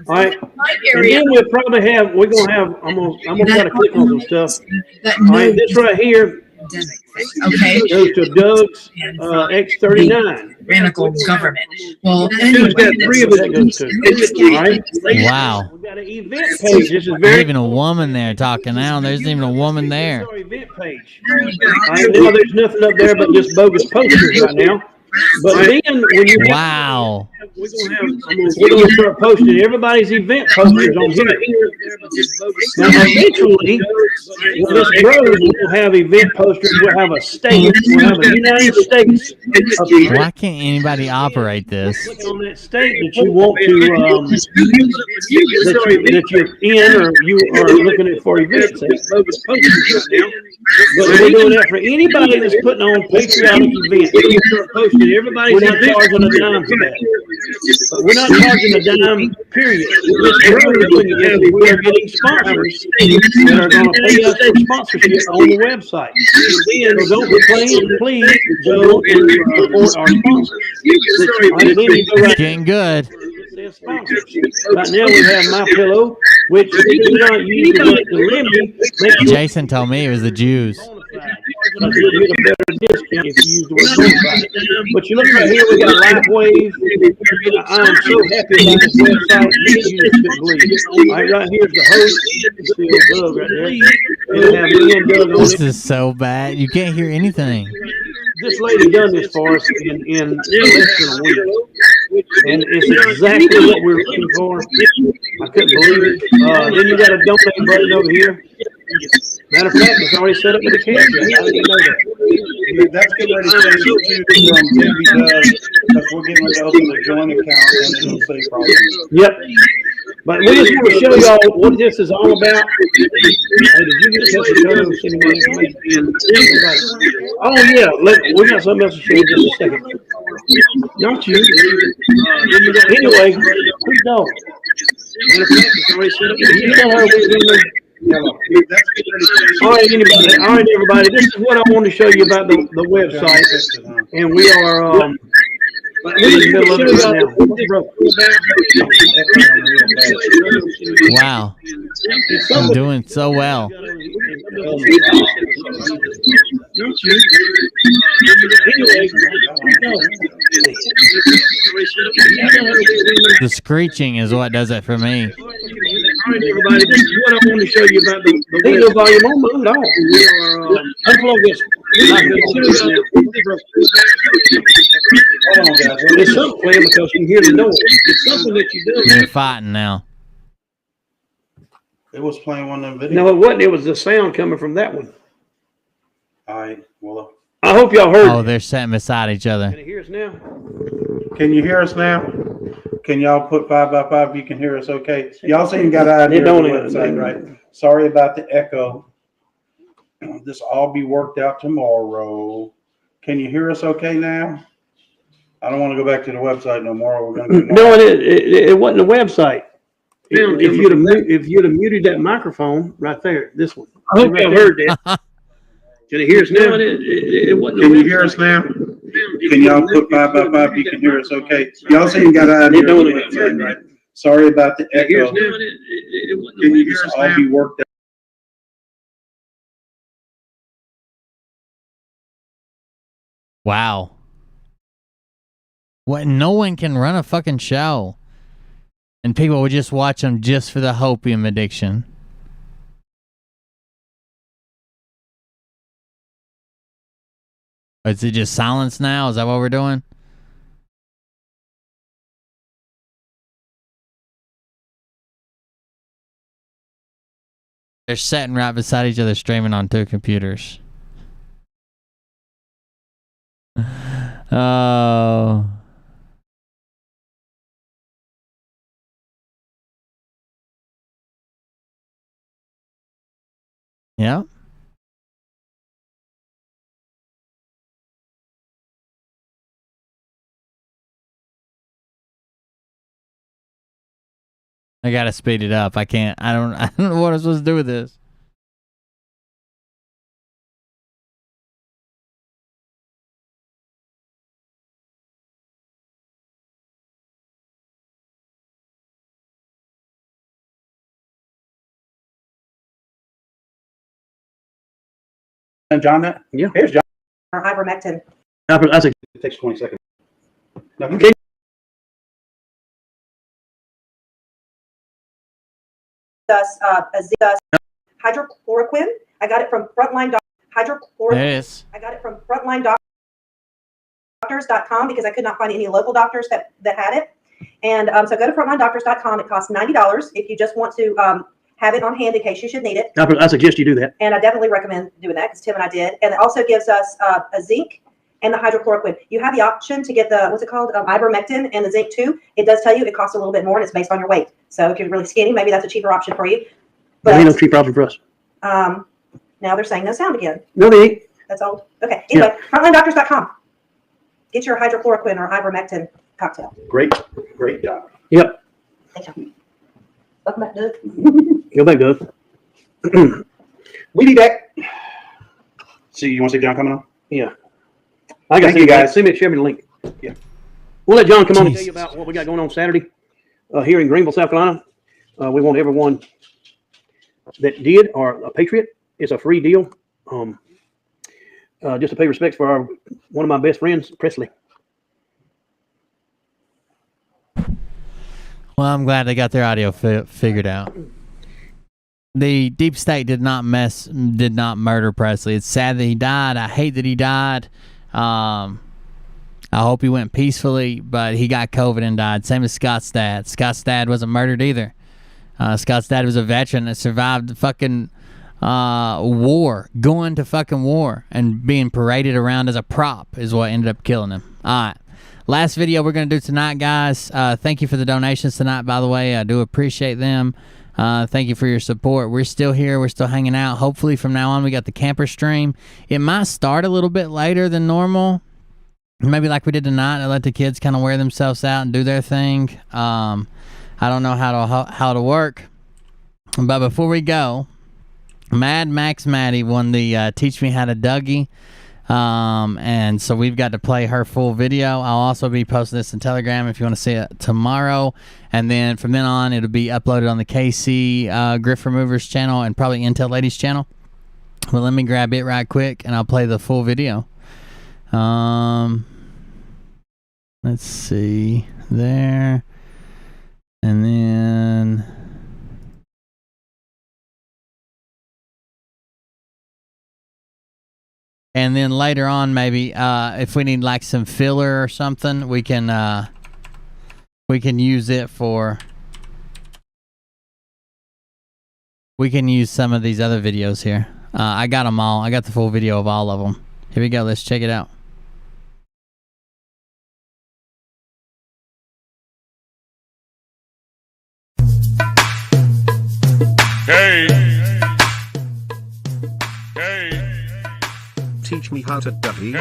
All right. And then we'll probably have, we're going to have, I'm going to try to click on some stuff. All right, this right here goes to Doug's X39. Tyrannical government. Well, Stu's got 3 of it goes to. All right. Wow. We got an event page. This is There's very. even a woman there talking now. There's even a woman there. Event page. All right, now there's nothing up there but just bogus posters right now. But then when you Wow. we're gonna start posting everybody's event posters on here. Now eventually, when this grows, we'll have event posters. We'll have a state. We'll have a United States. Why can't anybody operate this? Click on that state that you want to that you're in or you are looking at for events. But we're doing that for anybody that's putting on patriotic events. Everybody's not charging a dime for that. We're not charging a dime, period. We are getting sponsors that are going to pay us for sponsorship on the website. So don't please go and support our sponsors. It's getting good. Right now we have My Pillow, which we do not use the limit. Jason told me it was the Jews. You'll get a better discount if you use the word bonafide. But you look right here, we got LifeWave. I'm so happy about this website. You just couldn't believe it. Right here's the host. It's still Doug right there. It'll have me and Doug on This it. is so bad. You can't hear anything. This lady done this for us in less than a week. And it's exactly what we're looking for. I couldn't believe it. Then you got a donate button over here. Matter of fact, it's already set up with a cash. I didn't know that. That's getting ready to change to Debbie Doug, because we're getting ready to open a joint account and it'll say probably. Yep. But we just want to show y'all what this is all about. Hey, did you get a chance to send me information? Oh yeah, we got something else to show you in just a second. Not you. Anyway, who's dog? You tell her we're doing. All right, everybody. This is what I want to show you about the website, and we are we're in the middle of it right now. Wow. I'm doing so well. The screeching is what does it for me. All right, everybody. This is what I want to show you about the video volume on. Move it on. We are unplug this. It's something playing because you can hear the noise. It's something that you do. They're fighting now. It was playing one of them videos. No, it wasn't. It was the sound coming from that one. All right, well. I hope y'all heard. Oh, they're sitting beside each other. Can you hear us now? Can you hear us now? Can y'all put 5x5 if you can hear us okay? Y'all seen got out here on the website, right? Sorry about the echo. This will all be worked out tomorrow. Can you hear us okay now? I don't want to go back to the website no more. We're going to No, it wasn't the website. If you'd have muted that microphone right there, this one. I hope y'all heard that. Can you hear us now? It wasn't. Can you hear us now? Can y'all put 5x5 if you can hear us okay? Y'all seen got out here on the website, right? Sorry about the echo. Can you hear us now? All be worked out. Wow. What? No one can run a fucking show. And people would just watch them just for the opium addiction. Is it just silence now? Is that what we're doing? They're sitting right beside each other streaming on two computers. Oh. Yeah. I gotta speed it up. I can't. I don't know what I'm supposed to do with this. John, that? Yeah. Here's John. Ivermectin. That's It takes 20 seconds. Hydrochloroquine. I got it from Frontline Doctor. Hydrochloroquine. Yes. I got it from Frontline Doctor. frontlinedoctors.com because I could not find any local doctors that had it. And so go to frontlinedoctors.com. It costs $90 if you just want to have it on hand in case you should need it. I suggest you do that. And I definitely recommend doing that because Tim and I did. And it also gives us a zinc and the hydrochloroquine. You have the option to get the, what's it called, ivermectin and the zinc too. It does tell you it costs a little bit more and it's based on your weight. So if you're really skinny, maybe that's a cheaper option for you. But ain't no cheap option for us. Now they're saying no sound again. No, they ain't. That's old. Okay. Anyway, frontlinedoctors.com. Get your hydrochloroquine or ivermectin cocktail. Great job. Yep. Thank you. Welcome back, Doug. Go back, Doug. We be back. See, you want to see John coming on? Yeah. I got Thank you, guys. Send me the link. Yeah. We'll let John come on and tell you about what we got going on Saturday here in Greenville, South Carolina. We want everyone that did are a patriot. It's a free deal. Just to pay respects for one of my best friends, Presley. Well, I'm glad they got their audio figured out. The deep state did not murder Presley. It's sad that he died. I hate that he died. I hope he went peacefully, but he got COVID and died. Same as Scott's dad. Scott's dad wasn't murdered either. Scott's dad was a veteran that survived the fucking war, going to fucking war and being paraded around as a prop is what ended up killing him. All right. Last video we're going to do tonight, guys. Thank you for the donations tonight, by the way. I do appreciate them. Thank you for your support. We're still here. We're still hanging out. Hopefully from now on we got the camper stream. It might start a little bit later than normal. Maybe like we did tonight. I let the kids kind of wear themselves out and do their thing. I don't know how to work. But before we go, Mad Max Maddie won the Teach Me How to Dougie. And so we've got to play her full video. I'll also be posting this in Telegram if you want to see it tomorrow. And then from then on, it'll be uploaded on the KC Griff Removers channel and probably Intel Ladies channel. Well, let me grab it right quick and I'll play the full video. Let's see there. And then... And then later on, maybe if we need like some filler or something, we can use it for. We can use some of these other videos here. I got them all. I got the full video of all of them. Here we go. Let's check it out. Hey. Teach me how to Dougie.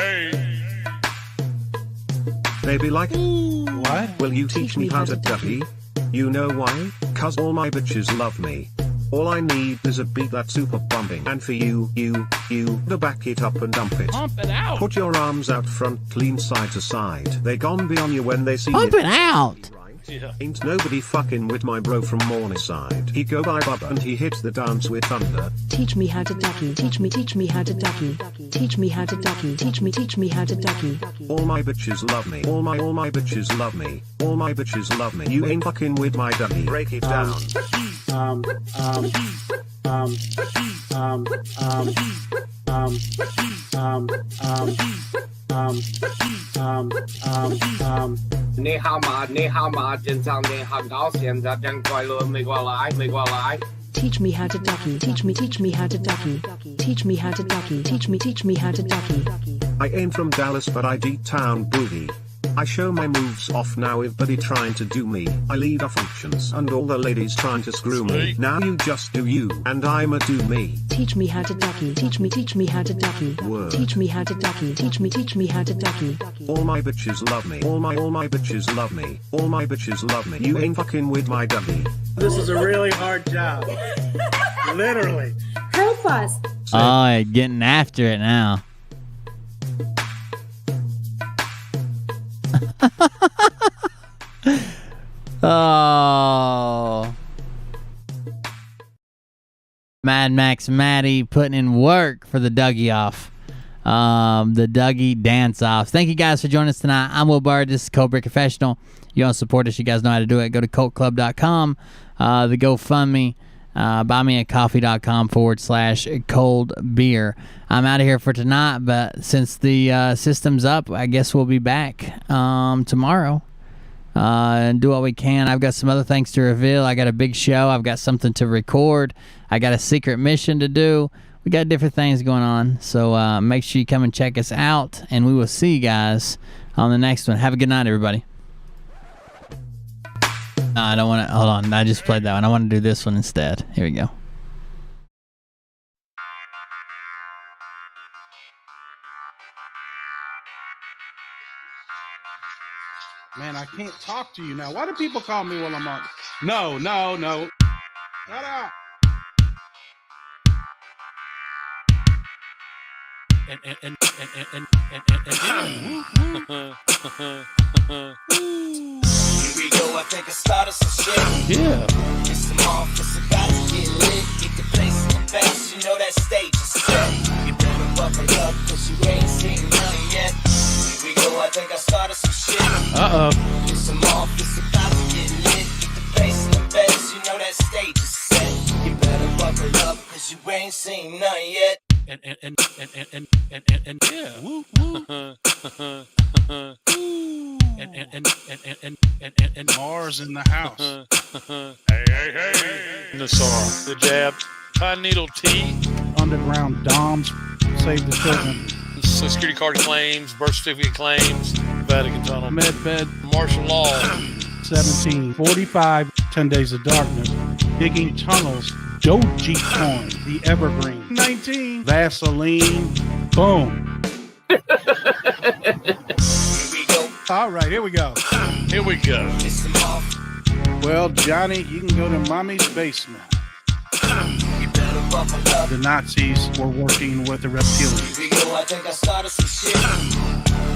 They be like, what? Will you teach me how to Dougie? You know why? Cause all my bitches love me. All I need is a beat that's super bumping. And for you, to back it up and dump it. Pump it out. Put your arms out front, lean side to side. They gon' be on you when they see Pump it out. Yeah. Ain't nobody fucking with my bro from Morningside. He go by Bubba and he hits the dance with thunder. Teach me how to ducky. Teach me how to ducky. Teach me how to ducky. Teach me how to ducky. All my bitches love me. All my bitches love me. All my bitches love me. You ain't fucking with my ducky. Break it down.你好吗？你好吗？真长你好高兴，这真快乐，没过来。Teach me how to ducky. Teach me how to ducky. Teach me how to ducky. Teach me how to ducky. I ain't from Dallas, but I D-town boogie. I show my moves off now, if buddy trying to do me. I lead our functions and all the ladies trying to screw me. Now you just do you, and I'ma do me. Teach me how to ducky. Teach me how to ducky. Word. Teach me how to ducky. Teach me how to ducky. All my bitches love me. All my bitches love me. All my bitches love me. You ain't fucking with my ducky. This is a really hard job. Literally. Help us. Oh, getting after it now. Oh, Mad Max Maddie putting in work for the Dougie off, the Dougie dance off. Thank you guys for joining us tonight. I'm Will Bird. This is Cobra Confessional. You want to support us? You guys know how to do it. Go to cultclub.com, the GoFundMe, buymeacoffee.com/cold beer. I'm out of here for tonight, but since the system's up, I guess we'll be back tomorrow and do what we can. I've got some other things to reveal. I got a big show. I've got something to record. I got a secret mission to do. We got different things going on, so make sure you come and check us out, and we will see you guys on the next one. Have a good night, everybody. No, I don't want to. Hold on. I just played that one. I want to do this one instead. Here we go. Man, I can't talk to you now. Why do people call me while I'm on? No. Shut up. Here we go, I think I started some shit. Yeah. Get some off, it's about to get lit. Get the place in the face, you know that stage is set. You better buckle up, cause you ain't seen none yet. Here we go, I think I started some shit. Get some off, it's about to get lit. Get the place in the face, you know that stage is set. You better buckle up, cause you ain't seen none yet. And yeah. Woo, woo. And Mars in the house. hey. The song, the jab, pine needle tea, Underground Doms save the children. Social Security card claims, birth certificate claims, Vatican Tunnel, Medbed, martial law, 1745, 10 Days of Darkness, digging tunnels, Dogecoin, the Evergreen, 19, Vaseline, boom. All right, here we go. Well, Johnny, you can go to Mommy's basement. The Nazis were working with the reptilians. Here we go, I think I started some shit.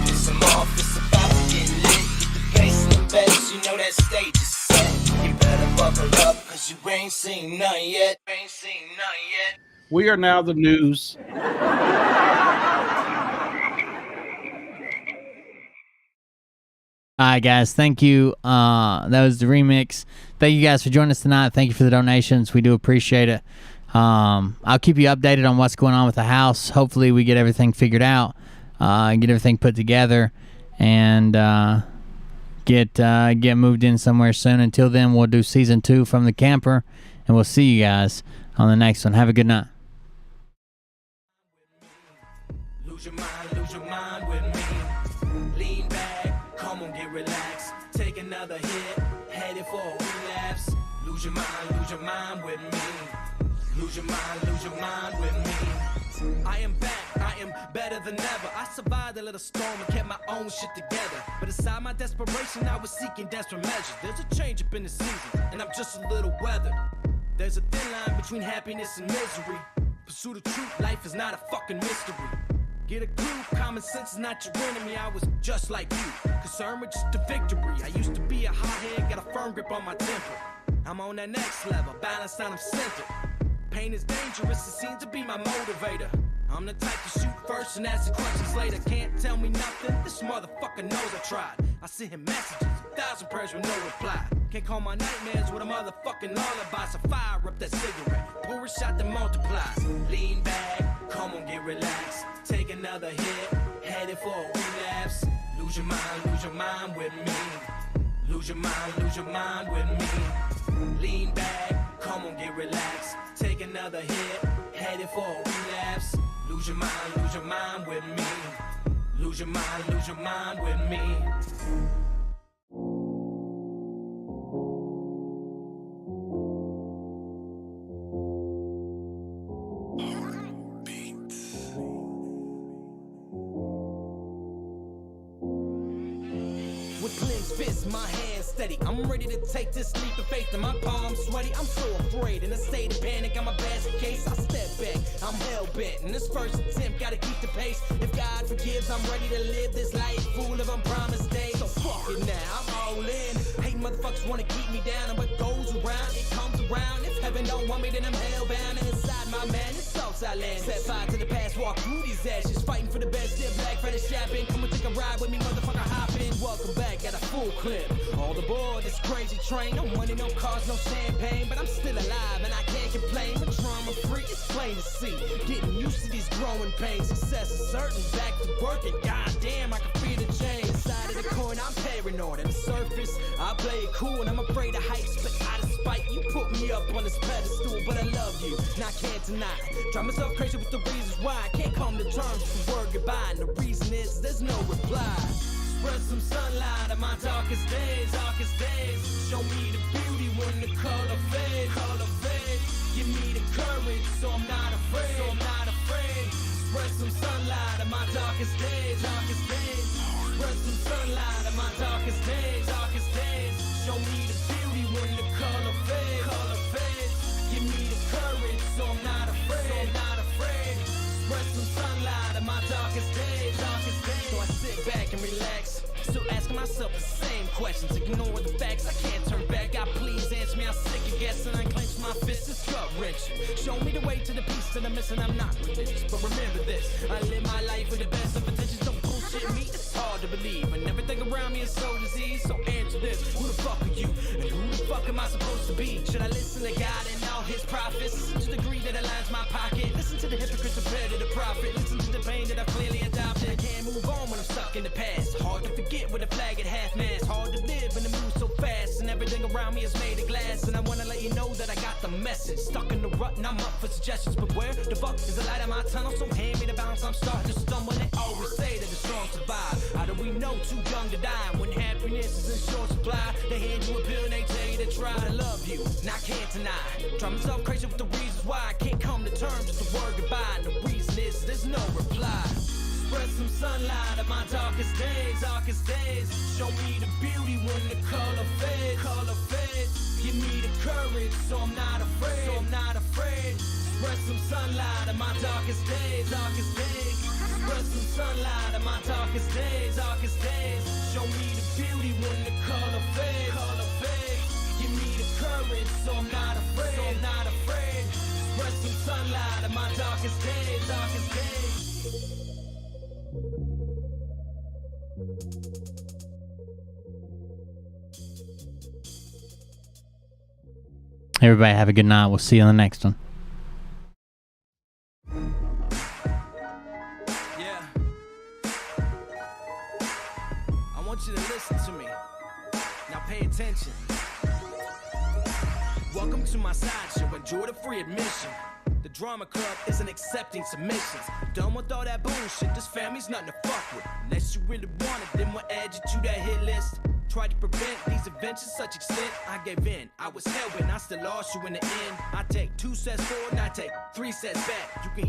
Get some off, it's about to get lit. Get the place in the best, you know that stage is set. You better buckle up, cause you ain't seen none yet. We are now the news. All right, guys. Thank you. That was the remix. Thank you guys for joining us tonight. Thank you for the donations. We do appreciate it. I'll keep you updated on what's going on with the house. Hopefully we get everything figured out, get everything put together, and get moved in somewhere soon. Until then, we'll do season 2 from the camper, and we'll see you guys on the next one. Have a good night. Lose your mind with me. Lean back, come on, get relaxed. Take another hit, headed for a relapse. Lose your mind with me. Lose your mind with me. I am back, I am better than ever. I survived a little storm and kept my own shit together. But inside my desperation, I was seeking desperate measures. There's a change up in the season, and I'm just a little weathered. There's a thin line between happiness and misery. Pursue the truth, life is not a fucking mystery. Get a clue, common sense is not your enemy. I was just like you, concerned with just the victory. I used to be a hothead, got a firm grip on my temper. I'm on that next level, balanced and I'm centered. Pain is dangerous, it seems to be my motivator. I'm the type to shoot first and ask the questions later. Can't tell me nothing, this motherfucker knows I tried. I sent him messages, 1,000 prayers with no reply. Can't call my nightmares with a motherfucking lullaby. So fire up that cigarette, pour a shot that multiplies. Lean back, come on, get relaxed. Take another hit, headed for a relapse. Lose your mind with me. Lose your mind with me. Lean back, come on, get relaxed. Take another hit, headed for a relapse. Lose your mind with me. Lose your mind with me. With clenched fists, my hands steady. I'm ready to take this leap of faith, and my palms sweaty. I'm so afraid, in a state of panic. I'm a basket case. I step back, I'm hell bent. In this first attempt, gotta keep the pace. If God forgives, I'm ready to live this life full of unpromised days. So fuck it now, I'm all in. Hate motherfuckers wanna keep me down, and what goes around, it comes around. If heaven don't want me, then I'm hellbound. And inside my man, it's Southside land. Set fire to the past, walk through these ashes, fighting for the best. Step black, fetish shopping. Come and take a ride with me, motherfucker, hop in. Welcome back at a full clip. All the aboard this crazy train. No money, no cars, no champagne, but I'm still alive and I can't complain. But trauma free, it's plain to see. Getting used to these growing pains. Success is certain, back to working. Goddamn, I can feel the change. Side of the coin, I'm paranoid. On the surface, I play it cool and I'm afraid of heights, but out of spite, you put me up on this pedestal. But I love you, and I can't deny. Drive myself crazy with the reasons why I can't come to terms with the word goodbye. And the reason is there's no reply. Spread some sunlight on my darkest days, darkest days. Show me the beauty when the color fades, color fades. Give me the courage, so I'm not afraid, so I'm not afraid. Spread some sunlight on my darkest days, darkest days. Spread some sunlight on my darkest days, darkest days. Show me the beauty when the color fades, color fades. Give me the courage, so I'm not afraid, so I'm not afraid. Spread some sunlight on my darkest days, darkest days. So I sit back and relax, still asking myself the same questions. Ignore the facts, I can't turn back. God, please answer me. I'm sick of guessing. I clench my fist, it's gut wrenching. Show me the way to the peace that I'm missing. I'm not religious, but remember this: I live my life with the best of intentions. Don't bullshit me. It's hard to believe, and everything around me is so diseased. So answer this: who the fuck are you, and who the fuck am I supposed to be? Should I listen to God and all His prophets? Listen to the greed that aligns my pocket. Listen to the hypocrites compared to the prophet. Listen to the pain that I've clearly adopted. I can't move on when I'm stuck in the past. Hard to forget with a flag at half-mast. Hard to live in the mood so fast, and everything around me is made of glass. And I wanna let you know that I got the message. Stuck in the rut and I'm up for suggestions, but where the fuck is the light in my tunnel? So hand me the balance, I'm starting to stumble. They always say that the strong survive. How do we know too young to die? When happiness is in short supply, they hand you a pill and they tell you to try. I love you, and I can't deny. Drive myself crazy with the reasons why I can't come to terms with the word goodbye. And the reason is there's no reply. Spread some sunlight on my darkest days, darkest days. Show me the beauty when the color fades, color fades. Give me the courage, so I'm not afraid, so I'm not afraid. Spread some sunlight on my darkest days, darkest days. Spread some sunlight on my darkest days, darkest days. Show me the beauty when the color fades, color fades. Give me the courage, so I'm not afraid, so I'm not afraid. Spread some sunlight on my darkest days, darkest days. Everybody have a good night. We'll see you on the next one. Yeah. I want you to listen to me. Now pay attention. Welcome to my sideshow. Enjoy the free admission. The drama club isn't accepting submissions. Done with all that bullshit. This family's nothing to fuck with. Unless you really want it, then we'll add you to that hit list. Tried to prevent these events to such extent. I gave in, I was hell bent, I still lost you in the end. I take 2 sets forward and I take 3 sets back. You can hear